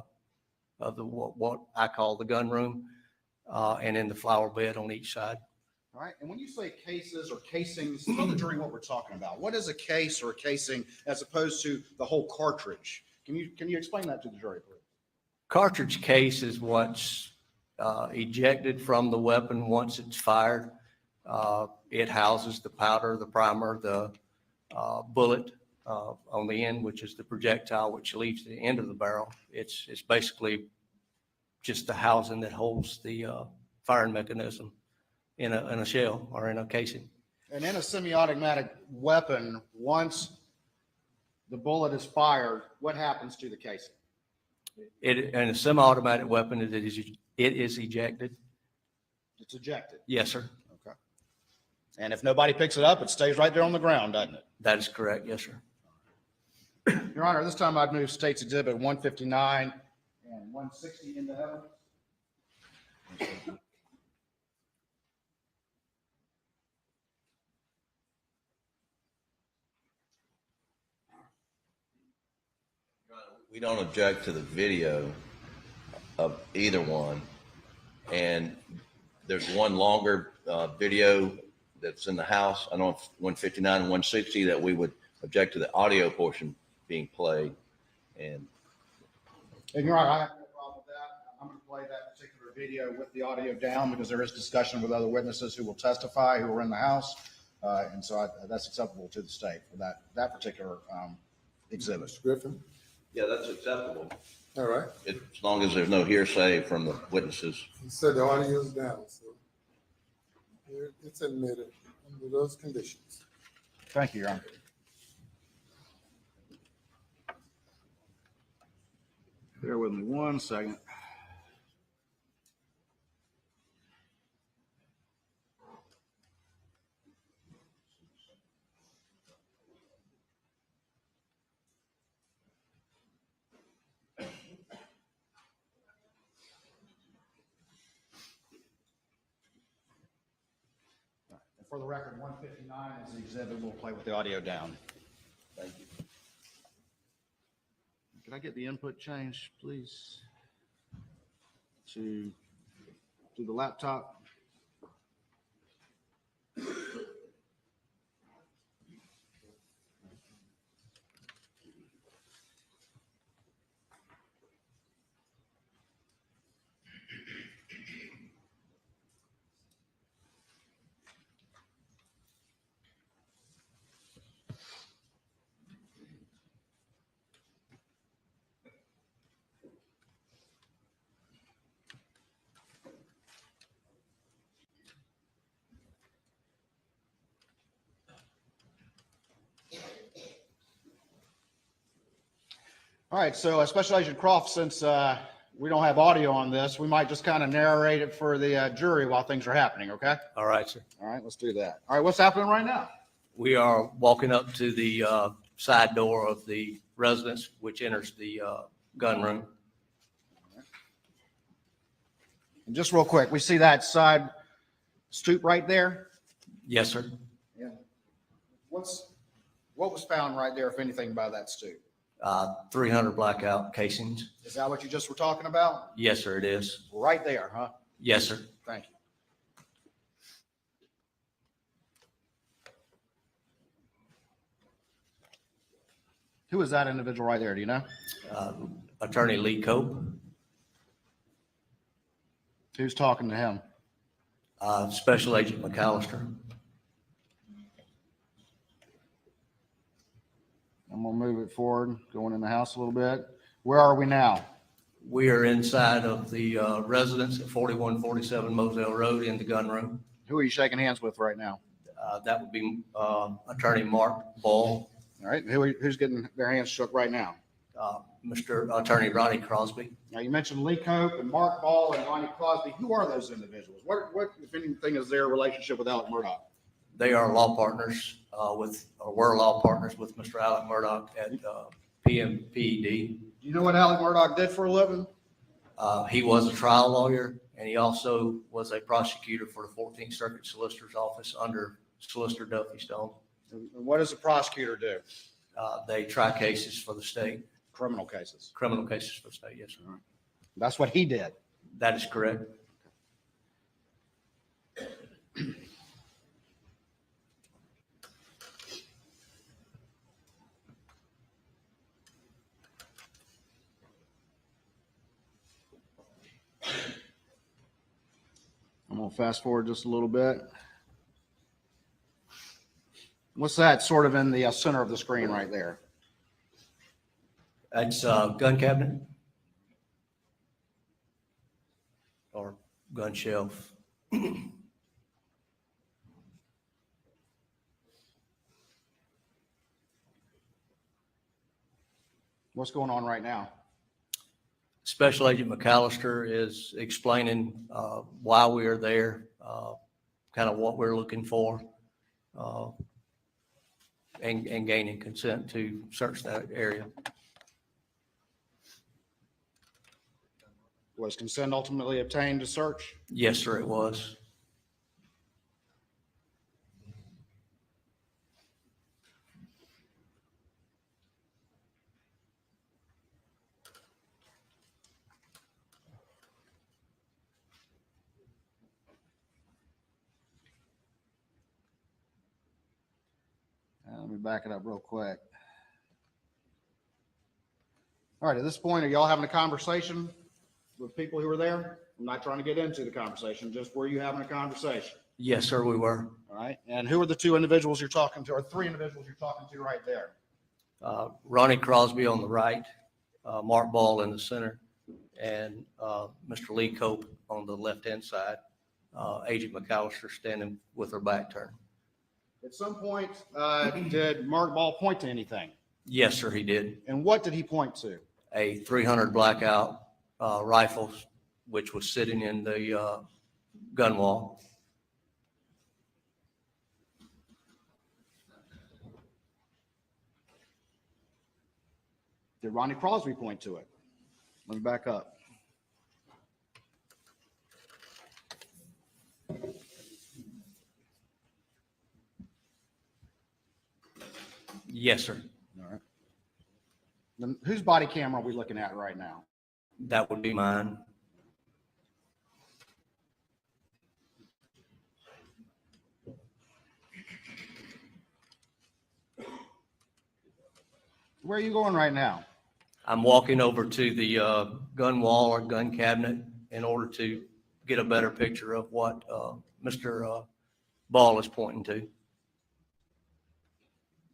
what I call the gun room. and in the flower bed on each side.
All right, and when you say cases or casings, tell the jury what we're talking about. What is a case or a casing as opposed to the whole cartridge? Can you explain that to the jury, please?
Cartridge case is what's ejected from the weapon once it's fired. It houses the powder, the primer, the bullet on the end, which is the projectile, which leaves the end of the barrel. It's basically just the housing that holds the firing mechanism in a shell or in a casing.
And in a semi-automatic weapon, once the bullet is fired, what happens to the casing?
In a semi-automatic weapon, it is ejected.
It's ejected.
Yes, sir.
Okay. And if nobody picks it up, it stays right there on the ground, doesn't it?
That is correct. Yes, sir.
Your Honor, this time I'd move State's Exhibit 159 and 160 into evidence.
We don't object to the video of either one. And there's one longer video that's in the House, I know 159 and 160, that we would object to the audio portion being played. And
Your Honor, I have no problem with that. I'm going to play that particular video with the audio down because there is discussion with other witnesses who will testify who were in the House. And so that's acceptable to the state for that particular exhibit.
Mr. Griffin?
yeah, that's acceptable.
All right.
As long as there's no hearsay from the witnesses.
You said the audio is down, so it's admitted under those conditions.
Thank you, Your Honor. Bear with me 1 second. For the record, 159 is the exhibit. We'll play with the audio down.
Thank you.
Can I get the input changed, please, to the laptop? All right, so Special Agent Croft, since we don't have audio on this, we might just kind of narrate it for the jury while things are happening, okay?
All right, sir.
All right, let's do that. All right, what's happening right now?
We are walking up to the side door of the residence, which enters the gun room.
And just real quick, we see that side stoop right there?
Yes, sir.
Yeah. What was found right there, if anything, by that stoop?
300 blackout casings.
Is that what you just were talking about?
Yes, sir, it is.
Right there, huh?
Yes, sir.
Thank you. Who is that individual right there? Do you know?
Attorney Lee Cope,
Who's talking to him?
Special Agent McAllister.
I'm gonna move it forward, going in the house a little bit. Where are we now?
We are inside of the residence at 4147 Moselle Road in the gun room.
Who are you shaking hands with right now?
That would be Attorney Mark Ball,
All right, who's getting their hands shook right now?
Mr. Attorney Ronnie Crosby.
Now, you mentioned Lee Cope and Mark Ball and Ronnie Crosby. Who are those individuals? What, if anything, is their relationship with Alec Murdaugh?
They are law partners were law partners with Mr. Alec Murdaugh at PMPD.
Do you know what Alec Murdaugh did for a living?
He was a trial lawyer, and he also was a prosecutor for the 14th Circuit Solicitor's Office under Solicitor Duffy Stone.
And what does a prosecutor do?
They try cases for the state,
Criminal cases.
criminal cases for the state, yes, sir.
That's what he did.
That is correct.
We'll fast forward just a little bit. What's that sort of in the center of the screen right there?
That's a gun cabinet or gun shelf.
What's going on right now?
Special Agent McAllister is explaining why we are there, kind of what we're looking for, and gaining consent to search that area.
Was consent ultimately obtained to search?
Yes, sir, it was.
Let me back it up real quick. All right, at this point, are y'all having a conversation with people who were there? I'm not trying to get into the conversation, just were you having a conversation?
Yes, sir, we were.
All right, and who are the two individuals you're talking to, or three individuals you're talking to right there?
Ronnie Crosby on the right, Mark Ball in the center, and Mr. Lee Cope on the left-hand side. Agent McAllister standing with her back turned.
At some point, did Mark Ball point to anything?
Yes, sir, he did.
And what did he point to?
A 300 blackout rifle, which was sitting in the gun wall.
Did Ronnie Crosby point to it? Let me back up.
Yes, sir.
All right. Then whose body camera are we looking at right now?
That would be mine.
Where are you going right now?
I'm walking over to the gun wall or gun cabinet in order to get a better picture of what Mr. Ball is pointing to.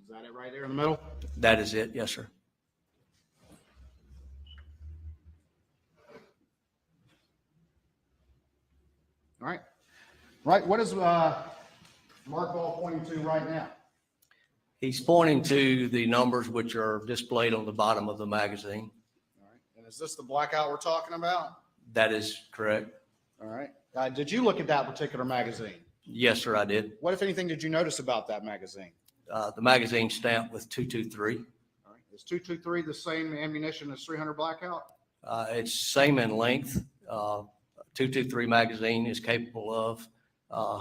Is that it right there in the middle?
That is it, yes, sir.
All right. Right, what is Mark Ball pointing to right now?
He's pointing to the numbers which are displayed on the bottom of the magazine.
All right. And is this the blackout we're talking about?
That is correct.
All right. Did you look at that particular magazine?
Yes, sir, I did.
What, if anything, did you notice about that magazine?
The magazine stamped with 223.
All right. Is 223 the same ammunition as 300 blackout?
It's same in length. 223 magazine is capable of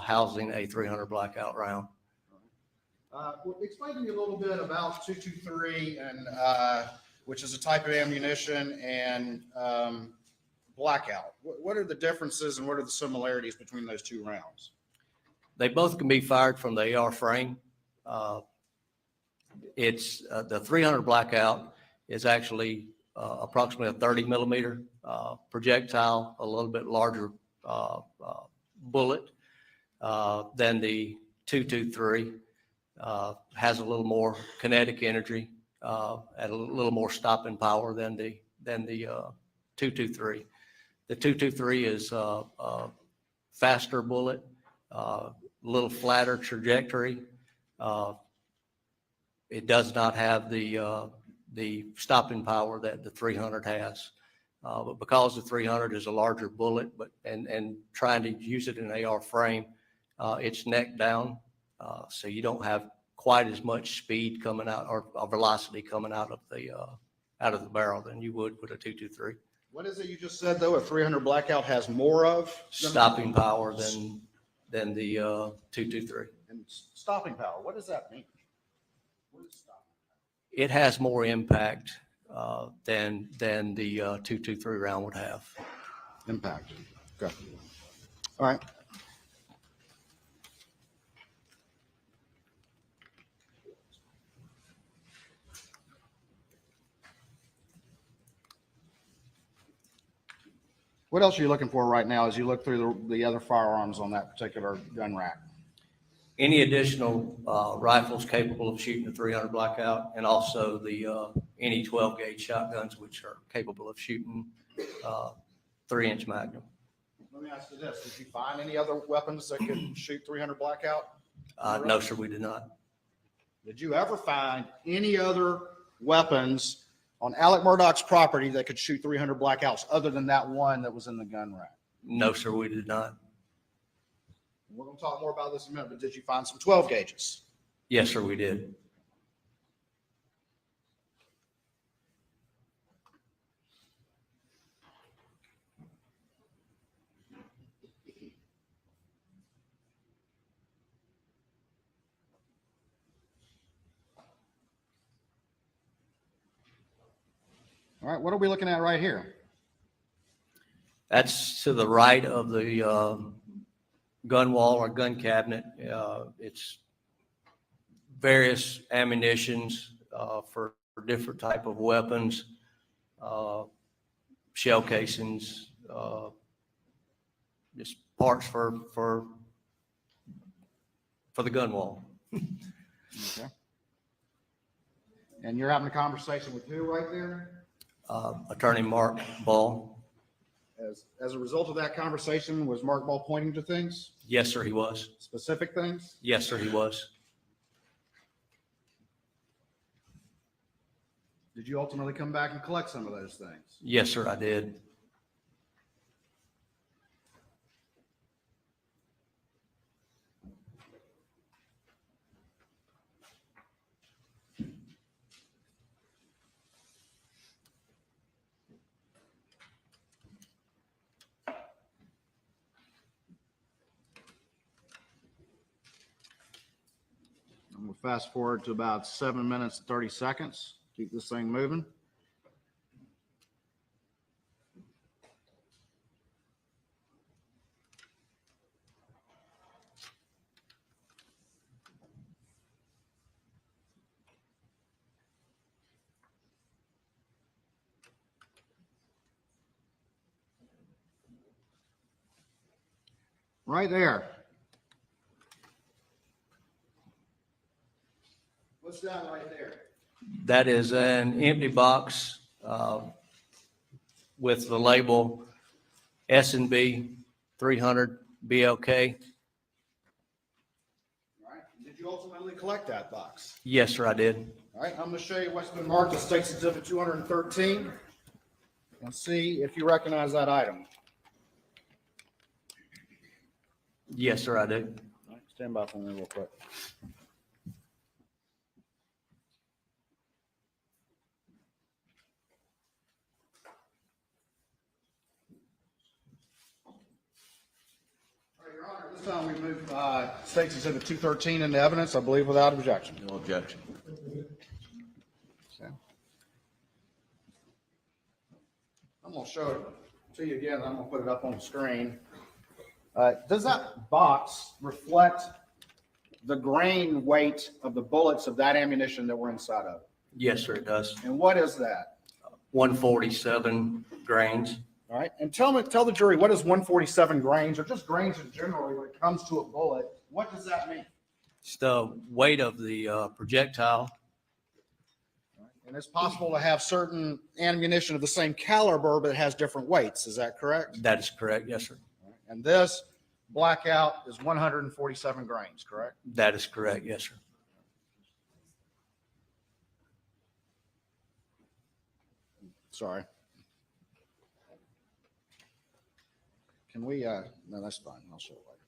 housing a 300 blackout round.
Explain to me a little bit about 223 and which is a type of ammunition, and blackout. What are the differences and what are the similarities between those two rounds?
They both can be fired from the AR frame. It's the 300 blackout is actually approximately a 30 millimeter projectile, a little bit larger bullet than the 223. Has a little more kinetic energy, and a little more stopping power than the 223. The 223 is a faster bullet, a little flatter trajectory. It does not have the stopping power that the 300 has. But because the 300 is a larger bullet, and trying to use it in an AR frame, it's neck down. So you don't have quite as much speed coming out, or velocity coming out of the barrel than you would with a 223.
What is it you just said, though? A 300 blackout has more of?
Stopping power than the 223.
And stopping power, what does that mean? What is stopping power?
It has more impact than the 223 round would have.
Impact. Okay. All right. What else are you looking for right now as you look through the other firearms on that particular gun rack?
Any additional rifles capable of shooting a 300 blackout, and also the any 12 gauge shotguns which are capable of shooting 3-inch Magnum.
Let me ask you this. Did you find any other weapons that could shoot 300 blackout?
No, sir, we did not.
Did you ever find any other weapons on Alec Murdaugh's property that could shoot 300 blackouts other than that one that was in the gun rack?
No, sir, we did not.
We're going to talk more about this in a minute, but did you find some 12 gauges?
Yes, sir, we did.
All right, what are we looking at right here?
That's to the right of the gun wall or gun cabinet. It's various ammunitions for different type of weapons, shell casings, just parts for the gun wall.
Okay. And you're having a conversation with who right there?
Attorney Mark Ball.
As a result of that conversation, was Mark Ball pointing to things,
Yes, sir, he was.
specific things?
Yes, sir, he was.
Did you ultimately come back and collect some of those things?
Yes, sir, I did.
I'm going to fast forward to about 7 minutes, 30 seconds. Keep this thing moving. Right there. What's that right there?
That is an empty box with the label S&B 300 BLK.
All right. Did you ultimately collect that box?
Yes, sir, I did.
All right. I'm going to show you what's been marked as State's Exhibit 213 and see if you recognize that item.
Yes, sir, I do.
All right. Stand by for me real quick. Your Honor, this time we move State's Exhibit 213 into evidence, I believe, without objection.
No objection.
Okay. I'm going to show it to you again. I'm going to put it up on the screen. Does that box reflect the grain weight of the bullets of that ammunition that were inside of it?
Yes, sir, it does.
And what is that?
147 grains.
All right. And tell the jury, what is 147 grains, or just grains in general when it comes to a bullet? What does that mean?
It's the weight of the projectile.
And it's possible to have certain ammunition of the same caliber, but it has different weights. Is that correct?
That is correct. Yes, sir.
And this blackout is 147 grains, correct?
That is correct. Yes, sir.
Sorry. Can we, no, that's fine. I'll show it later.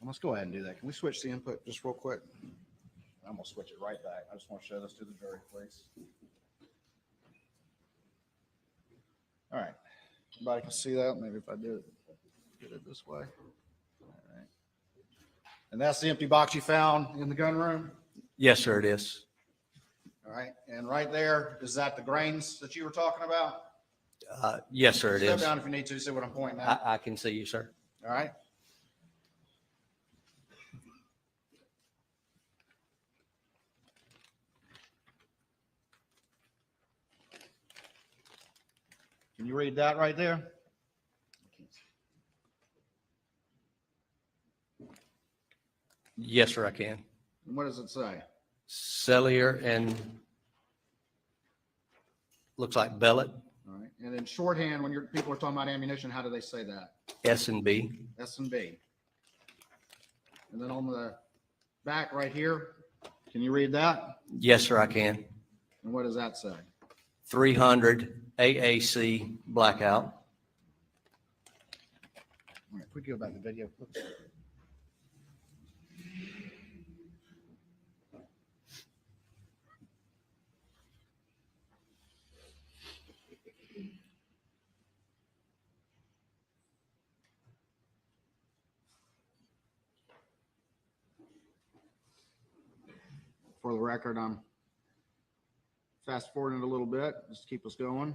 Let's go ahead and do that. Can we switch the input just real quick? I'm going to switch it right back. I just want to show this to the jury, please. All right. Everybody can see that? Maybe if I do it, get it this way. All right. And that's the empty box you found in the gun room?
Yes, sir, it is.
All right. And right there, is that the grains that you were talking about?
Yes, sir, it
Step
is.
down if you need to, see what I'm pointing at.
I can see you, sir.
All right. Can you read that right there?
Yes, sir, I can.
And what does it say?
Cellular and looks like bellet,
All right. And in shorthand, when people are talking about ammunition, how do they say that?
S&B.
S&B. And then on the back right here, can you read that?
Yes, sir, I can.
And what does that say?
300 AAC blackout.
All right, quick go back to video. Oops. For the record, I'm fast forwarding it a little bit, just to keep us going.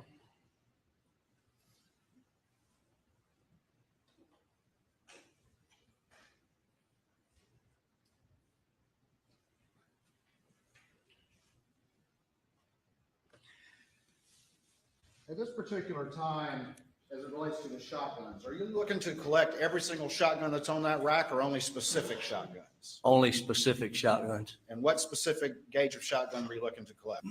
At this particular time, as it relates to the shotguns, are you looking to collect every single shotgun that's on that rack or only specific shotguns?
Only specific shotguns.
And what specific gauge of shotgun were you looking to collect?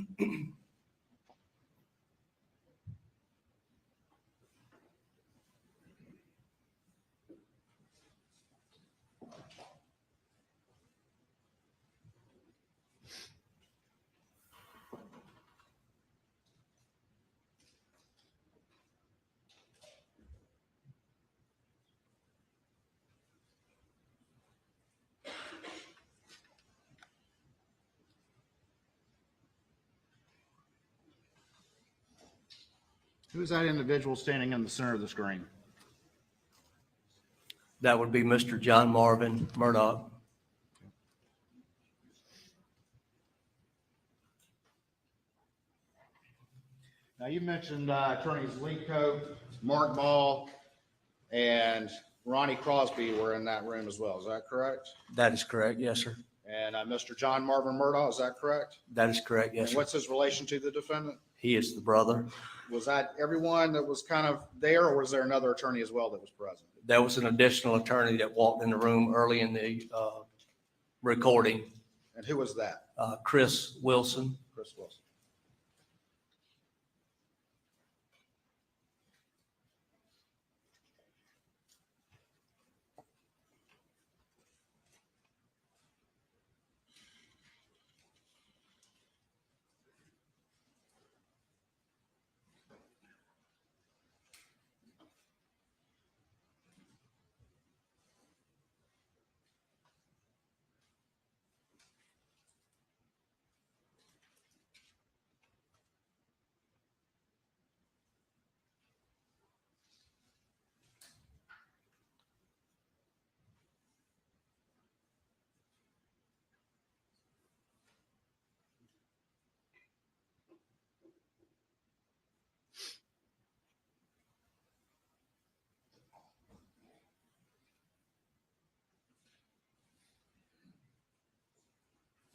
Who's that individual standing in the center of the screen?
That would be Mr. John Marvin Murdaugh.
Now, you mentioned attorneys Lee Cope, Mark Ball, and Ronnie Crosby were in that room as well. Is that correct?
That is correct, yes, sir.
And Mr. John Marvin Murdaugh, is that correct?
That is correct, yes,
And
sir.
what's his relation to the defendant?
He is the brother.
Was that everyone that was kind of there, or was there another attorney as well that was present?
There was an additional attorney that walked in the room early in the recording,
And who was that?
Chris Wilson.
Chris Wilson.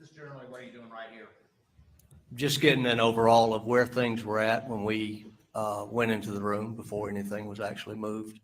Just generally, what are you doing right here?
Just getting an overall of where things were at when we went into the room before anything was actually moved.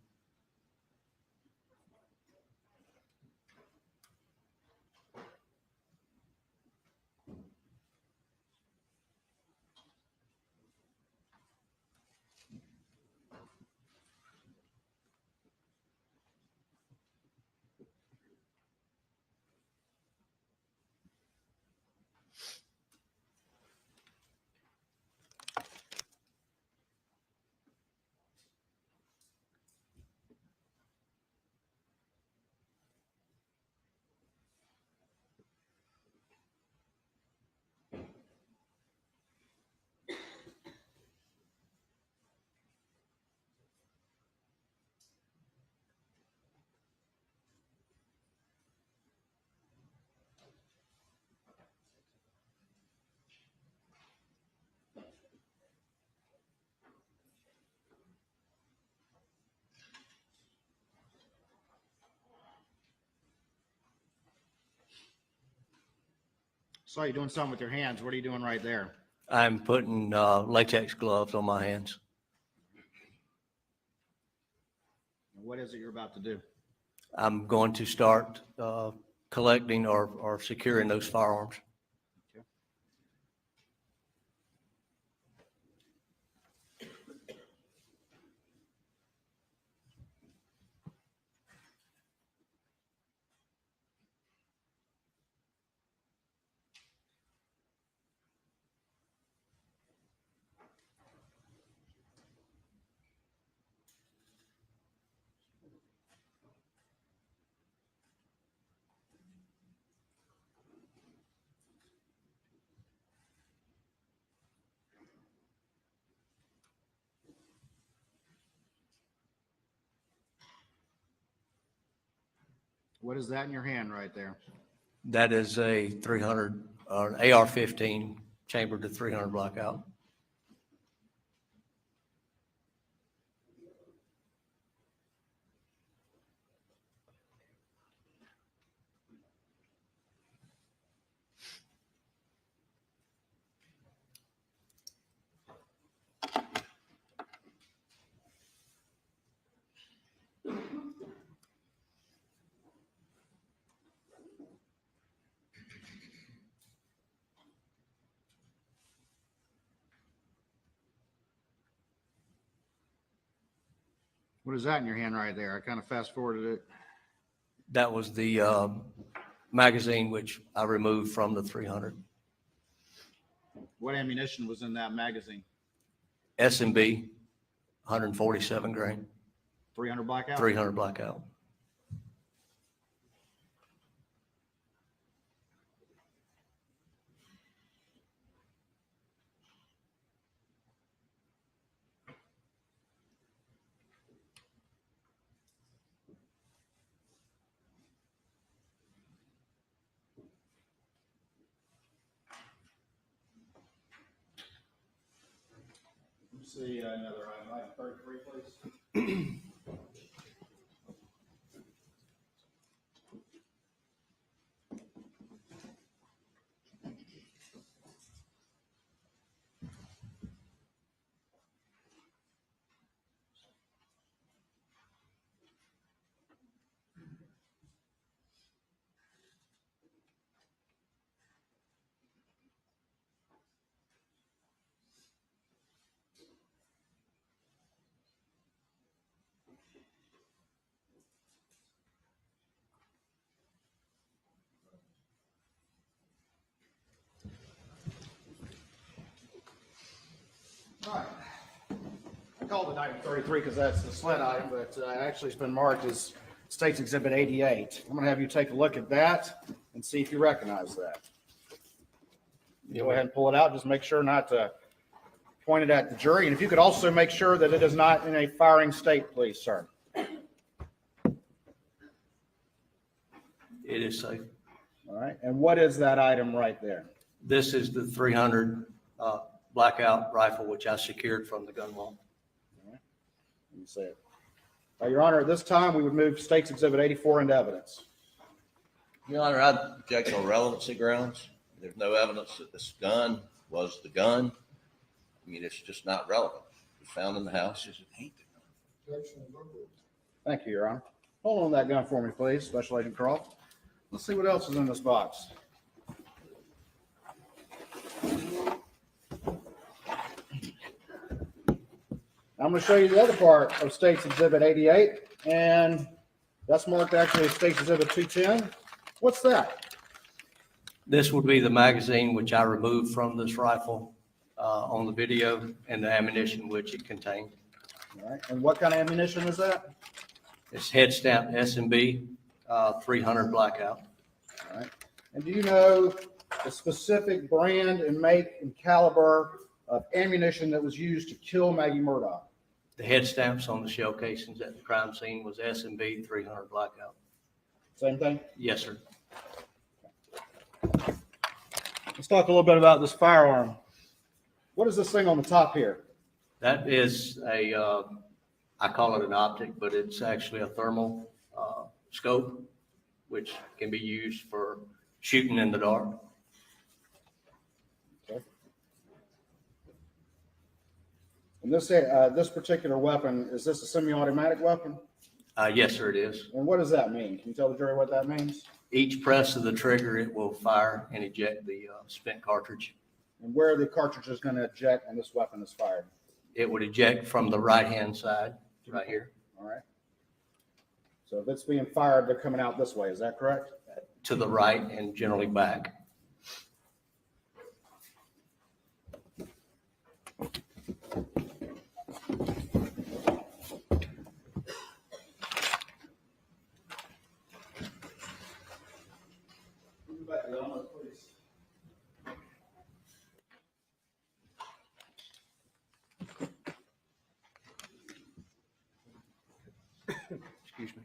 Saw you doing something with your hands. What are you doing right there?
I'm putting latex gloves on my hands.
What is it you're about to do?
I'm going to start collecting or securing those firearms.
What is that in your hand right there?
That is a 300 or an AR-15 chambered to 300 blackout.
What is that in your hand right there? I kind of fast forwarded it.
That was the magazine which I removed from the 300.
What ammunition was in that magazine?
S&B, 147 grain,
300 blackout?
300 blackout.
Let's see another item, 33, please. All right. I called it item 33 because that's the sled item, but actually it's been marked as State's Exhibit 88. I'm going to have you take a look at that and see if you recognize that. Go ahead and pull it out. Just make sure not to point it at the jury. And if you could also make sure that it is not in a firing state, please, sir.
It is safe.
All right. And what is that item right there?
This is the 300 blackout rifle which I secured from the gun wall.
Let me see it. Your Honor, at this time, we would move State's Exhibit 84 into evidence.
Your Honor, I object on relevancy grounds. There's no evidence that this gun was the gun. I mean, it's just not relevant. It was found in the house.
Thank you, Your Honor. Hold on that gun for me, please, Special Agent Croft. Let's see what else is in this box. I'm going to show you the other part of State's Exhibit 88, and that's marked actually as State's Exhibit 210. What's that?
This would be the magazine which I removed from this rifle on the video and the ammunition which it contained.
All right, and what kind of ammunition is that?
It's head stamped S&B 300 blackout.
All right, and do you know the specific brand and make and caliber of ammunition that was used to kill Maggie Murdaugh?
The head stamps on the shell casings at the crime scene was S&B 300 blackout.
Same thing?
Yes, sir.
Let's talk a little bit about this firearm. What is this thing on the top here?
That is a, I call it an optic, but it's actually a thermal scope, which can be used for shooting in the dark.
Okay. And this particular weapon, is this a semi-automatic weapon?
Yes, sir, it is.
And what does that mean? Can you tell the jury what that means?
Each press of the trigger, it will fire and eject the spent cartridge.
And where are the cartridges going to eject when this weapon is fired?
It would eject from the right-hand side, right here,
All right. So if it's being fired, they're coming out this way. Is that correct?
to the right and generally back. Excuse me.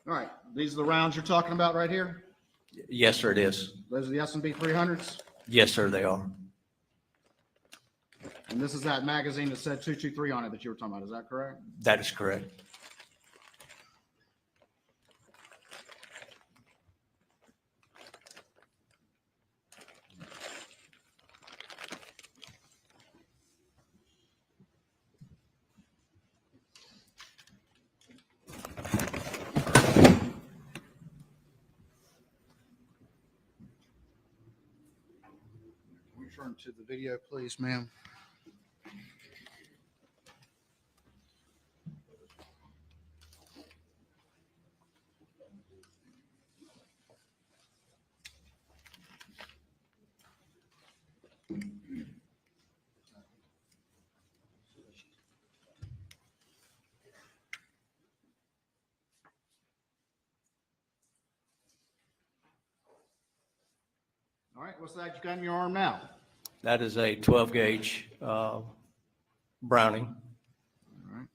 All right. These are the rounds you're talking about right here?
Yes, sir, it is.
Those are the S&B 300s?
Yes, sir, they are.
And this is that magazine that said 223 on it that you were talking about. Is that correct?
That is correct.
Return to the video, please, ma'am. All right, what's that you got in your arm now?
That is a 12 gauge Browning.
All right.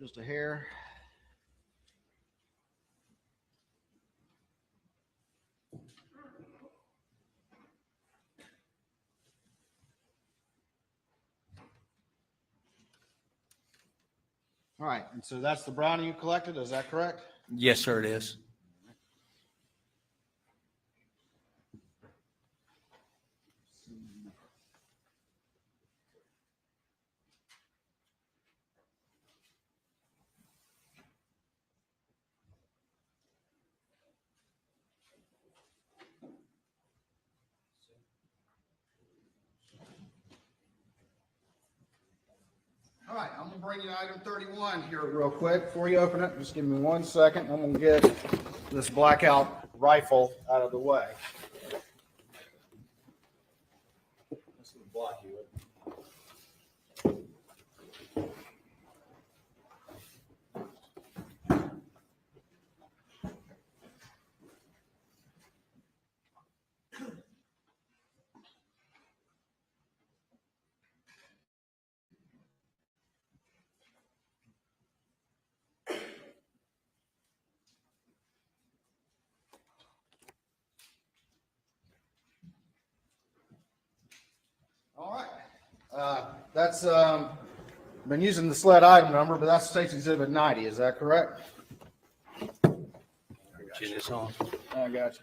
Just a hair. All right, and so that's the Browning you collected, is that correct?
Yes, sir, it is.
All right, I'm gonna bring you to item 31 here real quick. Before you open it, just give me 1 second. I'm gonna get this blackout rifle out of the way. This will block you. All right. That's been using the sled item number, but that's State's Exhibit 90. Is that correct?
Chin is on.
I got you.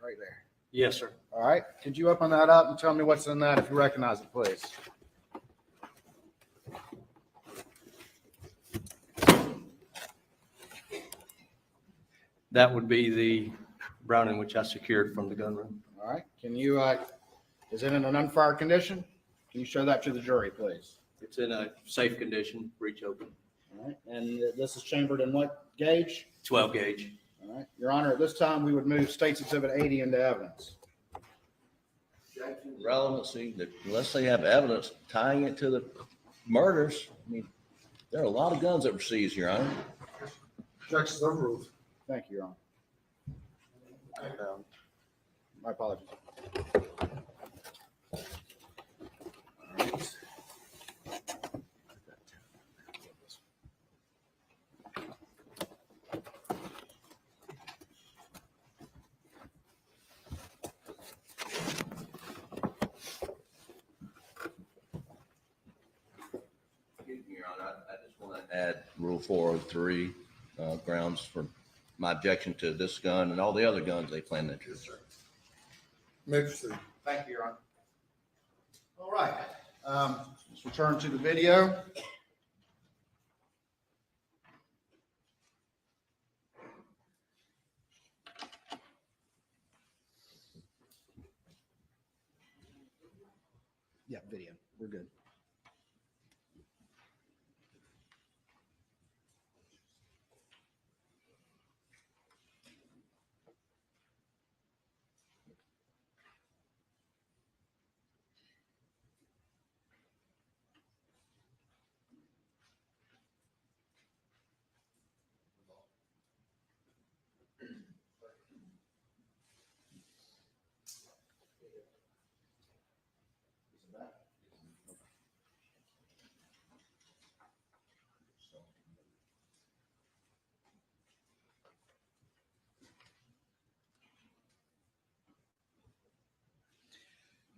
Right there.
Yes, sir.
All right. Could you open that up and tell me what's in that if you recognize it, please?
That would be the Browning which I secured from the gunroom.
All right. Can you Is it in an unfired condition? Can you show that to the jury, please?
It's in a safe condition, breech open,
All right, and this is chambered in what gauge?
12 gauge.
All right, Your Honor, at this time, we would move State's Exhibit 80 into evidence.
Relevancy, that unless they have evidence tying it to the murders, I mean, there are a lot of guns that were seized, Your Honor.
Objections overruled.
Thank you, Your Honor. My apologies.
Your Honor, I just want to add Rule 403 grounds for my objection to this gun and all the other guns they plan to introduce.
May proceed.
Thank you, Your Honor. All right, let's return to the video. Yeah, video. We're good.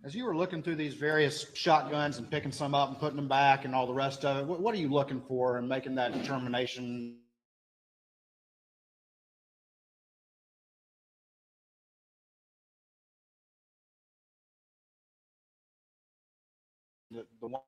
As you were looking through these various shotguns and picking some up and putting them back and all the rest of it, what are you looking for in making that determination? The one.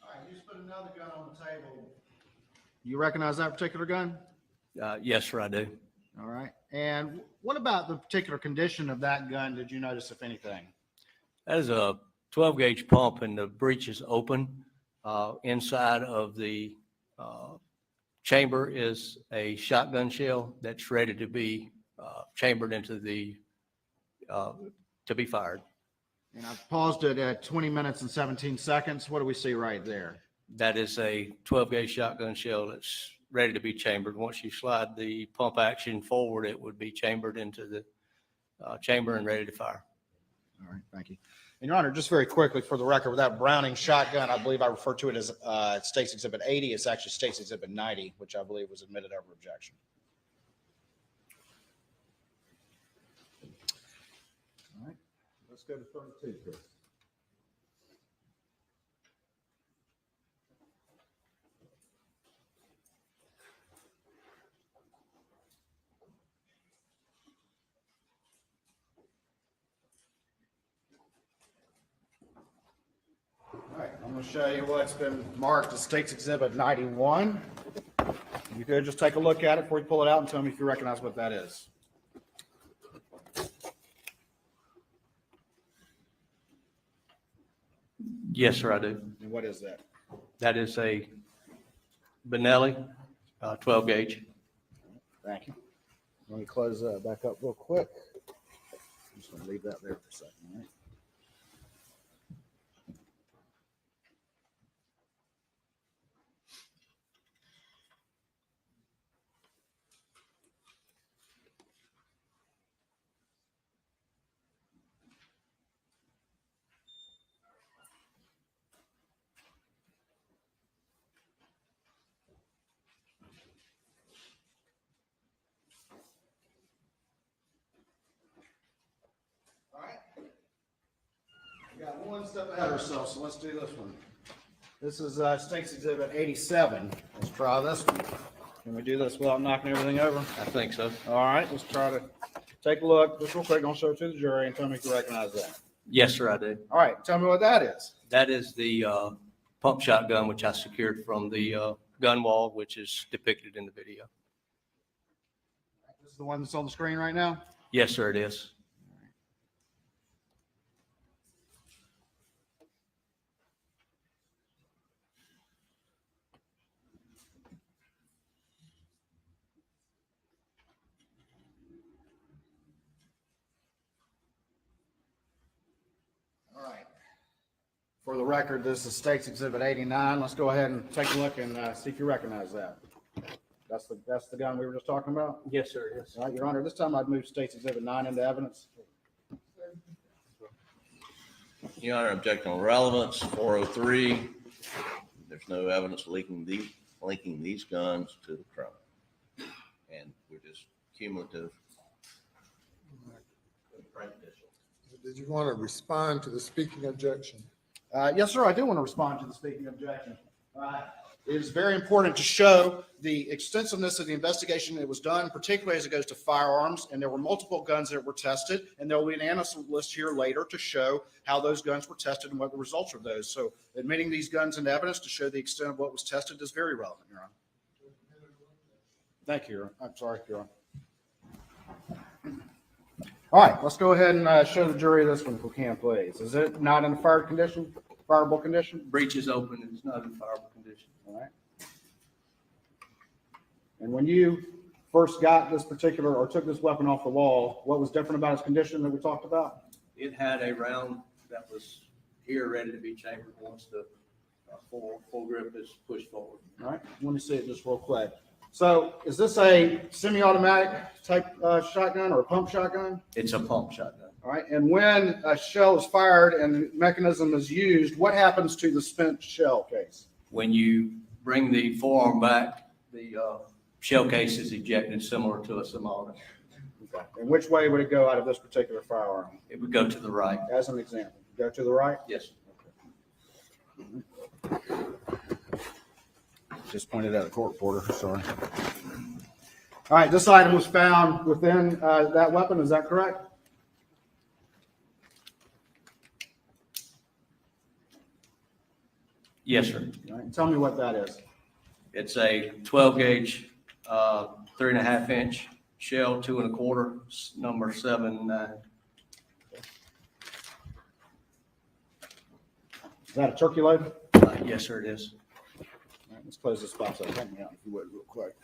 All right, you just put another gun on the table. You recognize that particular gun?
Yes, sir, I do.
All right. And what about the particular condition of that gun did you notice, if anything?
That is a 12 gauge pump and the breech is open. Inside of the chamber is a shotgun shell that's ready to be chambered into the, to be fired.
And I've paused it at 20 minutes and 17 seconds. What do we see right there?
That is a 12 gauge shotgun shell that's ready to be chambered. Once you slide the pump action forward, it would be chambered into the chamber and ready to fire.
All right, thank you. And Your Honor, just very quickly for the record, with that Browning shotgun, I believe I referred to it as State's Exhibit 80. It's actually State's Exhibit 90, which I believe was admitted over objection.
All right, let's go to 32, Chris.
All right, I'm going to show you what's been marked as State's Exhibit 91. You could just take a look at it before you pull it out and tell me if you recognize what that is.
Yes, sir, I do.
And what is that?
That is a Benelli 12 gauge.
Thank you. Let me close back up real quick. I'm just going to leave that there for a second. All right. one step ahead of ourselves, so let's do this one. This is State's Exhibit 87. Let's try this one. Can we do this without knocking everything over?
I think so.
All right, let's try to take a look. Just real quick, I'll show it to the jury and tell me if you recognize that.
Yes, sir, I do.
All right, tell me what that is.
That is the pump shotgun, which I secured from the gun wall, which is depicted in the video.
This is the one that's on the screen right now?
Yes, sir, it is.
All right. For the record, this is State's Exhibit 89. Let's go ahead and take a look and see if you recognize that. That's the gun we were just talking about?
Yes, sir, it is.
All right, Your Honor, this time I'd move State's Exhibit 9 into evidence.
Your Honor, objecting on relevance, 403. There's no evidence linking these guns to the crime. And we're just cumulative.
Did you want to respond to the speaking objection?
Yes, sir, I do want to respond to the speaking objection. It is very important to show the extensiveness of the investigation that was done, particularly as it goes to firearms. And there were multiple guns that were tested, and there will be an innocent list here later to show how those guns were tested and what the results of those. So admitting these guns into evidence to show the extent of what was tested is very relevant, Your Honor. Thank you, Your Honor. I'm sorry, Your Honor. All right, let's go ahead and show the jury this one if we can, please. Is it not in a fireable condition?
Breech is open and it's not in fireable condition.
All right. And when you first got this particular, or took this weapon off the wall, what was different about its condition that we talked about?
It had a round that was here ready to be chambered once the full grip is pushed forward.
All right, let me see it just real quick. So is this a semi-automatic type shotgun or a pump shotgun?
It's a pump shotgun.
All right, and when a shell is fired and the mechanism is used, what happens to the spent shell case?
When you bring the forearm back, the shell case is ejected similar to a semi-auto.
Okay. And which way would it go out of this particular firearm?
It would go to the right.
As an example, go to the right?
Yes.
Just pointed out a court reporter, sorry. All right, this item was found within that weapon, is that correct?
Yes, sir.
All right, tell me what that is.
It's a 12 gauge, 3.5 inch shell, 2 1/4, number 7.9.
Is that a turkey load?
Yes, sir, it is.
All right, let's close this box up. Help me out if you would real quick.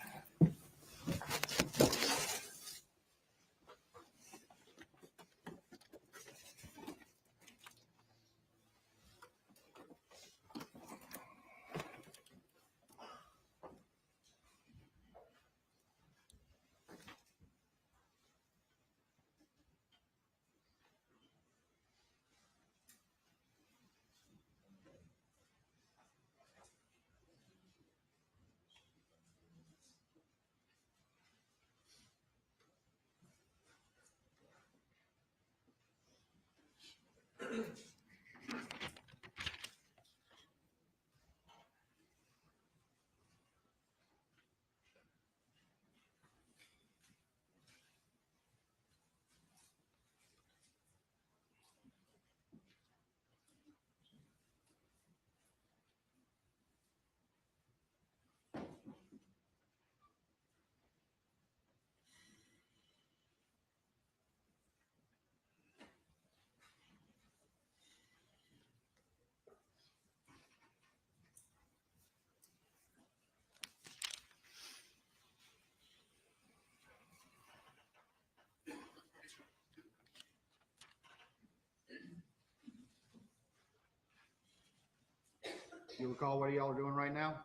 You recall what y'all are doing right now?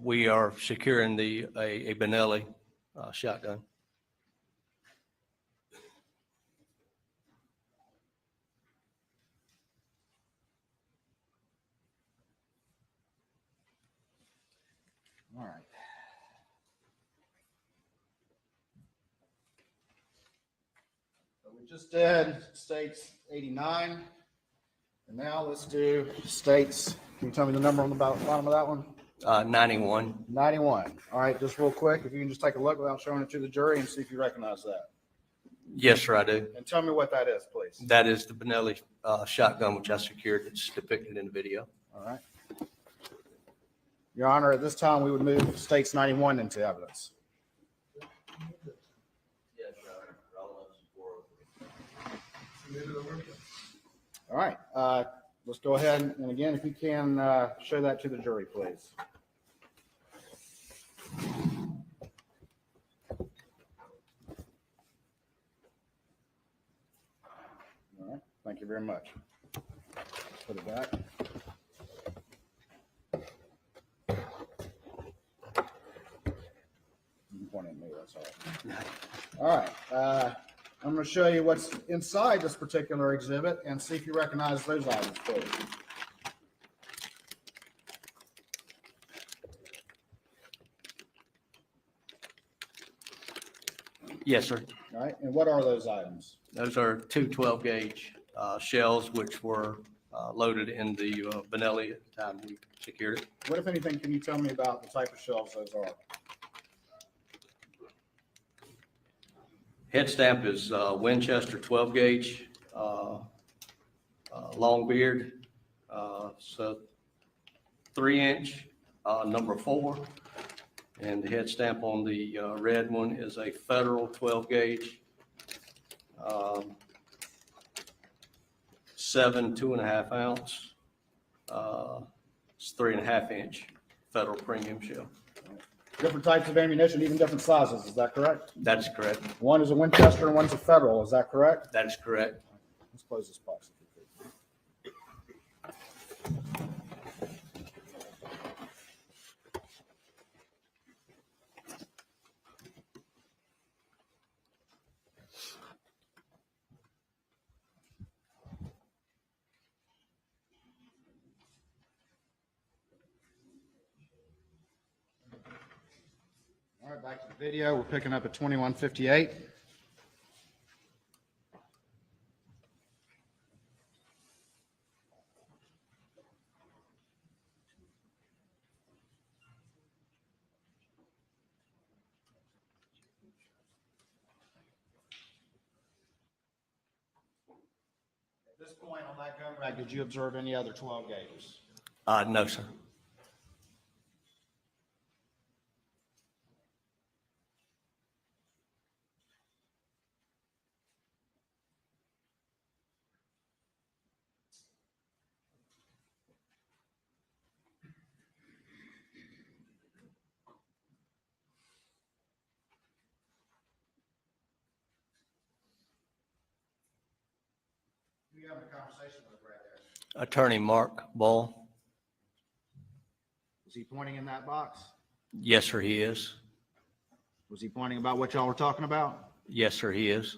We are securing a Benelli shotgun.
All right. So we just did States 89. And now let's do states. Can you tell me the number on the bottom of that one?
91.
91. All right, just real quick, if you can just take a look without showing it to the jury and see if you recognize that.
Yes, sir, I do.
And tell me what that is, please.
That is the Benelli shotgun, which I secured. It's depicted in the video.
All right. Your Honor, at this time, we would move states 91 into evidence. All right, let's go ahead and again, if you can show that to the jury, please. All right, thank you very much. Put it back. You can point at me, that's all right. All right, I'm going to show you what's inside this particular exhibit and see if you recognize those items, please.
Yes, sir.
All right, and what are those items?
Those are two 12-gauge shells, which were loaded in the Benelli at the time we secured it.
What, if anything, can you tell me about the type of shells those are?
Head stamp is Winchester 12-gauge, long beard, so 3-inch, number 4. And the head stamp on the red one is a Federal 12-gauge, 7 2.5 ounce. It's 3.5-inch Federal premium shell.
Different types of ammunition, even different sizes, is that correct?
That's correct.
One is a Winchester and one's a Federal, is that correct?
That is correct.
Let's close this box. All right, back to the video. We're picking up at 21:58. At this point on that gun rack, did you observe any other 12 gauges?
No, sir.
Who you having a conversation with right there?
Attorney Mark Ball.
Was he pointing in that box?
Yes, sir, he is.
Was he pointing about what y'all were talking about?
Yes, sir, he is.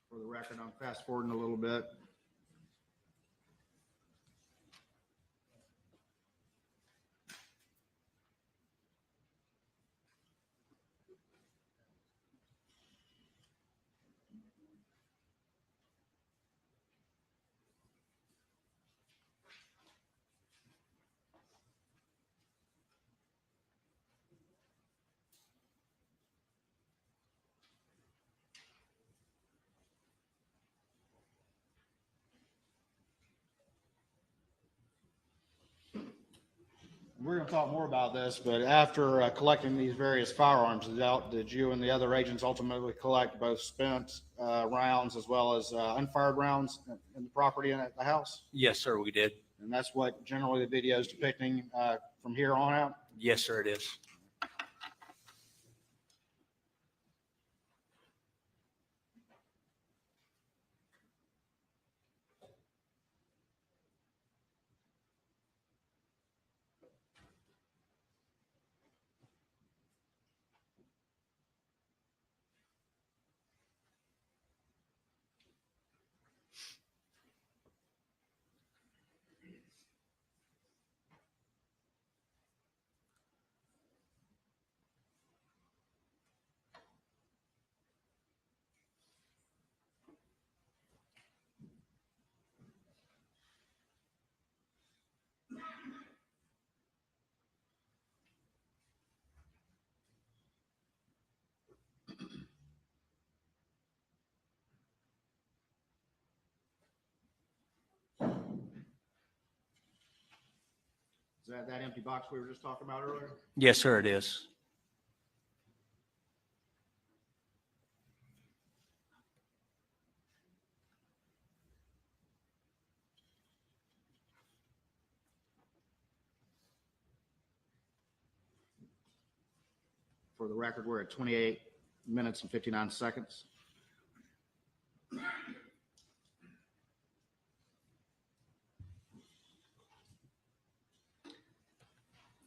For the record, I'm fast forwarding a little bit. We're going to talk more about this, but after collecting these various firearms, did you and the other agents ultimately collect both spent rounds as well as unfired rounds in the property and at the house?
Yes, sir, we did.
And that's what generally the video is depicting from here on out?
Yes, sir, it is.
that empty box we were just talking about earlier?
Yes, sir, it is.
For the record, we're at 28 minutes and 59 seconds.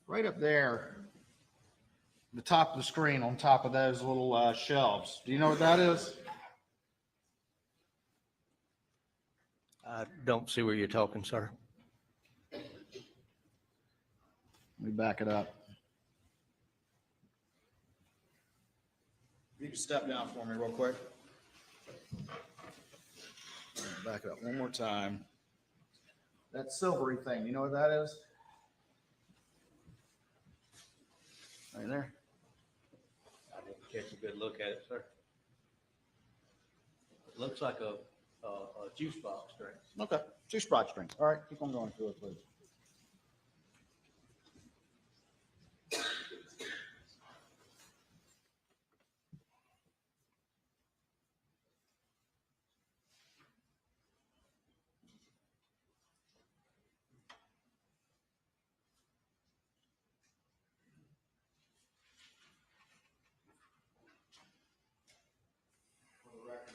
Right up there, the top of the screen on top of those little shelves. Do you know what that is?
I don't see where you're talking, sir.
Let me back it up. You can step down for me real quick. Back it up one more time. That silvery thing, you know what that is? Right there.
I didn't catch a good look at it, sir. It looks like a juice box drink.
Okay, 2 Sprite strings. All right, keep on going through it, please.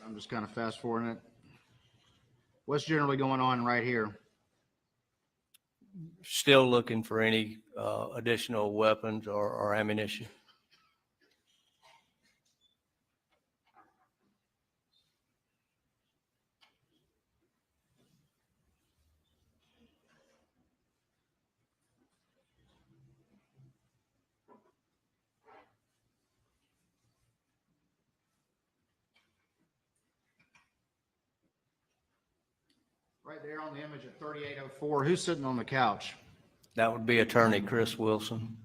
I'm just kind of fast forwarding it. What's generally going on right here?
Still looking for any additional weapons or ammunition.
Right there on the image at 3804, who's sitting on the couch?
That would be Attorney Chris Wilson.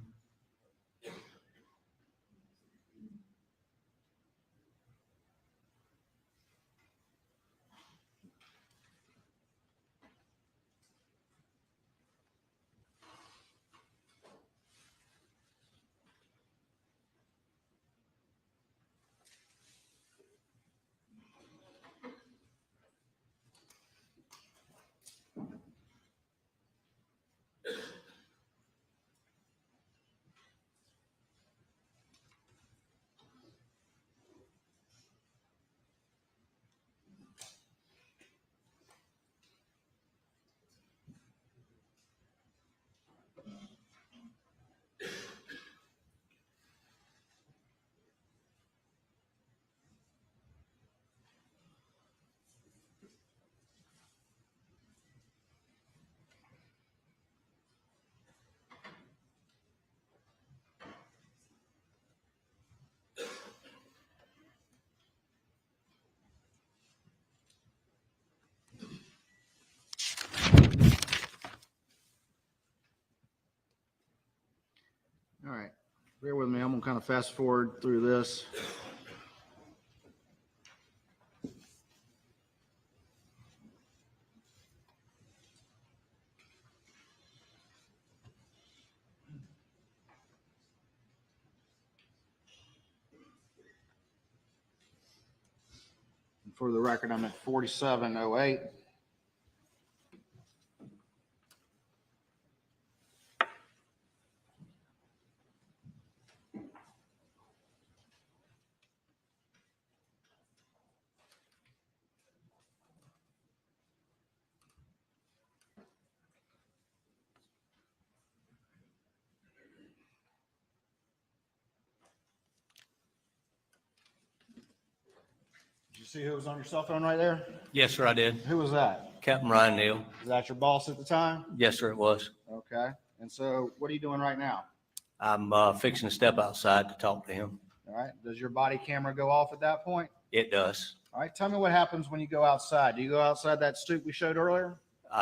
All right, bear with me. I'm gonna kind of fast forward through this. For the record, I'm at 4708. Did you see who was on your cell phone right there?
Yes, sir, I did.
Who was that?
Captain Ryan Neal.
Was that your boss at the time?
Yes, sir, it was.
Okay. And so what are you doing right now?
I'm fixing to step outside to talk to him.
All right. Does your body camera go off at that point?
It does.
All right. Tell me what happens when you go outside. Do you go outside that stoop we showed earlier?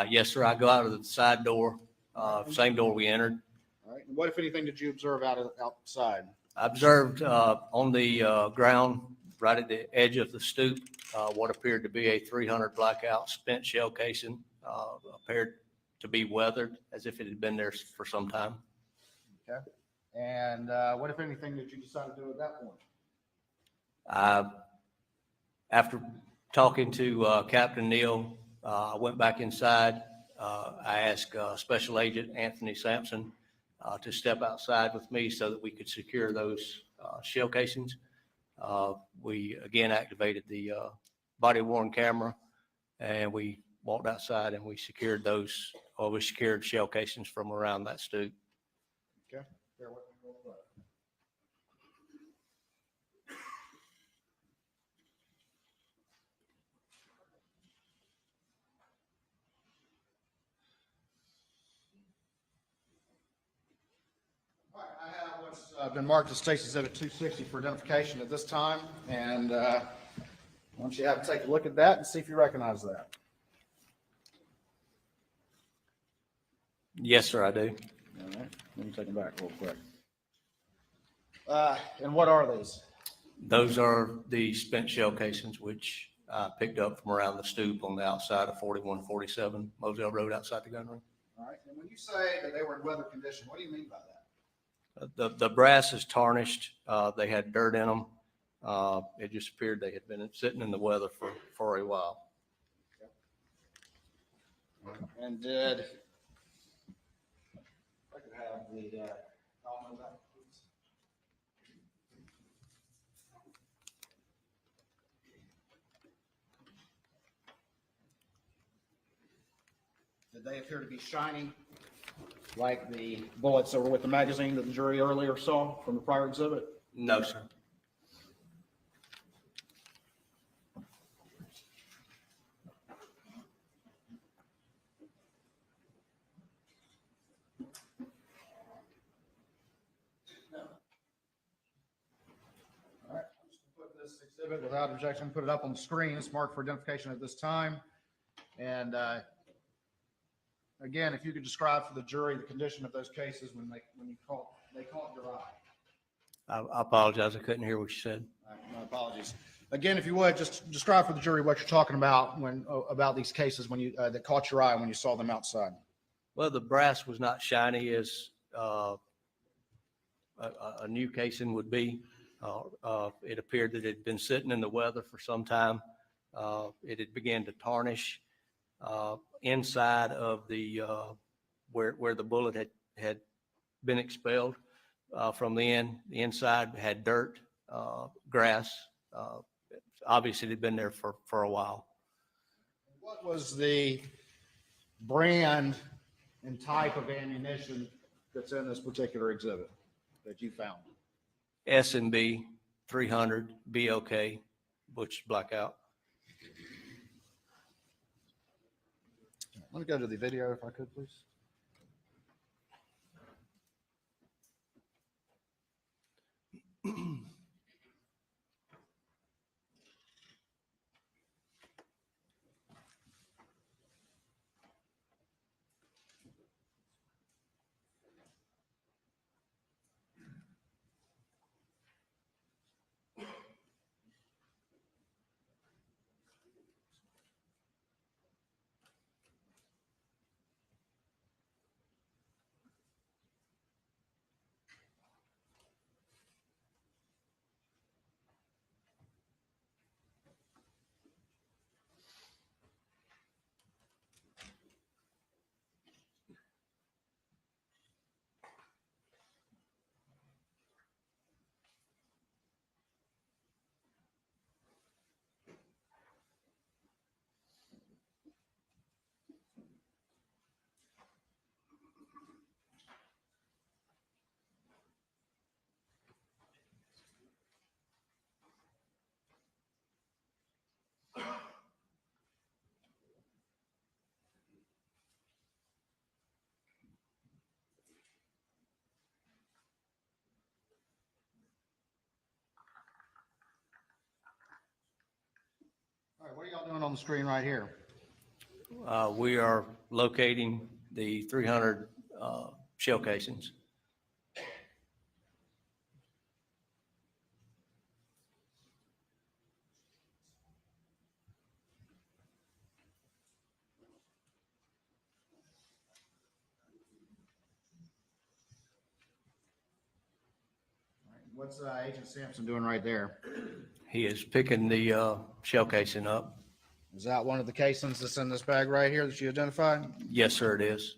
Yes, sir, I go out of the side door, same door we entered.
All right. And what, if anything, did you observe outside?
I observed on the ground, right at the edge of the stoop, what appeared to be a .300 blackout spent shell casing, appeared to be weathered as if it had been there for some time.
Okay. And what, if anything, did you decide to do at that point?
After talking to Captain Neal, I went back inside. I asked Special Agent Anthony Sampson to step outside with me so that we could secure those shell casings. We again activated the body-worn camera, and we walked outside and we secured we secured shell casings from around that stoop.
Okay. Bear with me real quick. All right, I have what's been marked as State's Exhibit 260 for identification at this time, and why don't you have a take a look at that and see if you recognize that?
Yes, sir, I do.
All right, let me take them back real quick. And what are these?
Those are the spent shell casings, which I picked up from around the stoop on the outside of 4147 Moselle Road outside the gun room.
All right, and when you say that they were in weather condition, what do you mean by that?
The brass is tarnished. They had dirt in them. It just appeared they had been sitting in the weather for a while.
And did, if I could have the element back, please. Did they appear to be shiny, like the bullets that were with the magazine that the jury earlier saw from the prior exhibit?
No, sir.
All right, I'm just going to put this exhibit without objection, put it up on the screen. It's marked for identification at this time. And again, if you could describe for the jury the condition of those cases when they caught your eye.
I apologize. I couldn't hear what you said.
My apologies. Again, if you would, just describe for the jury what you're talking about about these cases when you that caught your eye when you saw them outside.
Well, the brass was not shiny as a new casing would be. It appeared that it had been sitting in the weather for some time. It had began to tarnish inside of the where the bullet had been expelled from the end. The inside had dirt, grass. Obviously, it had been there for a while.
What was the brand and type of ammunition that's in this particular exhibit that you found?
S&B 300 BOK Butch Blackout.
Let me go to the video if I could, please. All right, what are y'all doing on the screen right here?
We are locating the 300 shell casings.
What's Agent Sampson doing right there?
He is picking the shell casing up.
Is that one of the casings that's in this bag right here that you identified?
Yes, sir, it is.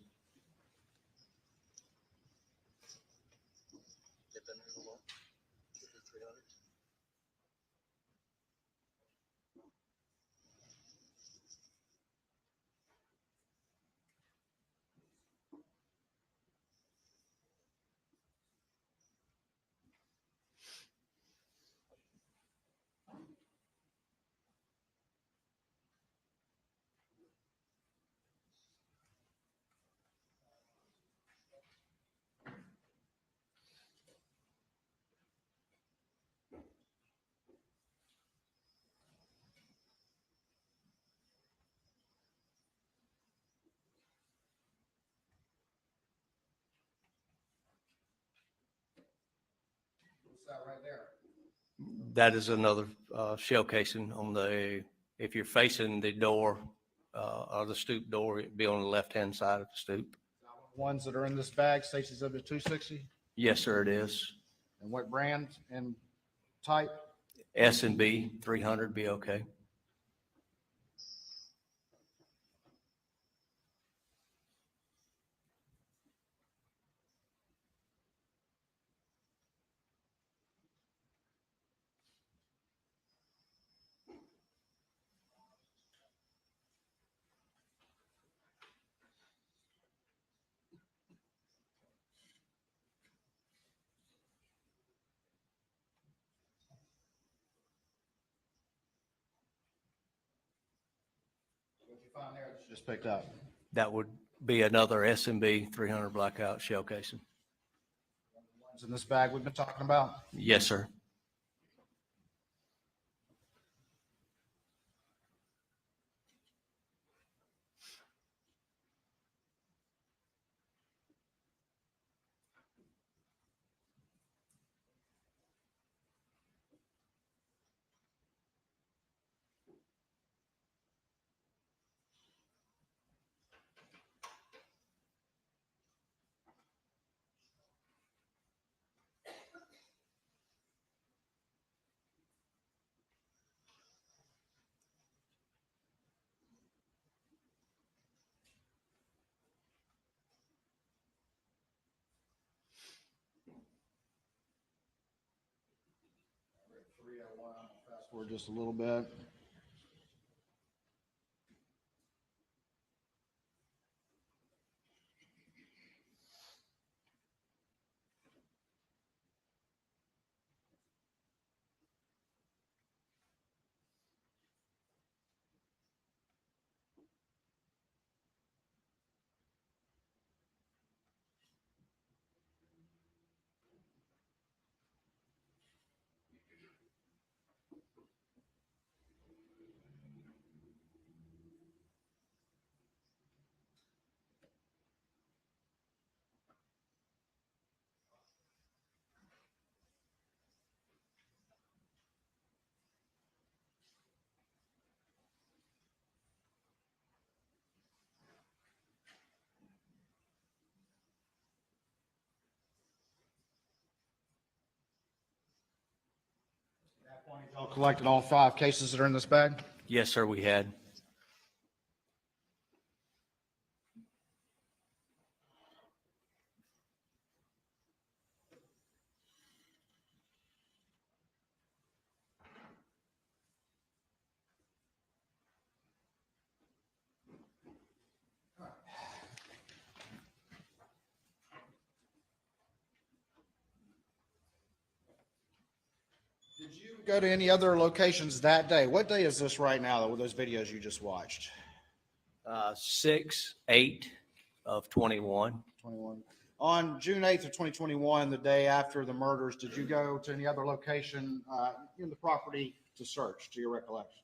What's that right there?
That is another shell casing on the, if you're facing the door or the stoop door, it'd be on the left-hand side of the stoop.
Ones that are in this bag, State's Exhibit 260?
Yes, sir, it is.
And what brand and type?
S&B 300 be okay.
What'd you find there that you just picked up?
That would be another S&B 300 blackout shell casing.
Ones in this bag we've been talking about?
Yes, sir.
Fast forward just a little bit. At that point, y'all collected all 5 cases that are in this bag?
Yes, sir, we had.
Did you go to any other locations that day? What day is this right now with those videos you just watched?
6/8 of 21.
21. On June 8th of 2021, the day after the murders, did you go to any other location in the property to search, to your recollection?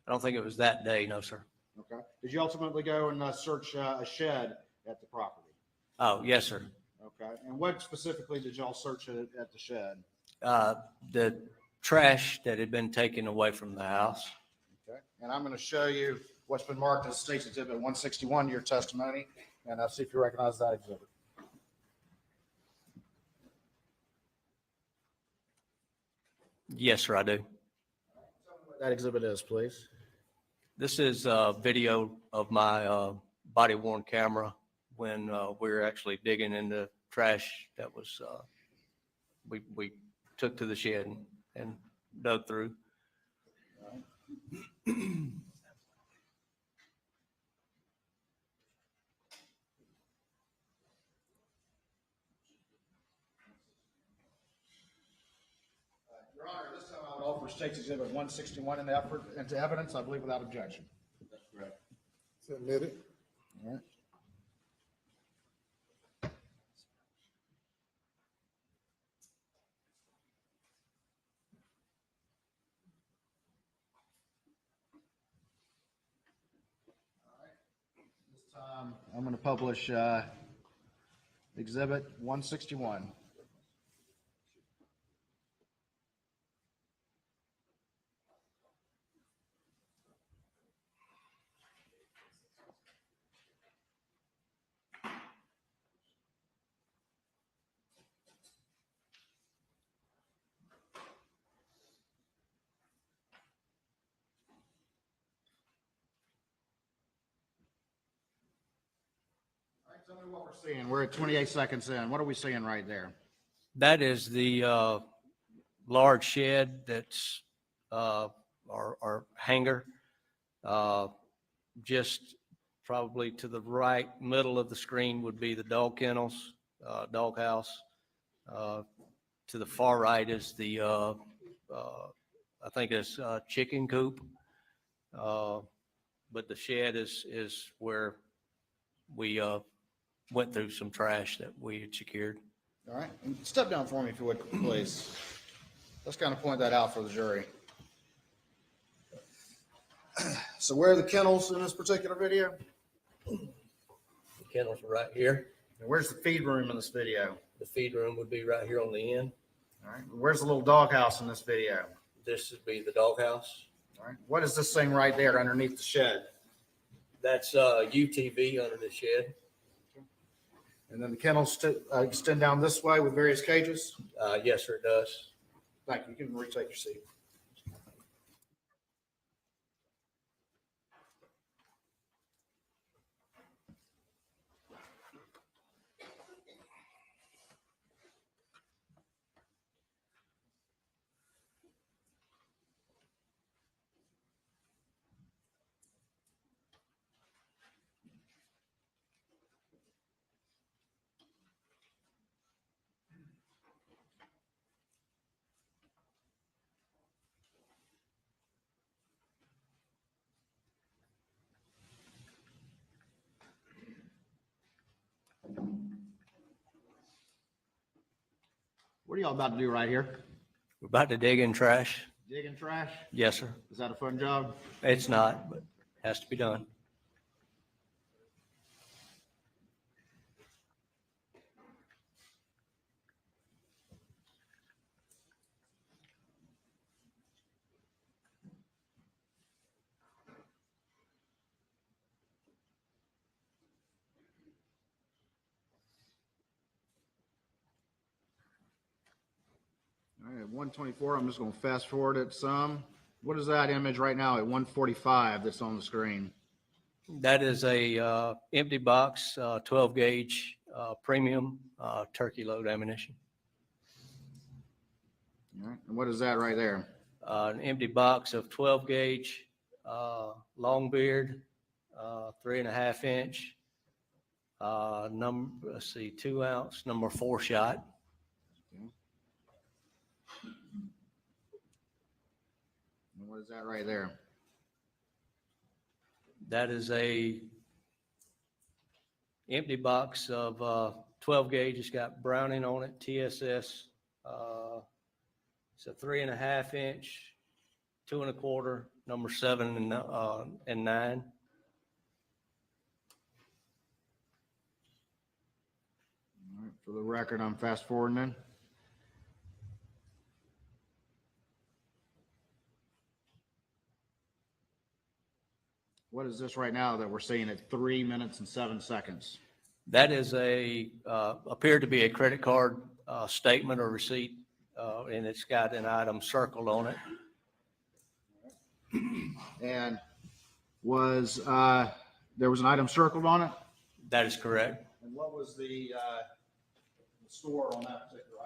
I don't think it was that day, no, sir.
Okay. Did you ultimately go and search a shed at the property?
Oh, yes, sir.
Okay. And what specifically did y'all search at the shed?
The trash that had been taken away from the house.
Okay. And I'm going to show you what's been marked as State's Exhibit 161, your testimony, and I'll see if you recognize that exhibit.
Yes, sir, I do.
What that exhibit is, please.
This is a video of my body worn camera when we were actually digging in the trash that was we took to the shed and dug through.
Your Honor, this time I would offer State's Exhibit 161 into evidence, I believe without objection.
That's correct.
Submit it.
All right. This time, I'm going to publish Exhibit 161. All right, tell me what we're seeing. We're at 28 seconds in. What are we seeing right there?
That is the large shed that's our hangar. Just probably to the right middle of the screen would be the dog kennels, dog house. To the far right is the I think it's chicken coop. But the shed is where we went through some trash that we had secured.
All right, and step down for me if you would, please. Let's kind of point that out for the jury. So where are the kennels in this particular video?
The kennels are right here.
And where's the feed room in this video?
The feed room would be right here on the end.
All right, where's the little doghouse in this video?
This would be the doghouse.
All right, what is this thing right there underneath the shed?
That's UTV under the shed.
And then the kennels extend down this way with various cages?
Yes, sir, it does.
Thank you. You can retake your seat. What are y'all about to do right here?
We're about to dig in trash.
Digging trash?
Yes, sir.
Is that a fun job?
It's not, but has to be done.
All right, at 124, I'm just going to fast forward it some. What is that image right now at 145 that's on the screen?
That is a empty box, 12 gauge premium turkey load ammunition.
All right, and what is that right there?
An empty box of 12 gauge long beard, 3.5 inch, let's see, 2 ounce, number 4 shot.
And what is that right there?
That is a empty box of 12 gauge. It's got Browning on it, TSS. It's a 3.5 inch, 2 1/4, number 7 and 9.
All right, for the record, I'm fast forwarding then. What is this right now that we're seeing at 3 minutes and 7 seconds?
That is appeared to be a credit card statement or receipt and it's got an item circled on it.
And was, there was an item circled on it?
That is correct.
And what was the store on that particular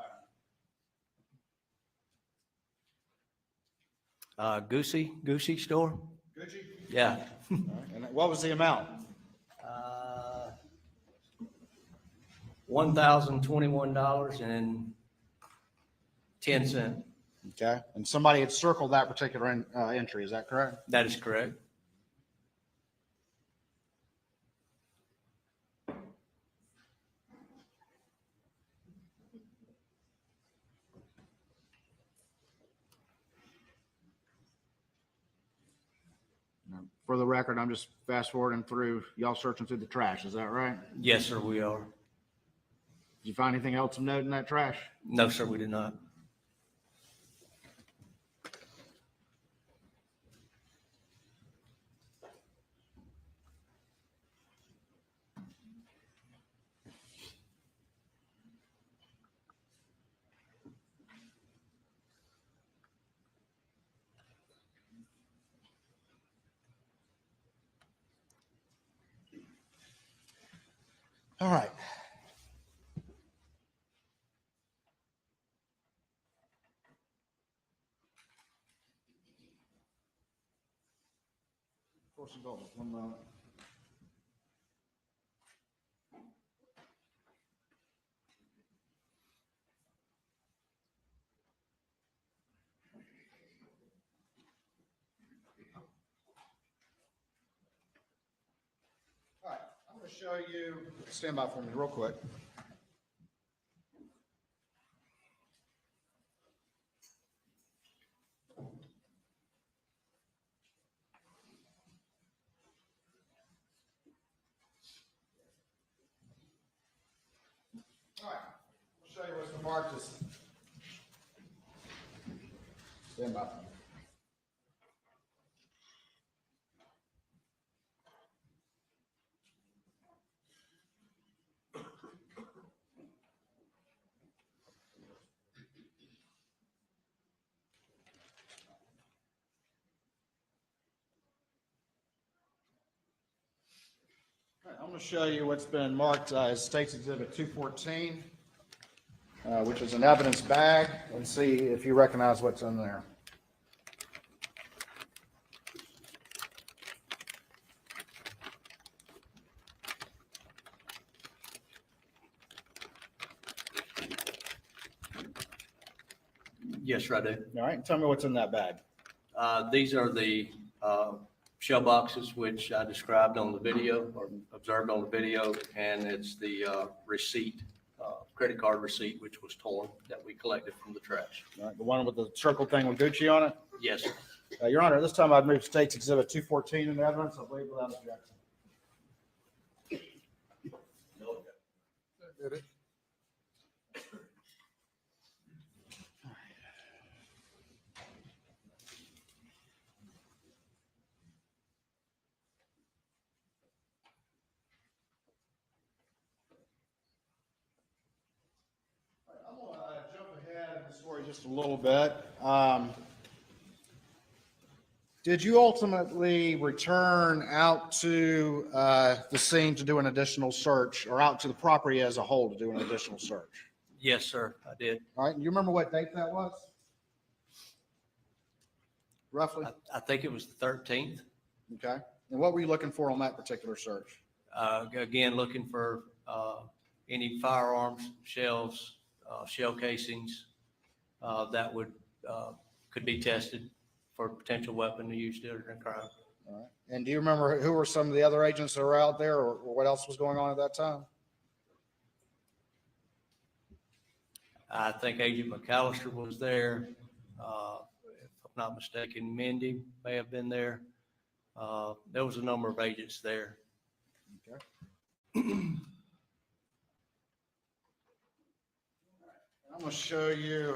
item?
Goosey store?
Gucci?
Yeah.
All right. And what was the amount?
$1,021.10.
Okay. And somebody had circled that particular entry, is that correct?
That is correct.
For the record, I'm just fast forwarding through, y'all searching through the trash, is that right?
Yes, sir, we are.
Did you find anything else of note in that trash?
No, sir, we did not.
All right. Force and goals, 1 moment. All right, I'm going to show you, stand by for me real quick. All right, I'll show you what's been marked as. Stand by. All right, I'm going to show you what's been marked as State's Exhibit 214, which is an evidence bag, and see if you recognize what's in there.
Yes, sir, I do.
All right, tell me what's in that bag.
These are the shell boxes which I described on the video or observed on the video, and it's the receipt, credit card receipt, which was torn that we collected from the trash.
All right, the one with the circle thing with Gucci on it?
Yes, sir.
Your Honor, this time I'd move State's Exhibit 214 in evidence, I believe, without objection.
Did it?
I'm going to jump ahead in the story just a little bit. Did you ultimately return out to the scene to do an additional search, or out to the property as a whole to do an additional search?
Yes, sir, I did.
All right, and you remember what date that was? Roughly?
I think it was the 13th.
Okay. And what were you looking for on that particular search?
Again, looking for any firearms, shells, shell casings that could be tested for a potential weapon to use during a crime.
All right. And do you remember who were some of the other agents that were out there, or what else was going on at that time?
I think Agent McAllister was there. If I'm not mistaken, Mindy may have been there. There was a number of agents there.
Okay. I'm going to show you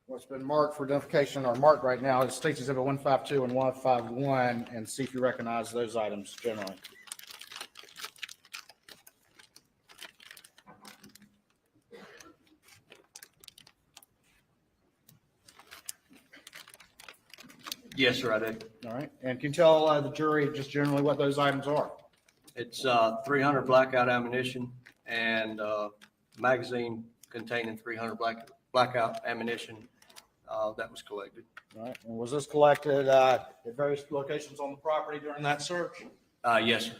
what's been marked for identification, or marked right now, is State's Exhibit 152 and 151, and see if you recognize those items generally.
Yes, sir, I did.
All right. And can you tell the jury just generally what those items are?
It's 300 blackout ammunition and magazine containing 300 blackout ammunition that was collected.
All right. And was this collected at various locations on the property during that search?
Yes, sir.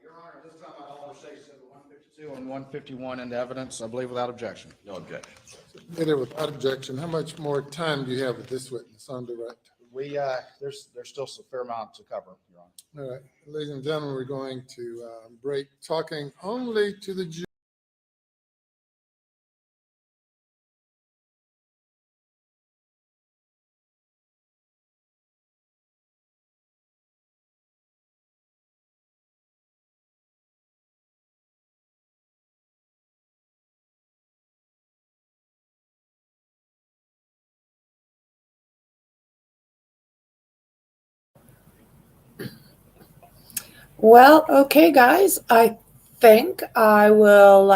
Your Honor, this time I'd also say 152 and 151 into evidence, I believe without objection.
No objection.
Submitted without objection. How much more time do you have with this witness on direct?
There's still a fair amount to cover, Your Honor.
All right, ladies and gentlemen, we're going to break talking only to the jury.
Well, okay, guys, I think I will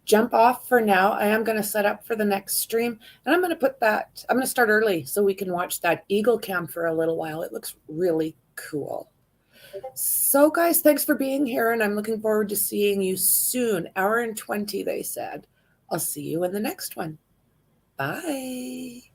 jump off for now. I am going to set up for the next stream, and I'm going to start early so we can watch that Eagle Cam for a little while. It looks really cool. So, guys, thanks for being here, and I'm looking forward to seeing you soon. 1:20, they said. I'll see you in the next one. Bye.